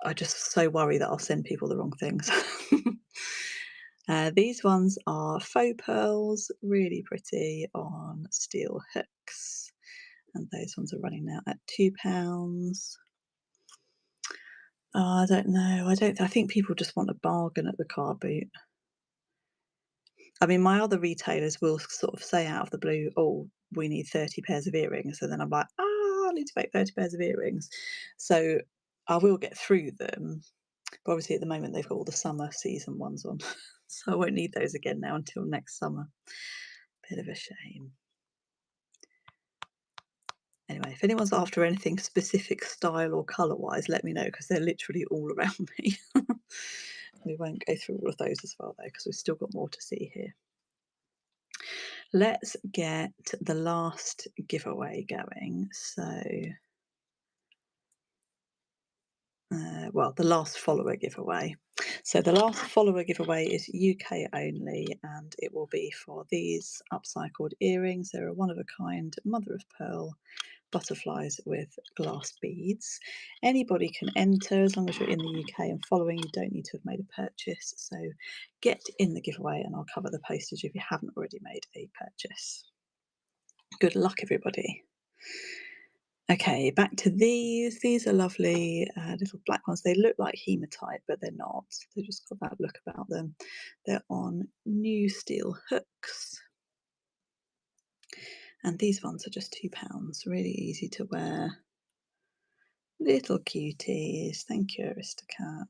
I just so worry that I'll send people the wrong things. These ones are faux pearls, really pretty on steel hooks. And those ones are running now at £2. Oh, I don't know. I think people just want a bargain at the car boot. I mean, my other retailers will sort of say out of the blue, oh, we need 30 pairs of earrings. And then I'm like, I need to make 30 pairs of earrings. So I will get through them. But obviously at the moment they've got all the summer season ones on. So I won't need those again now until next summer. Bit of a shame. Anyway, if anyone's after anything specific style or colour-wise, let me know because they're literally all around me. We won't go through all of those as well though because we've still got more to see here. Let's get the last giveaway going. So, well, the last follower giveaway. So the last follower giveaway is UK only, and it will be for these upcycled earrings. They're a one-of-a-kind mother of pearl butterflies with glass beads. Anybody can enter as long as you're in the UK and following. You don't need to have made a purchase. So get in the giveaway and I'll cover the postage if you haven't already made a purchase. Good luck, everybody. Okay, back to these. These are lovely little black ones. They look like hematite, but they're not. They've just got that look about them. They're on new steel hooks. And these ones are just £2. Really easy to wear. Little cuties. Thank you, Aristocat.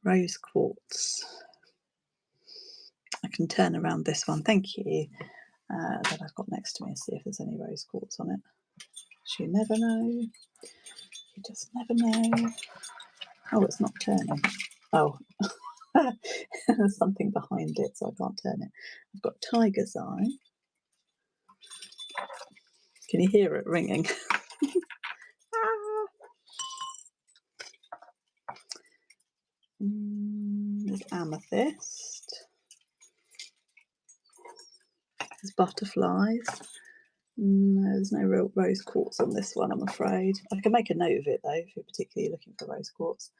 Rose quartz. I can turn around this one. Thank you. That I've got next to me and see if there's any rose quartz on it. You never know. You just never know. Oh, it's not turning. Oh, there's something behind it, so I can't turn it. I've got tiger's eye. Can you hear it ringing? There's amethyst. There's butterflies. No, there's no real rose quartz on this one, I'm afraid. I can make a note of it though, if you're particularly looking for rose quartz,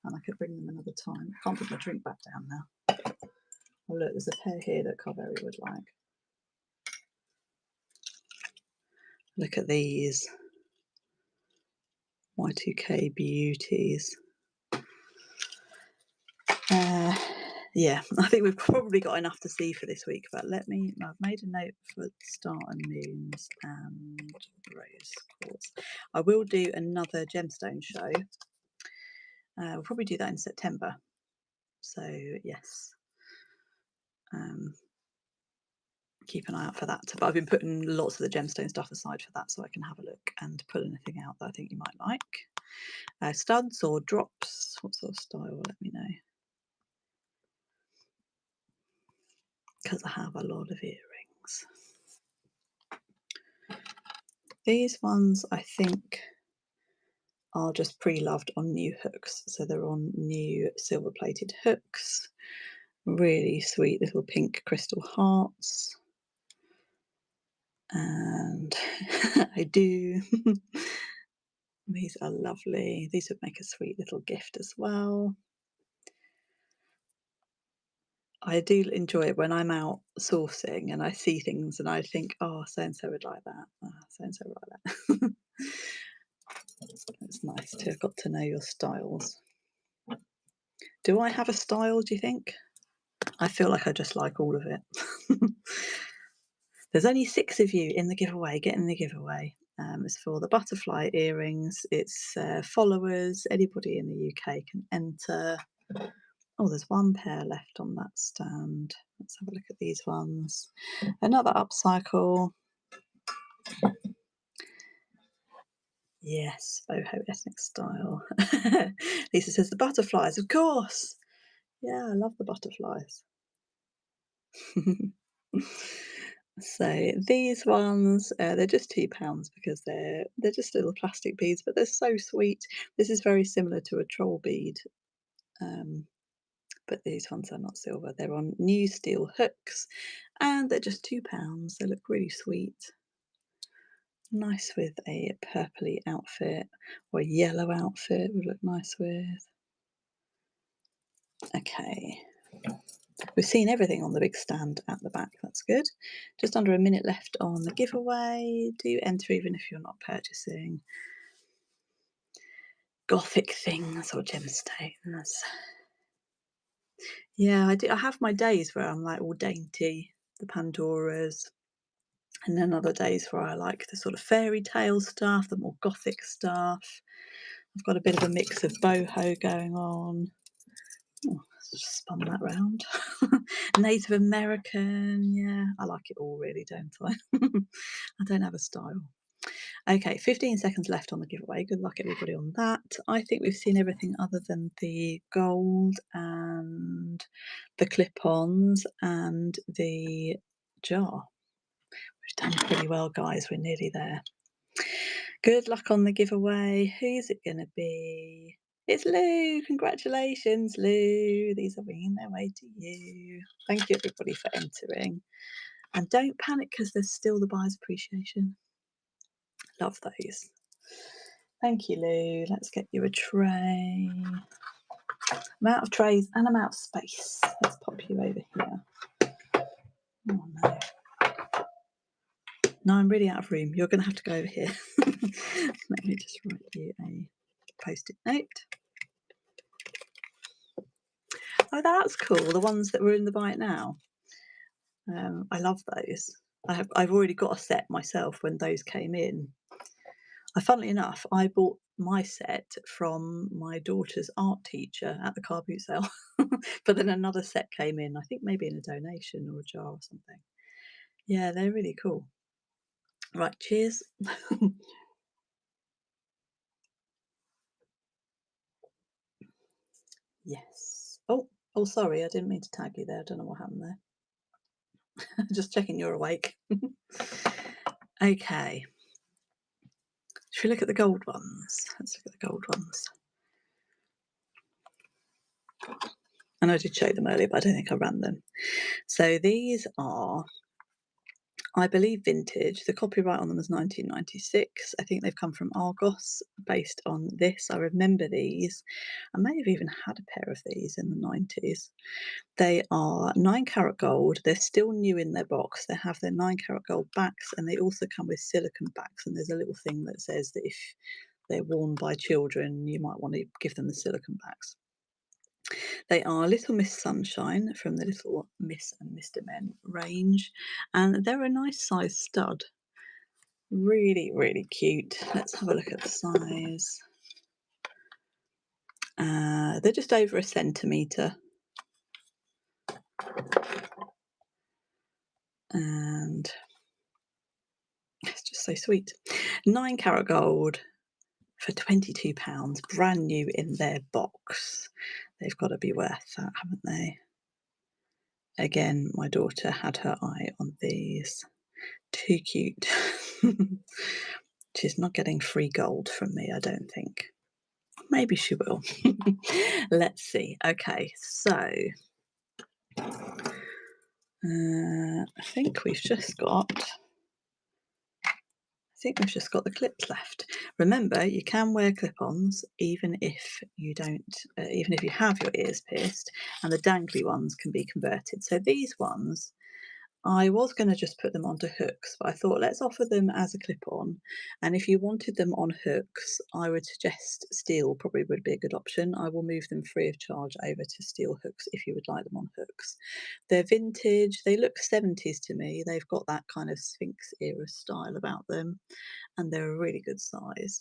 and I could bring them another time. I can't put my drink back down now. Oh look, there's a pair here that Carberry would like. Look at these. Y2K beauties. Yeah, I think we've probably got enough to see for this week, but I've made a note for star and moons and rose quartz. I will do another gemstone show. We'll probably do that in September. So yes, keep an eye out for that. But I've been putting lots of the gemstone stuff aside for that, so I can have a look and pull anything out that I think you might like. Studs or drops, what sort of style? Let me know, because I have a lot of earrings. These ones I think are just pre-loved on new hooks, so they're on new silver plated hooks. Really sweet little pink crystal hearts, and I do. These are lovely. These would make a sweet little gift as well. I do enjoy it when I'm out sourcing and I see things and I think, oh, so and so would like that. So and so would like that. It's nice to have got to know your styles. Do I have a style, do you think? I feel like I just like all of it. There's only 6 of you in the giveaway. Get in the giveaway. It's for the butterfly earrings. It's followers. Anybody in the UK can enter. Oh, there's 1 pair left on that stand. Let's have a look at these ones. Another upcycle. Yes, boho ethnic style. Lisa says the butterflies, of course. Yeah, I love the butterflies. So these ones, they're just £2 because they're just little plastic beads, but they're so sweet. This is very similar to a troll bead, but these ones are not silver. They're on new steel hooks, and they're just £2. They look really sweet. Nice with a purpley outfit or a yellow outfit would look nice with. Okay. We've seen everything on the big stand at the back. That's good. Just under a minute left on the giveaway. Do enter even if you're not purchasing gothic things or gemstones. Yeah, I have my days where I'm like all dainty, the Pandoras, and then other days where I like the sort of fairy tale stuff, the more gothic stuff. I've got a bit of a mix of boho going on. Oh, just spun that round. Native American, yeah, I like it all really, don't I? I don't have a style. Okay, 15 seconds left on the giveaway. Good luck everybody on that. I think we've seen everything other than the gold and the clip-ons and the jar. We've done pretty well, guys. We're nearly there. Good luck on the giveaway. Who's it going to be? It's Lou. Congratulations, Lou. These are winging their way to you. Thank you, everybody, for entering. And don't panic because there's still the buyer's appreciation. Love those. Thank you, Lou. Let's get you a tray. I'm out of trays and I'm out of space. Let's pop you over here. Oh, no. No, I'm really out of room. You're going to have to go over here. Let me just write you a post-it note. Oh, that's cool. The ones that were in the Buy It Now. I love those. I've already got a set myself when those came in. Funnily enough, I bought my set from my daughter's art teacher at the car boot sale. But then another set came in, I think maybe in a donation or a jar or something. Yeah, they're really cool. Right, cheers. Yes. Oh, sorry, I didn't mean to tag you there. I don't know what happened there. Just checking you're awake. Okay. Should we look at the gold ones? Let's look at the gold ones. And I did show them earlier, but I don't think I ran them. So these are, I believe, vintage. The copyright on them is 1996. I think they've come from Argos based on this. I remember these. I may have even had a pair of these in the 90s. They are 9-carat gold. They're still new in their box. They have their 9-carat gold backs, and they also come with silicone backs. And there's a little thing that says that if they're worn by children, you might want to give them the silicone backs. They are Little Miss Sunshine from the Little Miss and Mr. Men range, and they're a nice size stud. Really, really cute. Let's have a look at the size. They're just over a centimetre. And it's just so sweet. 9 carat gold for £22, brand new in their box. They've got to be worth that, haven't they? Again, my daughter had her eye on these. Too cute. She's not getting free gold from me, I don't think. Maybe she will. Let's see. Okay, so I think we've just got the clips left. Remember, you can wear clip-ons even if you don't, even if you have your ears pierced, and the dangly ones can be converted. So these ones, I was going to just put them onto hooks, but I thought let's offer them as a clip-on. And if you wanted them on hooks, I would suggest steel probably would be a good option. I will move them free of charge over to steel hooks if you would like them on hooks. They're vintage. They look 70s to me. They've got that kind of Sphinx era style about them, and they're a really good size.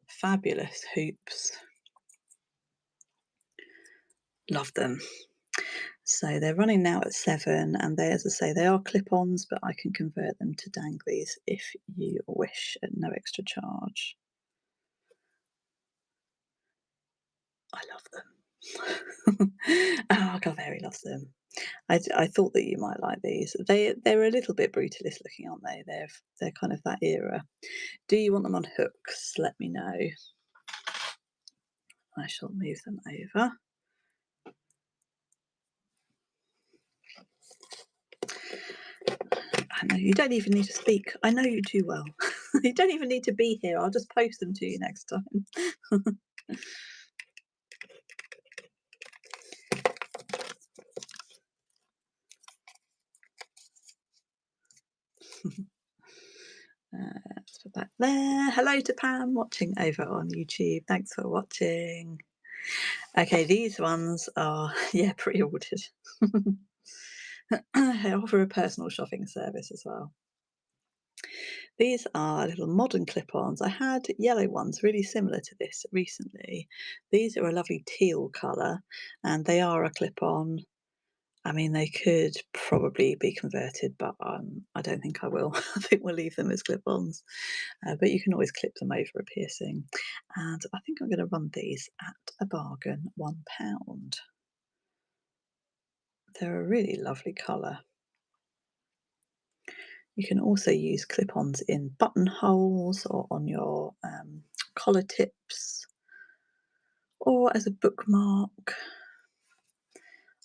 Fabulous hoops. Love them. So they're running now at 7, and they, as I say, they are clip-ons, but I can convert them to danglies if you wish at no extra charge. I love them. Oh, Calvary loves them. I thought that you might like these. They're a little bit brutalist looking, aren't they? They're kind of that era. Do you want them on hooks? Let me know. I shall move them over. I know you don't even need to speak. I know you too well. You don't even need to be here. I'll just post them to you next time. Let's put that there. Hello to Pam watching over on YouTube. Thanks for watching. Okay, these ones are, yeah, pre-ordered. I offer a personal shopping service as well. These are little modern clip-ons. I had yellow ones really similar to this recently. These are a lovely teal colour, and they are a clip-on. I mean, they could probably be converted, but I don't think I will. I think we'll leave them as clip-ons. But you can always clip them over a piercing. And I think I'm going to run these at a bargain, £1. They're a really lovely colour. You can also use clip-ons in buttonholes or on your collar tips or as a bookmark.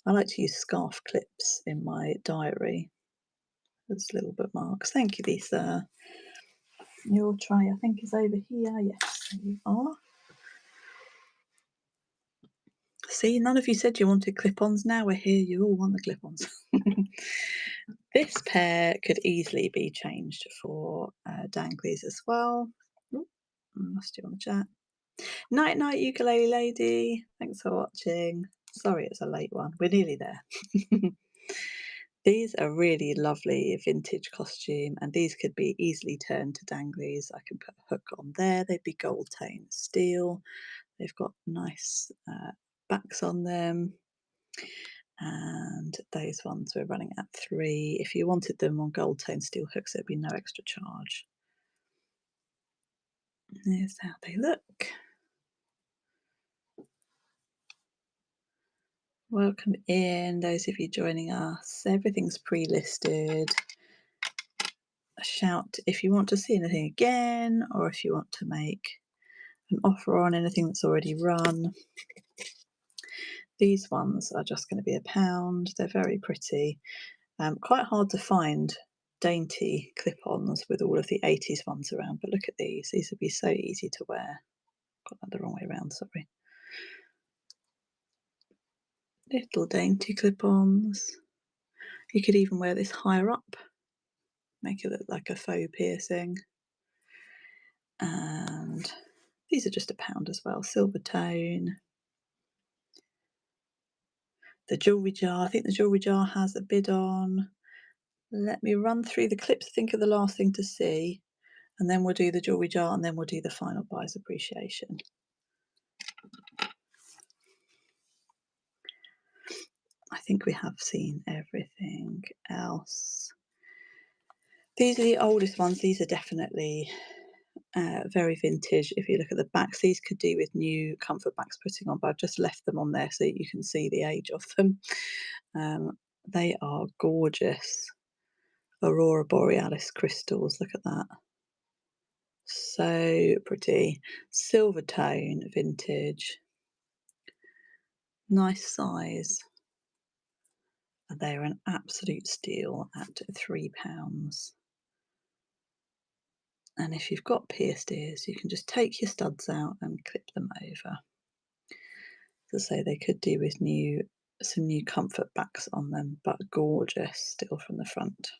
I like to use scarf clips in my diary as little bookmarks. Thank you, Lisa. Your tray, I think, is over here. Yes, there you are. See, none of you said you wanted clip-ons. Now we're here. You all want the clip-ons. This pair could easily be changed for danglies as well. Ooh, I lost you on the chat. Night night, ukulele lady. Thanks for watching. Sorry it's a late one. We're nearly there. These are really lovely vintage costume, and these could be easily turned to danglies. I can put a hook on there. They'd be gold tone steel. They've got nice backs on them. And those ones we're running at 3. If you wanted them on gold tone steel hooks, there'd be no extra charge. Here's how they look. Welcome in, those of you joining us. Everything's pre-listed. Shout if you want to see anything again, or if you want to make an offer on anything that's already run. These ones are just going to be £1. They're very pretty. Quite hard to find dainty clip-ons with all of the 80s ones around, but look at these. These would be so easy to wear. Got that the wrong way around, sorry. Little dainty clip-ons. You could even wear this higher up, make it look like a faux piercing. And These are just £1 as well. Silver tone. The jewellery jar, I think the jewellery jar has a bid on. Let me run through the clips, think of the last thing to see, and then we'll do the jewellery jar, and then we'll do the final buyer's appreciation. I think we have seen everything else. These are the oldest ones. These are definitely very vintage. If you look at the backs, these could do with new comfort backs putting on, but I've just left them on there so you can see the age of them. They are gorgeous. Aurora Borealis crystals, look at that. So pretty. Silver tone, vintage. Nice size. And they're an absolute steal at £3. And if you've got pierced ears, you can just take your studs out and clip them over. As I say, they could do with some new comfort backs on them, but gorgeous still from the front.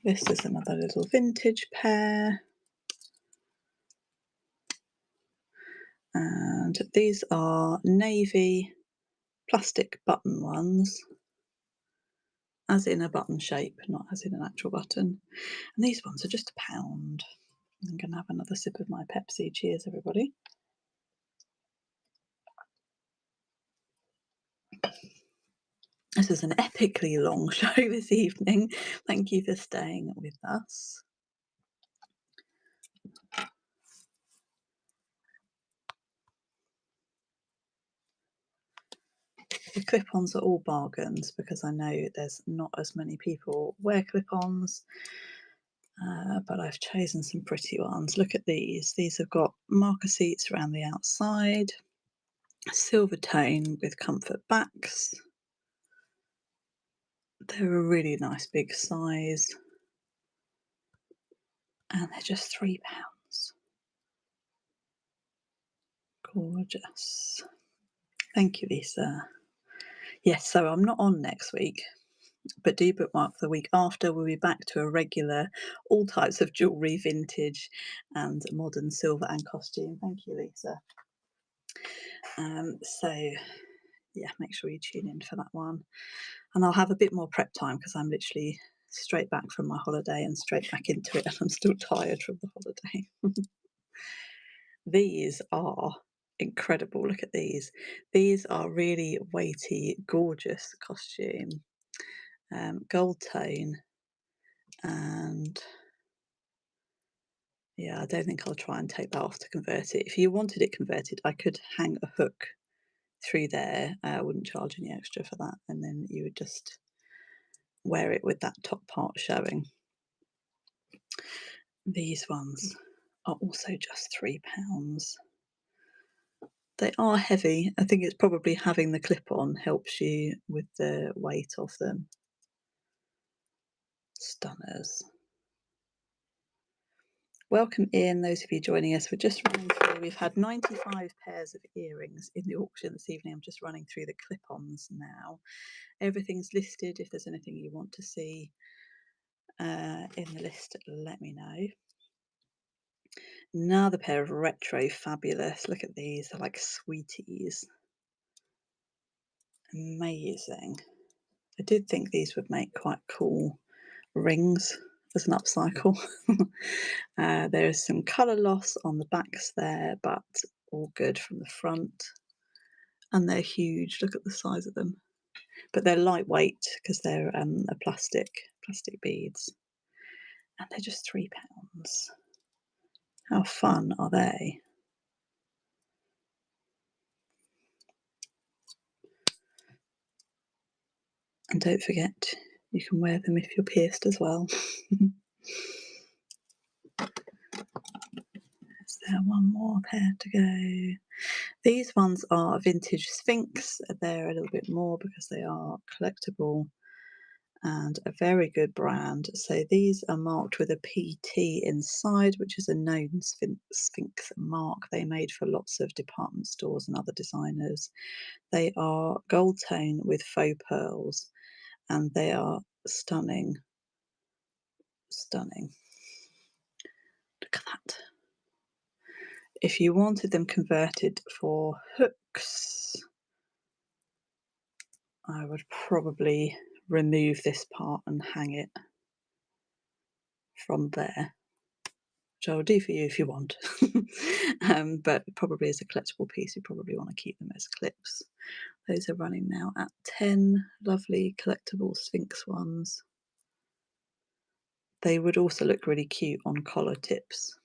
This is another little vintage pair. And these are navy plastic button ones, as in a button shape, not as in an actual button. And these ones are just £1. I'm going to have another sip of my Pepsi. Cheers, everybody. This is an epically long show this evening. Thank you for staying with us. The clip-ons are all bargains because I know there's not as many people wear clip-ons, but I've chosen some pretty ones. Look at these. These have got marker seats around the outside, silver tone with comfort backs. They're a really nice big size, and they're just £3. Gorgeous. Thank you, Lisa. Yes, so I'm not on next week, but do bookmark the week after. We'll be back to a regular, all types of jewellery, vintage and modern, silver and costume. Thank you, Lisa. So yeah, make sure you tune in for that one. And I'll have a bit more prep time because I'm literally straight back from my holiday and straight back into it, and I'm still tired from the holiday. These are incredible. Look at these. These are really weighty, gorgeous costume. Gold tone, and yeah, I don't think I'll try and take that off to convert it. If you wanted it converted, I could hang a hook through there. I wouldn't charge any extra for that, and then you would just wear it with that top part showing. These ones are also just £3. They are heavy. I think it's probably having the clip on helps you with the weight of them. Stunners. Welcome in, those of you joining us. We're just running through, we've had 95 pairs of earrings in the auction this evening. I'm just running through the clip-ons now. Everything's listed. If there's anything you want to see in the list, let me know. Another pair of retro fabulous. Look at these, they're like sweeties. Amazing. I did think these would make quite cool rings as an upcycle. There is some colour loss on the backs there, but all good from the front. And they're huge. Look at the size of them. But they're lightweight because they're a plastic beads. And they're just £3. How fun are they? And don't forget, you can wear them if you're pierced as well. Is there one more pair to go? These ones are vintage Sphinx. They're a little bit more because they are collectible and a very good brand. So these are marked with a PT inside, which is a known Sphinx mark. They made for lots of department stores and other designers. They are gold tone with faux pearls, and they are stunning, stunning. Look at that. If you wanted them converted for hooks, I would probably remove this part and hang it from there, which I will do for you if you want. But probably as a collectible piece, you probably want to keep them as clips. Those are running now at 10. Lovely collectible Sphinx ones. They would also look really cute on collar tips.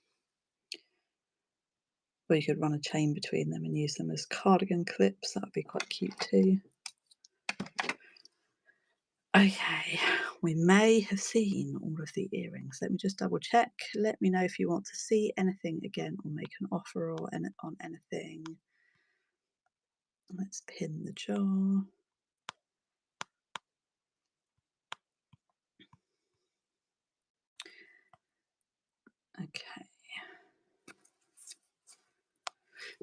Or you could run a chain between them and use them as cardigan clips. That would be quite cute too. Okay, we may have seen all of the earrings. Let me just double check. Let me know if you want to see anything again or make an offer or on anything. Let's pin the jar. Okay.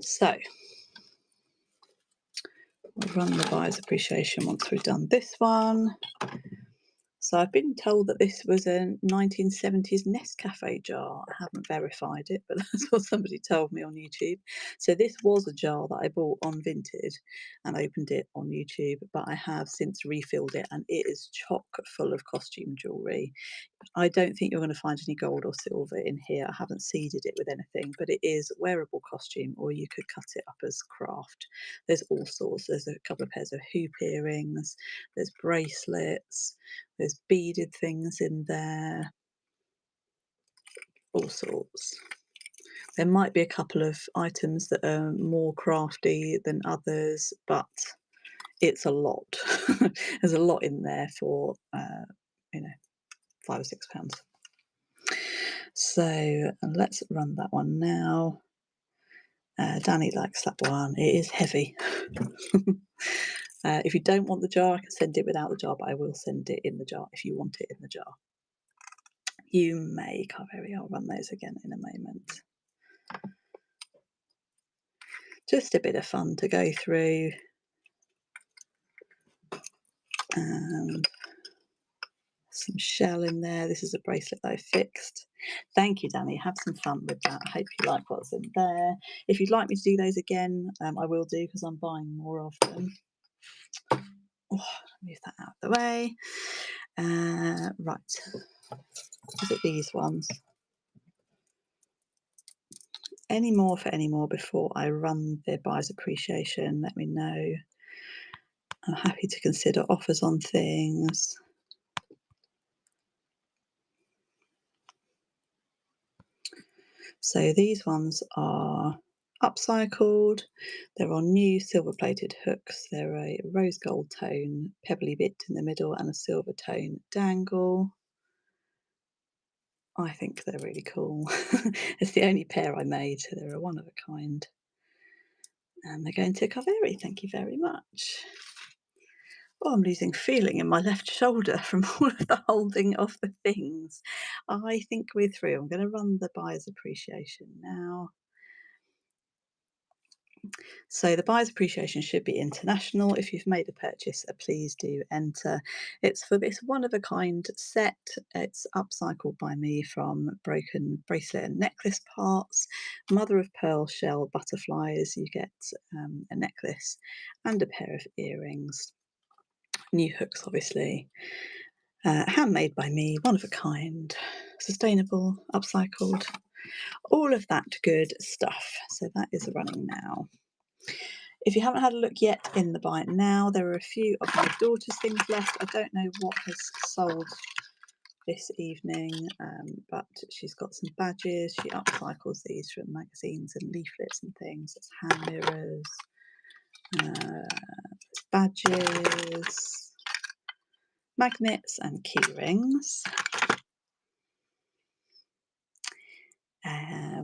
So we'll run the buyer's appreciation once we've done this one. So I've been told that this was a 1970s Nescafe jar. I haven't verified it, but that's what somebody told me on YouTube. So this was a jar that I bought on Vinted and opened it on YouTube, but I have since refilled it and it is chock full of costume jewellery. I don't think you're going to find any gold or silver in here. I haven't seeded it with anything, but it is wearable costume, or you could cut it up as craft. There's all sorts. There's a couple of pairs of hoop earrings. There's bracelets. There's beaded things in there. All sorts. There might be a couple of items that are more crafty than others, but it's a lot. There's a lot in there for, you know, £5 or £6. So let's run that one now. Danny likes that one. It is heavy. If you don't want the jar, I can send it without the jar, but I will send it in the jar if you want it in the jar. You may, Carveri. I'll run those again in a moment. Just a bit of fun to go through. Some shell in there. This is a bracelet that I fixed. Thank you, Danny. Have some fun with that. I hope you like what's in there. If you'd like me to do those again, I will do, because I'm buying more of them. Oh, move that out of the way. Right. Is it these ones? Any more for any more before I run the buyer's appreciation? Let me know. I'm happy to consider offers on things. So these ones are upcycled. They're on new silver-plated hooks. They're a rose gold tone pebbly bit in the middle and a silver tone dangle. I think they're really cool. It's the only pair I made, so they're a one of a kind. And they're going to Carveri. Thank you very much. Oh, I'm losing feeling in my left shoulder from all of the holding of the things. I think we're through. I'm going to run the buyer's appreciation now. So the buyer's appreciation should be international. If you've made a purchase, please do enter. It's for this one-of-a-kind set. It's upcycled by me from broken bracelet and necklace parts. Mother of pearl shell butterflies. You get a necklace and a pair of earrings. New hooks, obviously. Handmade by me, one of a kind, sustainable, upcycled, all of that good stuff. So that is running now. If you haven't had a look yet in the buy it now, there are a few of my daughter's things left. I don't know what has sold this evening, but she's got some badges. She upcycles these from magazines and leaflets and things. It's hand mirrors, badges, magnets and key rings.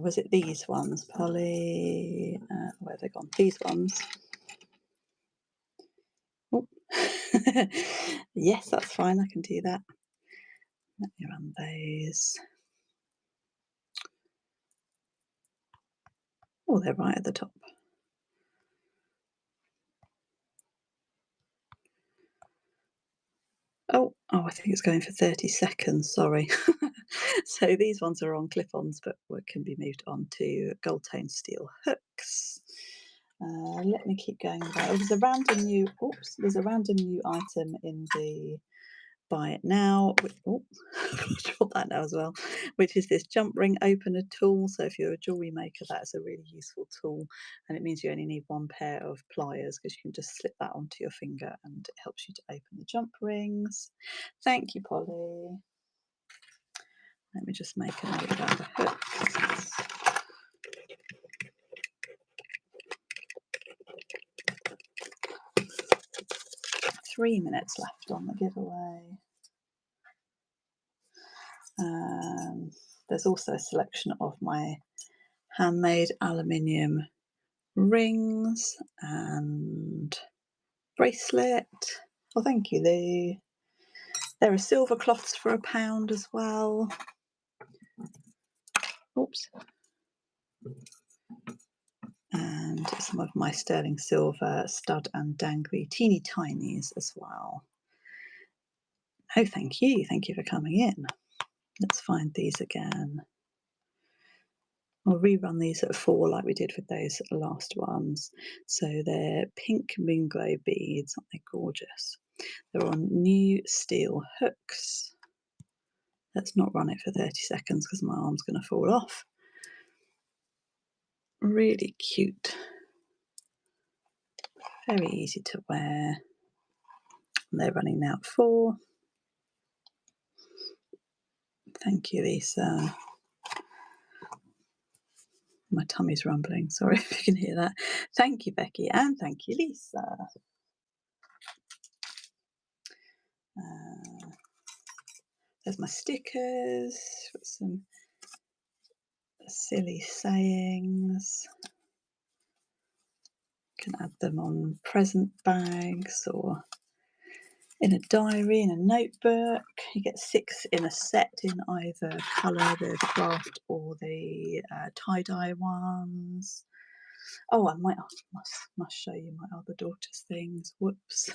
Was it these ones, Polly? Where have they gone? These ones. Oh. Yes, that's fine. I can do that. Let me run those. Oh, they're right at the top. Oh, I think it's going for 30 seconds, sorry. So these ones are on clip-ons, but can be moved on to gold-toned steel hooks. Let me keep going. There's a random new item in the buy it now. Drop that now as well, which is this jump ring opener tool. So if you're a jewellery maker, that's a really useful tool, and it means you only need one pair of pliers because you can just slip that onto your finger and it helps you to open the jump rings. Thank you, Polly. Let me just make a note about the hooks. Three minutes left on the giveaway. There's also a selection of my handmade aluminium rings and bracelet. Oh, thank you, Lou. There are silver cloths for £1 as well. Oops. And some of my sterling silver stud and dangly teeny tinies as well. Oh, thank you. Thank you for coming in. Let's find these again. I'll rerun these at 4 like we did with those last ones. So they're pink moonglow beads. Aren't they gorgeous? They're on new steel hooks. Let's not run it for 30 seconds because my arm's going to fall off. Really cute. Very easy to wear. And they're running now at 4. Thank you, Lisa. My tummy's rumbling. Sorry if you can hear that. Thank you, Becky, and thank you, Lisa. There's my stickers with some silly sayings. You can add them on present bags or in a diary, in a notebook. You get 6 in a set in either colour, the craft or the tie-dye ones. Oh, I must show you my other daughter's things. Whoops.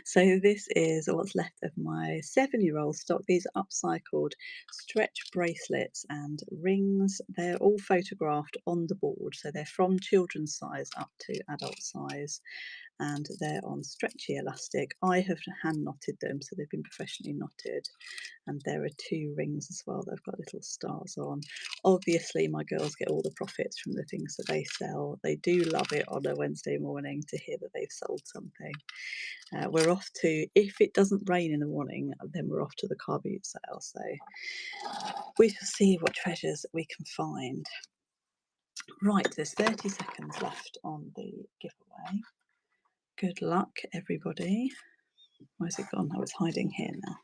So this is what's left of my 7-year-old stock. These are upcycled stretch bracelets and rings. They're all photographed on the board. So they're from children's size up to adult size. And they're on stretchy elastic. I have hand knotted them, so they've been professionally knotted. And there are 2 rings as well that have got little stars on. Obviously, my girls get all the profits from the things that they sell. They do love it on a Wednesday morning to hear that they've sold something. We're off to, if it doesn't rain in the morning, then we're off to the car boot sale. So we shall see what treasures we can find. Right, there's 30 seconds left on the giveaway. Good luck, everybody. Where's it gone? Oh, it's hiding here now.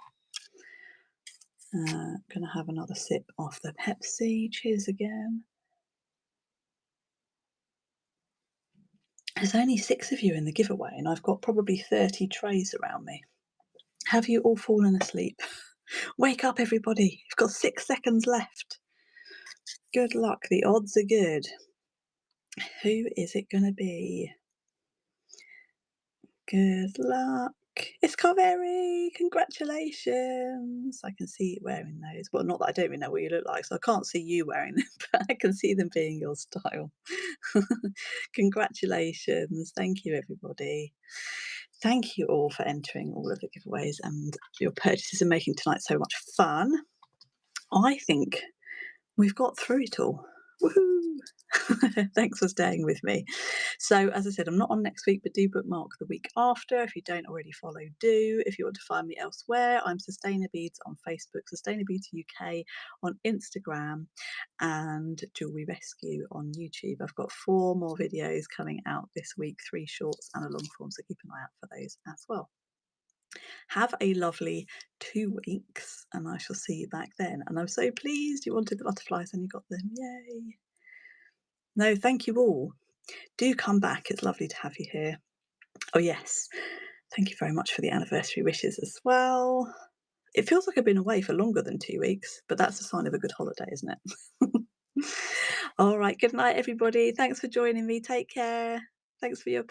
Gonna have another sip of the Pepsi. Cheers again. There's only 6 of you in the giveaway, and I've got probably 30 trays around me. Have you all fallen asleep? Wake up, everybody. You've got 6 seconds left. Good luck. The odds are good. Who is it going to be? Good luck. It's Carvery. Congratulations. I can see you wearing those. Well, not that I don't even know what you look like, so I can't see you wearing them, but I can see them being your style. Congratulations. Thank you, everybody. Thank you all for entering all of the giveaways, and your purchases are making tonight so much fun. I think we've got through it all. Woohoo! Thanks for staying with me. So, as I said, I'm not on next week, but do bookmark the week after. If you don't already follow, do. If you want to find me elsewhere, I'm Sustainabeads on Facebook, Sustainabeads UK on Instagram, and Jewellery Rescue on YouTube. I've got 4 more videos coming out this week, 3 shorts and a long form, so keep an eye out for those as well. Have a lovely 2 weeks, and I shall see you back then. And I'm so pleased you wanted the butterflies and you got them. Yay! No, thank you all. Do come back. It's lovely to have you here. Oh, yes. Thank you very much for the anniversary wishes as well. It feels like I've been away for longer than 2 weeks, but that's a sign of a good holiday, isn't it? All right. Good night, everybody. Thanks for joining me. Take care. Thanks for your